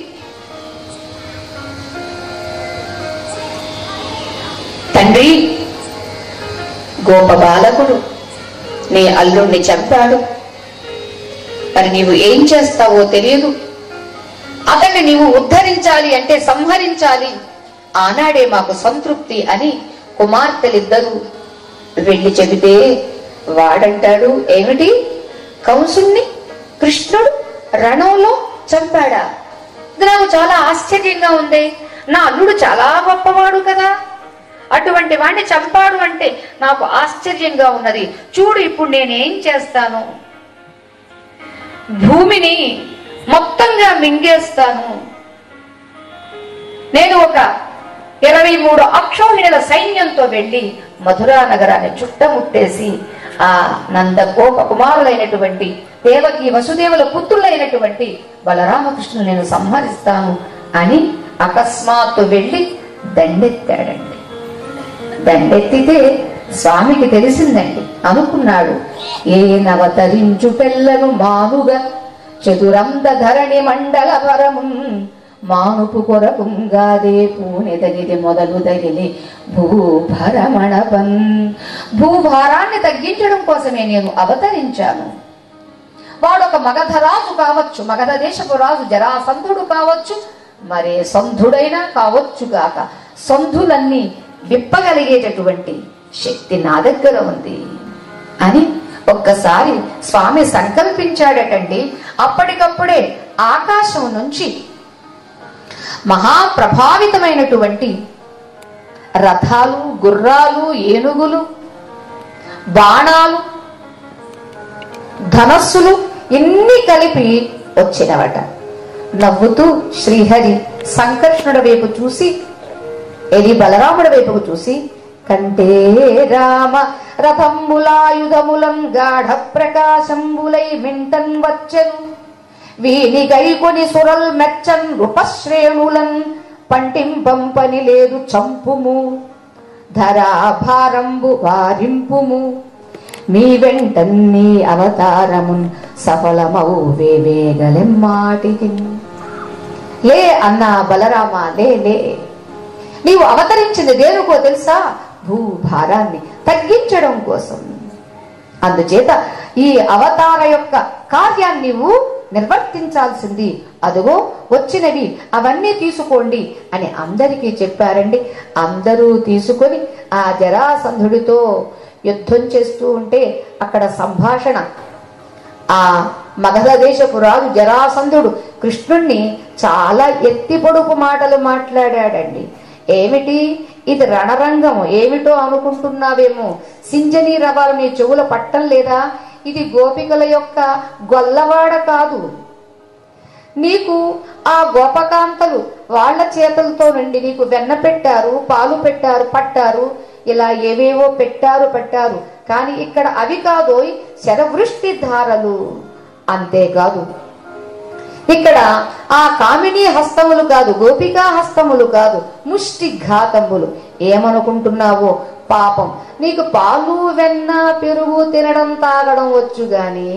తండ్రి, గోప బాలకుడు నీ అల్లుణ్ణి చంపాడు, మరి నీవు ఏం చేస్తావో తెలియదు. అతన్ని నీవు ఉద్ధరించాలి అంటే సంహరించాలి, ఆనాడే మాకు సంతృప్తి అని కుమార్తెలిద్దరూ వెళ్ళి చెబితే వాడంటాడు, ఏమిటి, కంసుణ్ణి కృష్ణుడు రణంలో చంపాడా? ఇది నాకు చాలా ఆశ్చర్యంగా ఉంది. నా అల్లుడు చాలా గొప్పవాడు కదా, అటువంటి వాణ్ణి చంపాడు అంటే నాకు ఆశ్చర్యంగా ఉన్నది. చూడు ఇప్పుడు నేనేం చేస్తాను, భూమిని మొత్తంగా మింగేస్తాను. నేను ఒక 23 అక్షౌహిణుల సైన్యంతో వెళ్లి మధురా నగరాన్ని చుట్టముట్టేసి ఆ నందగోప కుమారులైనటువంటి దేవకి వసుదేవుల పుత్రులైనటువంటి బలరామకృష్ణులు నేను సంహరిస్తాను అని అకస్మాత్తు వెళ్లి దండెత్తాడండి. దండెత్తితే స్వామికి తెలిసిందండి. అనుకున్నాడు, ఏనవతరించు పెళ్లను మానుగా చతురంద ధరణి మండల పరమున్ మానుపు కొరకుంగాదే పూనెదగిది మొదలు తగిలి భూభరమణపన్. భూభారాన్ని తగ్గించడం కోసమే నేను అవతరించాను. వాడొక మగధరాజు కావచ్చు, మగధ దేశపు రాజు జరాసంధుడు కావచ్చు, మరే సంధుడైనా కావచ్చుగాక, సంధులన్నీ విప్పగలిగేటటువంటి శక్తి నా దగ్గర ఉంది అని ఒక్కసారి స్వామి సంకల్పించాడటండి. అప్పటికప్పుడే ఆకాశం నుంచి మహాప్రభావితమైనటువంటి రథాలు, గుర్రాలు, ఏనుగులు, బాణాలు, ధనస్సులు ఇన్ని కలిపి వచ్చినవట. నవ్వుతూ శ్రీహరి సంకర్షణుడి వైపు చూసి, ఎలి బలరాముడి వైపుకు చూసి, కంటే రామ రథములాయుధములం గాఢ ప్రకాశంబులై మింటన్ వచ్చెను, వీని గైకొని సురల్ మెచ్చన్ రూపశ్రేణులన్ పంటింపంపని లేదు చంపుము, ధరాభారంబు వారింపుము, మీ వెంటన్ని అవతారమున్ సఫలమౌ వేవేగలెమ్మాటికి. లే అన్నా బలరామ, లే లే, నీవు అవతరించింది దేనికో తెలుసా? భూభారాన్ని తగ్గించడం కోసం. అందుచేత ఈ అవతార యొక్క కార్యాన్ని నీవు నిర్వర్తించాల్సింది. అదుగో వచ్చినవి, అవన్నీ తీసుకోండి అని అందరికీ చెప్పారండి. అందరూ తీసుకొని ఆ జరాసంధుడితో యుద్ధం చేస్తూ ఉంటే అక్కడ సంభాషణ. ఆ మగధ దేశపు రాజు జరాసంధుడు కృష్ణుణ్ణి చాలా ఎత్తి పొడుపు మాటలు మాట్లాడాడండి. ఏమిటి ఇది, రణరంగము ఏమిటో అనుకుంటున్నావేమో, సింజనీ రవాలు నీ చెవుల పట్టం లేదా? ఇది గోపికల యొక్క గొల్లవాడ కాదు. నీకు ఆ గోపకాంతలు వాళ్ల చేతులతో నుండి నీకు వెన్న పెట్టారు, పాలు పెట్టారు, పట్టారు, ఇలా ఏవేవో పెట్టారు. కానీ ఇక్కడ అవి కాదోయ్, శరవృష్టి ధారలు. అంతేకాదు, ఇక్కడ ఆ కామినీ హస్తములు కాదు, గోపికా హస్తములు కాదు, ముష్టి ఘాతములు. ఏమనుకుంటున్నావో పాపం, నీకు పాలు, వెన్న, పెరుగు తినడం, తాగడం వచ్చు గాని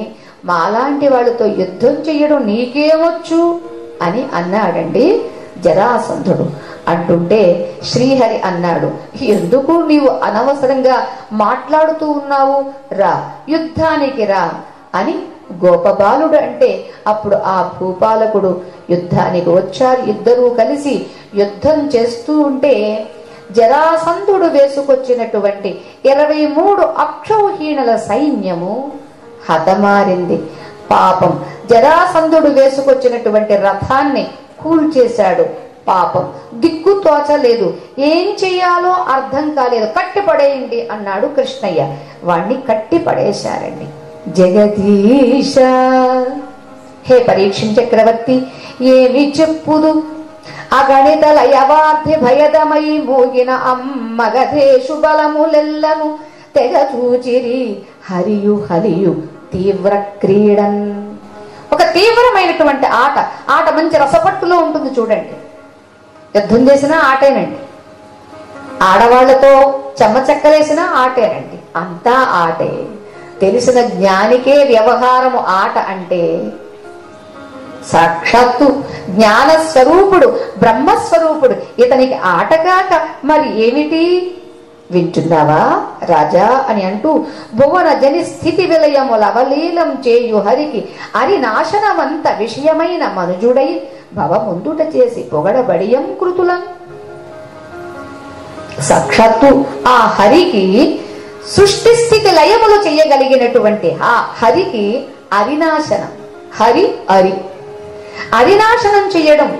మాలాంటి వాళ్ళతో యుద్ధం చెయ్యడం నీకేమొచ్చు అని అన్నాడండి జరాసంధుడు. అంటుంటే శ్రీహరి అన్నాడు, ఎందుకు నీవు అనవసరంగా మాట్లాడుతూ ఉన్నావు, రా యుద్ధానికి రా అని గోపబాలుడు అంటే అప్పుడు ఆ భూపాలకుడు యుద్ధానికి వచ్చారు. ఇద్దరూ కలిసి యుద్ధం చేస్తూ ఉంటే జరాసంధుడు వేసుకొచ్చినటువంటి 23 అక్షౌహీనుల సైన్యము హతమారింది. పాపం జరాసంధుడు వేసుకొచ్చినటువంటి రథాన్ని కూల్చేశాడు. పాపం దిక్కు తోచలేదు, ఏం చెయ్యాలో అర్థం కాలేదు. కట్టిపడేయండి అన్నాడు కృష్ణయ్య. వాణ్ణి కట్టిపడేశారండి. జగదీశ, హే పరీక్షిం చక్రవర్తి, ఏమి చెప్పుదు, అగణిత లయవార్ధి భయదమై మోగిన అమ్మగధేషు బలములెల్లను తెగ చూచిరి హరియు హరియు తీవ్ర క్రీడన్. ఒక తీవ్రమైనటువంటి ఆట మంచి రసపట్టులో ఉంటుంది చూడండి. యుద్ధం చేసిన ఆటేనండి, ఆడవాళ్లతో చెమ్మచెక్కలేసిన ఆటేనండి, అంతా ఆటే. తెలిసిన జ్ఞానికే వ్యవహారము ఆట అంటే సాక్షాత్తు జ్ఞానస్వరూపుడు, బ్రహ్మస్వరూపుడు, ఇతనికి ఆట కాక మరి ఏమిటి? వింటున్నావా రాజా అని అంటూ భువన జని స్థితి విలయముల అవలీలం చేయు హరికి అరినాశనమంత విషయమైన మనుజుడై భవ ముందుట చేసి పొగడబడియం కృతులం. సాక్షాత్తు ఆ హరికి సృష్టి స్థితి లయములు చేయగలిగినటువంటి ఆ హరికి అరినాశనం, అరినాశనం చెయ్యడం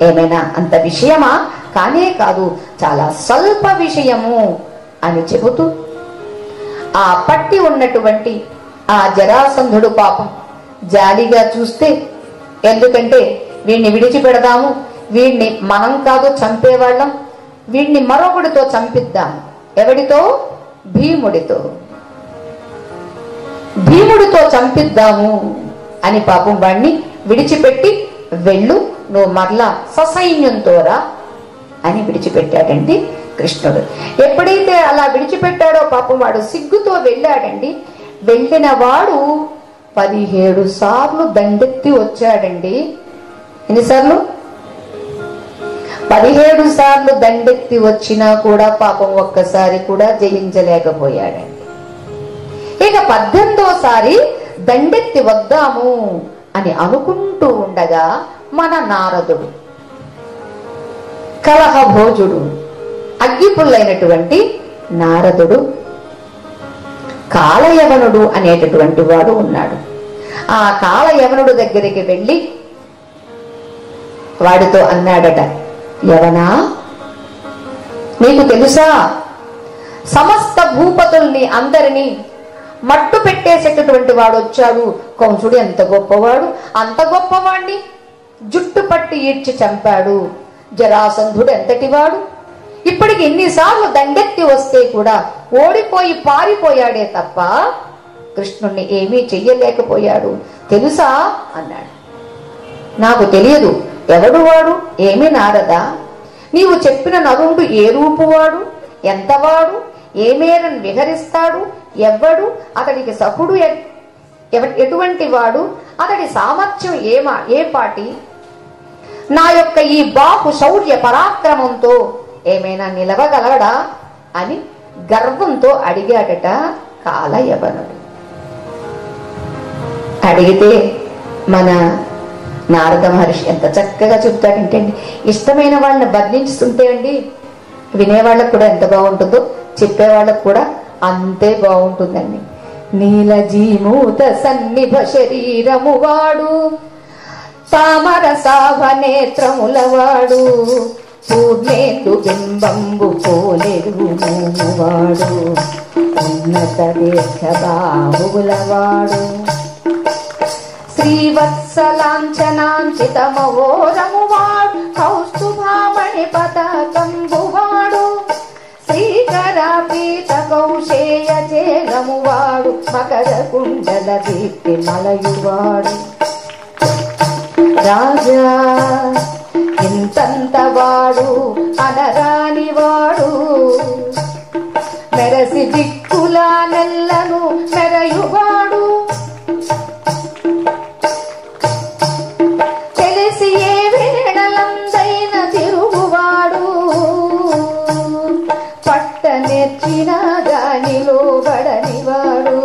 ఏమైనా అంత విషయమా కానే కాదు, చాలా స్వల్ప విషయము అని చెబుతూ ఆ పట్టి ఉన్నటువంటి ఆ జరాసంధుడు పాపం జాలిగా చూస్తే, ఎందుకంటే వీడిని విడిచిపెడదాము, వీడిని మనం కాదు చంపేవాళ్ళం, వీడిని మరొకడితో చంపిద్దాం. ఎవడితో? భీముడితో చంపిద్దాము అని పాపం వాణ్ణి విడిచిపెట్టి, వెళ్ళు నువ్వు మరలా ససైన్యంతో రా అని విడిచిపెట్టాడండి కృష్ణుడు. ఎప్పుడైతే అలా విడిచిపెట్టాడో పాపం వాడు సిగ్గుతో వెళ్ళాడండి. వెళ్ళిన వాడు 17 సార్లు దండెత్తి వచ్చాడండి. ఎన్నిసార్లు? 17 సార్లు దండెత్తి వచ్చినా కూడా పాపం ఒక్కసారి కూడా జయించలేకపోయాడండి. ఇక 18వసారి దండెత్తి వద్దాము అని అనుకుంటూ ఉండగా మన నారదుడు, కలహభోజుడు, అగ్గిపుల్లైనటువంటి నారదుడు, కాలయవనుడు అనేటటువంటి వాడు ఉన్నాడు. ఆ కాలయవనుడు దగ్గరికి వెళ్ళి వాడితో అన్నాడట, యవనా, నీకు తెలుసా సమస్త భూపతుల్ని అందరినీ మట్టు పెట్టేసేటటువంటి వాడు వచ్చాడు. కంసుడు ఎంత గొప్పవాడు, అంత గొప్పవాణ్ణి జుట్టు పట్టి ఈడ్చి చంపాడు. జరాసంధుడు ఎంతటివాడు, ఇప్పటికి ఎన్నిసార్లు దండెత్తి వస్తే కూడా ఓడిపోయి పారిపోయాడే తప్ప కృష్ణుణ్ణి ఏమీ చెయ్యలేకపోయాడు తెలుసా అన్నాడు. నాకు తెలియదు. ఎవడు వాడు? ఏమి నారదా, నీవు చెప్పిన నరుడు ఏ రూపువాడు, ఎంతవాడు, ఏ మేరను విహరిస్తాడు, ఎవ్వడు, అతడికి సఖుడు ఎటువంటి వాడు, అతడి సామర్థ్యం ఏ పాటి, నా యొక్క ఈ బాహు శౌర్య పరాక్రమంతో ఏమైనా నిలవగలడా అని గర్వంతో అడిగాడట కాలయవనుడు. అడిగితే మన నారద మహర్షి ఎంత చక్కగా చెప్తాడంటే అండి, ఇష్టమైన వాళ్ళని వర్ణించుతుంటే అండి వినేవాళ్ళకు కూడా ఎంత బాగుంటుందో చెప్పేవాళ్ళకు కూడా అంతే బాగుంటుందండి. నీలజీమూత సన్నిభ శరీరము వాడు, తామర సాభ నేత్రములవాడు, పూర్ణేందు బింబంబు పోలేడు వాడు, ఉన్నత దీర్ఘ బాహువులవాడు, శ్రీవత్సలాంఛనాంచితమవోరము వాడు, కౌస్తుభామణి పతాకంబువాడు, శ్రీకరాపీత కౌశేయ చేలము వాడు, మకర కుండల దీప్తి మలయువాడు, రాజా ఇంతంత వాడు అనరాని వాడు, మెరసి దిక్కుల నెల్లను మెరయువాడు, తెలిసి ఏ వేళలందైన తిరుగువాడు, పట్ట నెచ్చిన గానిలో బడనివాడు,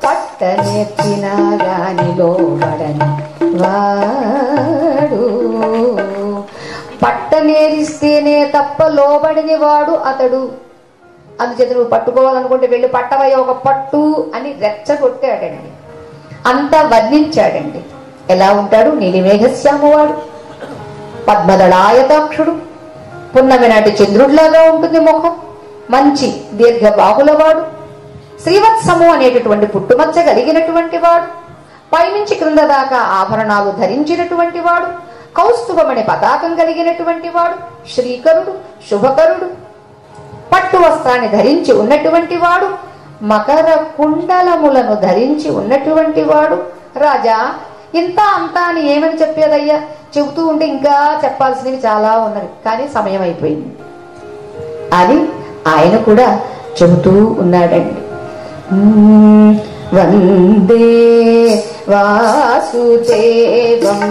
పట్ట నెచ్చిన గానిలో బడని వాడు, పట్ట నేరిస్తేనే తప్ప లోబడిని వాడు అతడు. అందుచేత నువ్వు పట్టుకోవాలనుకుంటే వెళ్ళి పట్టవయ్య ఒక పట్టు అని రెచ్చగొట్టాడండి. అంతా వర్ణించాడండి. ఎలా ఉంటాడు? నీలిమేఘశ్యామవాడు, పద్మదళాయతాక్షుడు, పున్నమి నాటి చంద్రుడిలాగా ఉంటుంది ముఖం, మంచి దీర్ఘ బాహులవాడు, శ్రీవత్సము అనేటటువంటి పుట్టుమచ్చ కలిగినటువంటి వాడు, పైనుంచి క్రింద దాకా ఆభరణాలు ధరించినటువంటి వాడు, కౌస్తుభమణి పతాకం కలిగినటువంటి వాడు, శ్రీకరుడు, శుభకరుడు, పట్టు వస్త్రాన్ని ధరించి ఉన్నటువంటి వాడు, మకర కుండలములను ధరించి ఉన్నటువంటి వాడు. రాజా, ఇంత అంతా అని ఏమని చెప్పేదయ్యా? చెబుతూ ఉంటే ఇంకా చెప్పాల్సినవి చాలా ఉన్నవి, కానీ సమయం అయిపోయింది అని ఆయన కూడా చెబుతూ ఉన్నాడండి. వందే వాసుదేవం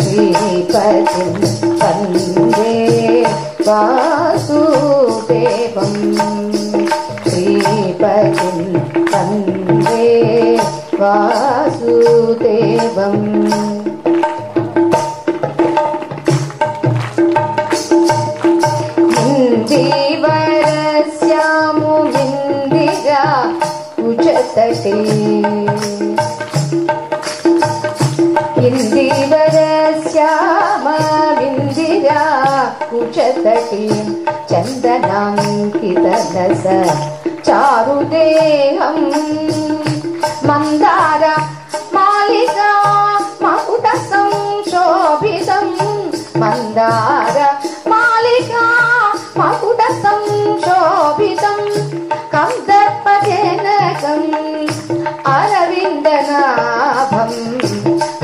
శ్రీపతిం, వందే వాసుదేవం శ్రీపతిం, వందే వాసుదేవం. ఇందివరస్యాము ఇందిరా కుచతటే, ఇందివరస్యామ చతటి చందనాంకితలస చారుదేహం మందార మాలికా మకుట సంశోభితం మందార మాలికా మకుట సంశోభితం కందర్పజనకం అరవిందనాభం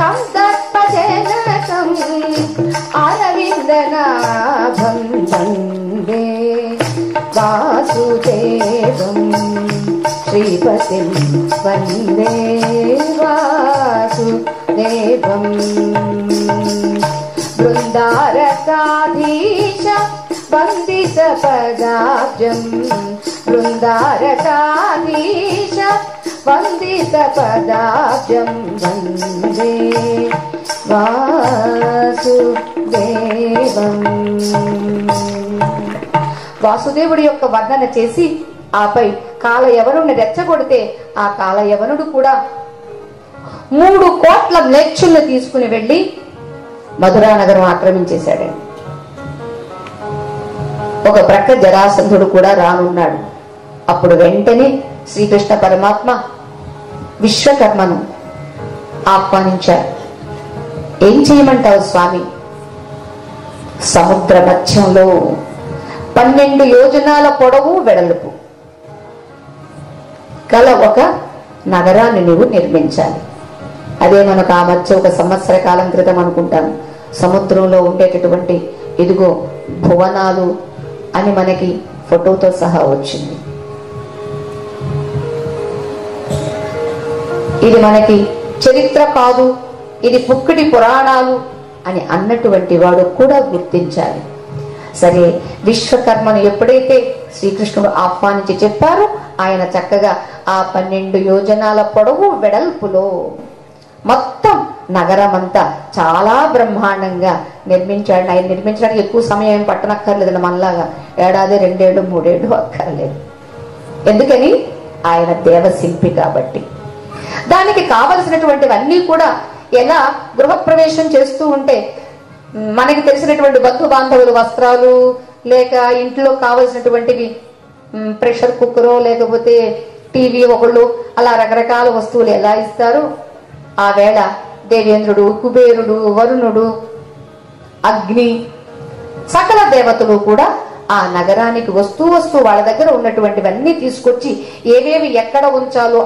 కందర్పజనకం అరవిందనాభం వందే వాసుదేవం శ్రీపతిం వందే వాసుదేవం బృందారకాధీశ వందిత పదాబ్జం బృందారకాధీశ వందిత పదాబ్జం వందే వాసుదేవం. వాసుదేవుడి యొక్క వర్ణన చేసి ఆపై కాలయవనుడిని రెచ్చగొడితే ఆ కాలయవనుడు కూడా 3 కోట్ల మ్లేచ్చుల్ని తీసుకుని వెళ్లి మధురా నగరం ఆక్రమించేశాడండి. ఒక ప్రక్క జరాసంధుడు కూడా రానున్నాడు. అప్పుడు వెంటనే శ్రీకృష్ణ పరమాత్మ విశ్వకర్మను ఆహ్వానించారు. ఏం చేయమంటావు స్వామి? సముద్ర మధ్యంలో 12 యోజనాల పొడవు వెడల్పు గల ఒక నగరాన్ని నువ్వు నిర్మించాలి. అదే మనకు ఆ మధ్య ఒక సంవత్సర కాలం క్రితం అనుకుంటాను సముద్రంలో ఉండేటటువంటి ఇదిగో భువనాలు అని మనకి ఫోటోతో సహా వచ్చింది. ఇది మనకి చరిత్ర కాదు, ఇది పుక్కిటి పురాణాలు అని అన్నటువంటి వాడు కూడా గుర్తించాలి. సరే, విశ్వకర్మను ఎప్పుడైతే శ్రీకృష్ణుడు ఆహ్వానించి చెప్పారో ఆయన చక్కగా ఆ 12 యోజనాల పొడవు వెడల్పులో మొత్తం నగరం అంతా చాలా బ్రహ్మాండంగా నిర్మించాడు. ఆయన నిర్మించడానికి ఎక్కువ సమయం పట్టనక్కర్లేదు, మనలాగా ఏడాది 2 ఏళ్ళు 3 ఏళ్ళు అక్కర్లేదు. ఎందుకని? ఆయన దేవశిల్పి కాబట్టి. దానికి కావలసినటువంటివన్నీ కూడా ఎలా గృహప్రవేశం చేస్తూ ఉంటే మనకి తెలిసినటువంటి బంధు బాంధవులు వస్త్రాలు లేక ఇంట్లో కావలసినటువంటివి ప్రెషర్ కుక్కరో లేకపోతే టీవీ ఒకళ్ళు అలా రకరకాల వస్తువులు ఎలా ఇస్తారు, ఆ వేళ దేవేంద్రుడు, కుబేరుడు, వరుణుడు, అగ్ని సకల దేవతలు కూడా ఆ నగరానికి వస్తూ వాళ్ళ దగ్గర ఉన్నటువంటివన్నీ తీసుకొచ్చి ఏవేవి ఎక్కడ ఉంచాలో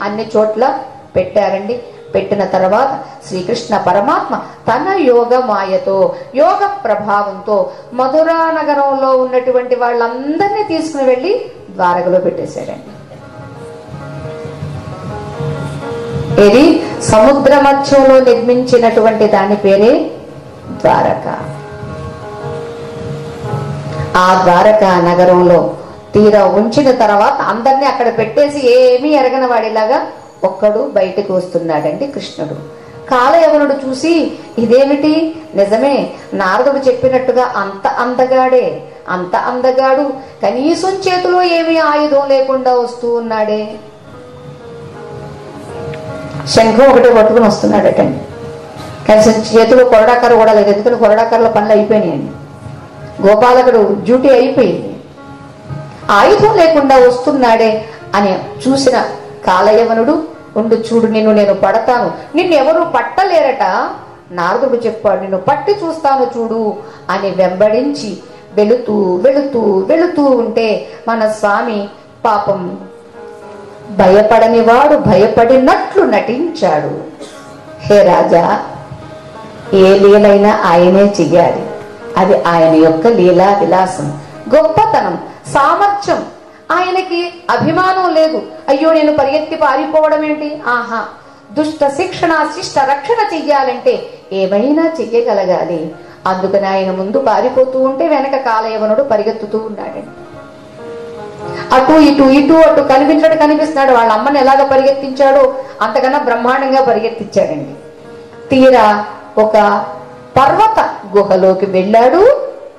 అన్ని చోట్ల పెట్టారండి. పెట్టిన తర్వాత శ్రీకృష్ణ పరమాత్మ తన యోగ మాయతో యోగ ప్రభావంతో మధురా నగరంలో ఉన్నటువంటి వాళ్ళందరినీ తీసుకుని వెళ్ళి ద్వారకలో పెట్టేశాడండి. ఇది సముద్ర మధ్యంలో నిర్మించినటువంటి దాని పేరే ద్వారక. ఆ ద్వారక నగరంలో తీరా ఉంచిన తర్వాత అందరినీ అక్కడ పెట్టేసి ఏమీ ఎరగని వాడిలాగా ఒక్కడు బయటకు వస్తున్నాడండి కృష్ణుడు. కాలయవనుడు చూసి ఇదేమిటి, నిజమే నారదుడు చెప్పినట్టుగా అంత అందగాడు, కనీసం చేతిలో ఏమీ ఆయుధం లేకుండా వస్తూ ఉన్నాడే. శంఖం ఒకటి పట్టుకుని వస్తున్నాడటండి, కనీసం చేతిలో కొరడాకర కూడా లేదు. ఎందుకంటే కొరడాకరలో పనులు అయిపోయినాయండి, గోపాలకుడు డ్యూటీ అయిపోయింది. ఆయుధం లేకుండా వస్తున్నాడే అని చూసిన కాలయవనుడు, ఉండు చూడు నేను పడతాను, నిన్నెవరూ పట్టలేరట. నారదుడు చెప్పాడు, నిన్ను పట్టి చూస్తాను చూడు అని వెంబడించి వెళుతూ ఉంటే మన స్వామి పాపం భయపడని వాడు భయపడినట్లు నటించాడు. హే రాజా, ఏ లీలైనా ఆయనే చెయ్యాలి, అది ఆయన యొక్క లీలా విలాసం, గొప్పతనం, సామర్థ్యం. ఆయనకి అభిమానం లేదు. అయ్యో నేను పరిగెత్తి పారిపోవడం ఏంటి? ఆహా, దుష్ట శిక్షణ శిష్ట రక్షణ చెయ్యాలంటే ఏమైనా చెయ్యగలగాలి. అందుకని ఆయన ముందు పారిపోతూ ఉంటే వెనక కాలయవనుడు పరిగెత్తుతూ ఉన్నాడండి. అటు అటు కనిపిస్తున్నాడు. వాళ్ళ అమ్మని ఎలాగ పరిగెత్తించాడో అంతకన్నా బ్రహ్మాండంగా పరిగెత్తించాడండి. తీరా ఒక పర్వత గుహలోకి వెళ్ళాడు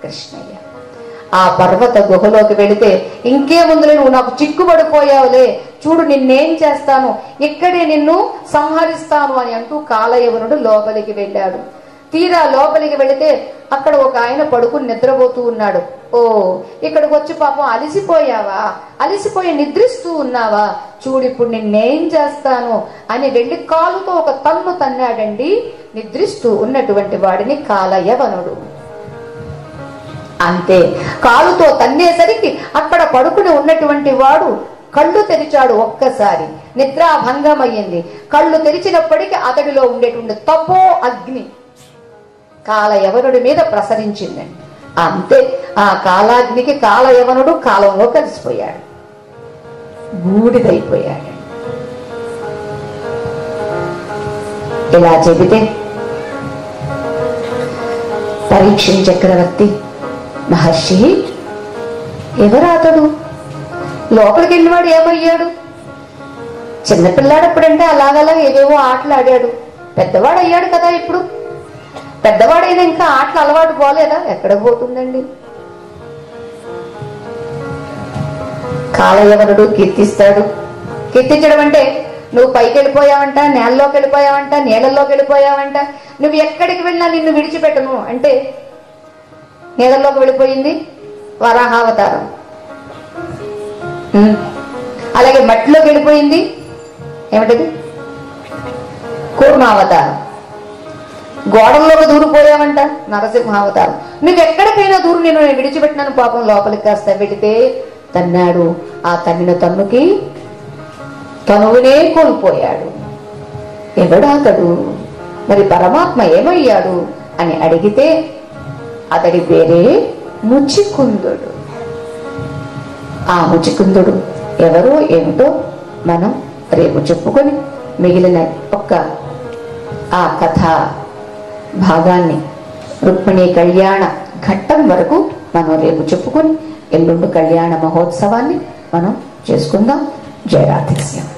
కృష్ణయ్య. ఆ పర్వత గుహలోకి వెళితే ఇంకేముందులే, నువ్వు నాకు చిక్కుబడిపోయావులే, చూడు నిన్నేం చేస్తాను, ఇక్కడే నిన్ను సంహరిస్తాను అని అంటూ కాలయవనుడు లోపలికి వెళ్ళాడు. తీరా లోపలికి వెళితే అక్కడ ఒక ఆయన పడుకుని నిద్రపోతూ ఉన్నాడు. ఓ, ఇక్కడికి వచ్చి పాపం అలిసిపోయావా, అలిసిపోయి నిద్రిస్తూ ఉన్నావా, చూడు ఇప్పుడు నిన్నేం చేస్తాను అని వెళ్ళి కాలుతో ఒక తన్ను తన్నాడండి నిద్రిస్తూ ఉన్నటువంటి వాడిని కాలయవనుడు. అంతే, కాలుతో తన్నేసరికి అక్కడ పడుకుని ఉన్నటువంటి వాడు కళ్ళు తెరిచాడు. ఒక్కసారి నిద్రాభంగమయ్యింది. కళ్ళు తెరిచినప్పటికీ అతడిలో ఉండేటువంటి తపో అగ్ని కాలయవనుడి మీద ప్రసరించిందండి. అంతే, ఆ కాలాగ్నికి కాలయవనుడు కాలంలో కలిసిపోయాడు, బూడిదైపోయాడు. ఇలా చెబితే పరీక్ష చక్రవర్తి మహర్షి, ఎవరాతడు, లోపలికి వెళ్ళివాడు ఏమయ్యాడు? చిన్నపిల్లాడప్పుడంటే అలాగలా ఏవేవో ఆటలు ఆడాడు, పెద్దవాడు అయ్యాడు కదా, ఇప్పుడు పెద్దవాడైనా ఇంకా ఆటలు అలవాటు పోలేదా? ఎక్కడ పోతుందండి? కాలయవనుడు కీర్తిస్తాడు. కీర్తించడం అంటే నువ్వు పైకి వెళ్ళిపోయావంట, నేలలోకి వెళ్ళిపోయావంట, నీళ్ళల్లోకి వెళ్ళిపోయావంట, నువ్వు ఎక్కడికి వెళ్ళినా నిన్ను విడిచిపెట్టను అంటే నీళ్ళల్లోకి వెళ్ళిపోయింది వరాహావతారం, అలాగే మట్టిలోకి వెళ్ళిపోయింది ఏమిటది కూర్మావతారం, గోడల్లోకి దూరిపోయావంట నరసింహావతారం. నువ్వు ఎక్కడికైనా దూరు నేను విడిచిపెట్టినాను. పాపం లోపలికి కాస్త వెళితే తన్నాడు. ఆ తన్నిన తన్నుకి తనువునే కోల్పోయాడు. ఎవడాతడు, మరి పరమాత్మ ఏమయ్యాడు అని అడిగితే అతడి పేరే ముచికుందుడు. ఆ ముచికుందుడు ఎవరో ఏమిటో మనం రేపు చెప్పుకొని మిగిలిన ఆ కథ భాగాన్ని రుక్మిణీ కళ్యాణ ఘట్టం వరకు మనం రేపు చెప్పుకొని ఎల్లుండి కళ్యాణ మహోత్సవాన్ని మనం చేసుకుందాం. జయ రాధేశ్యామ్.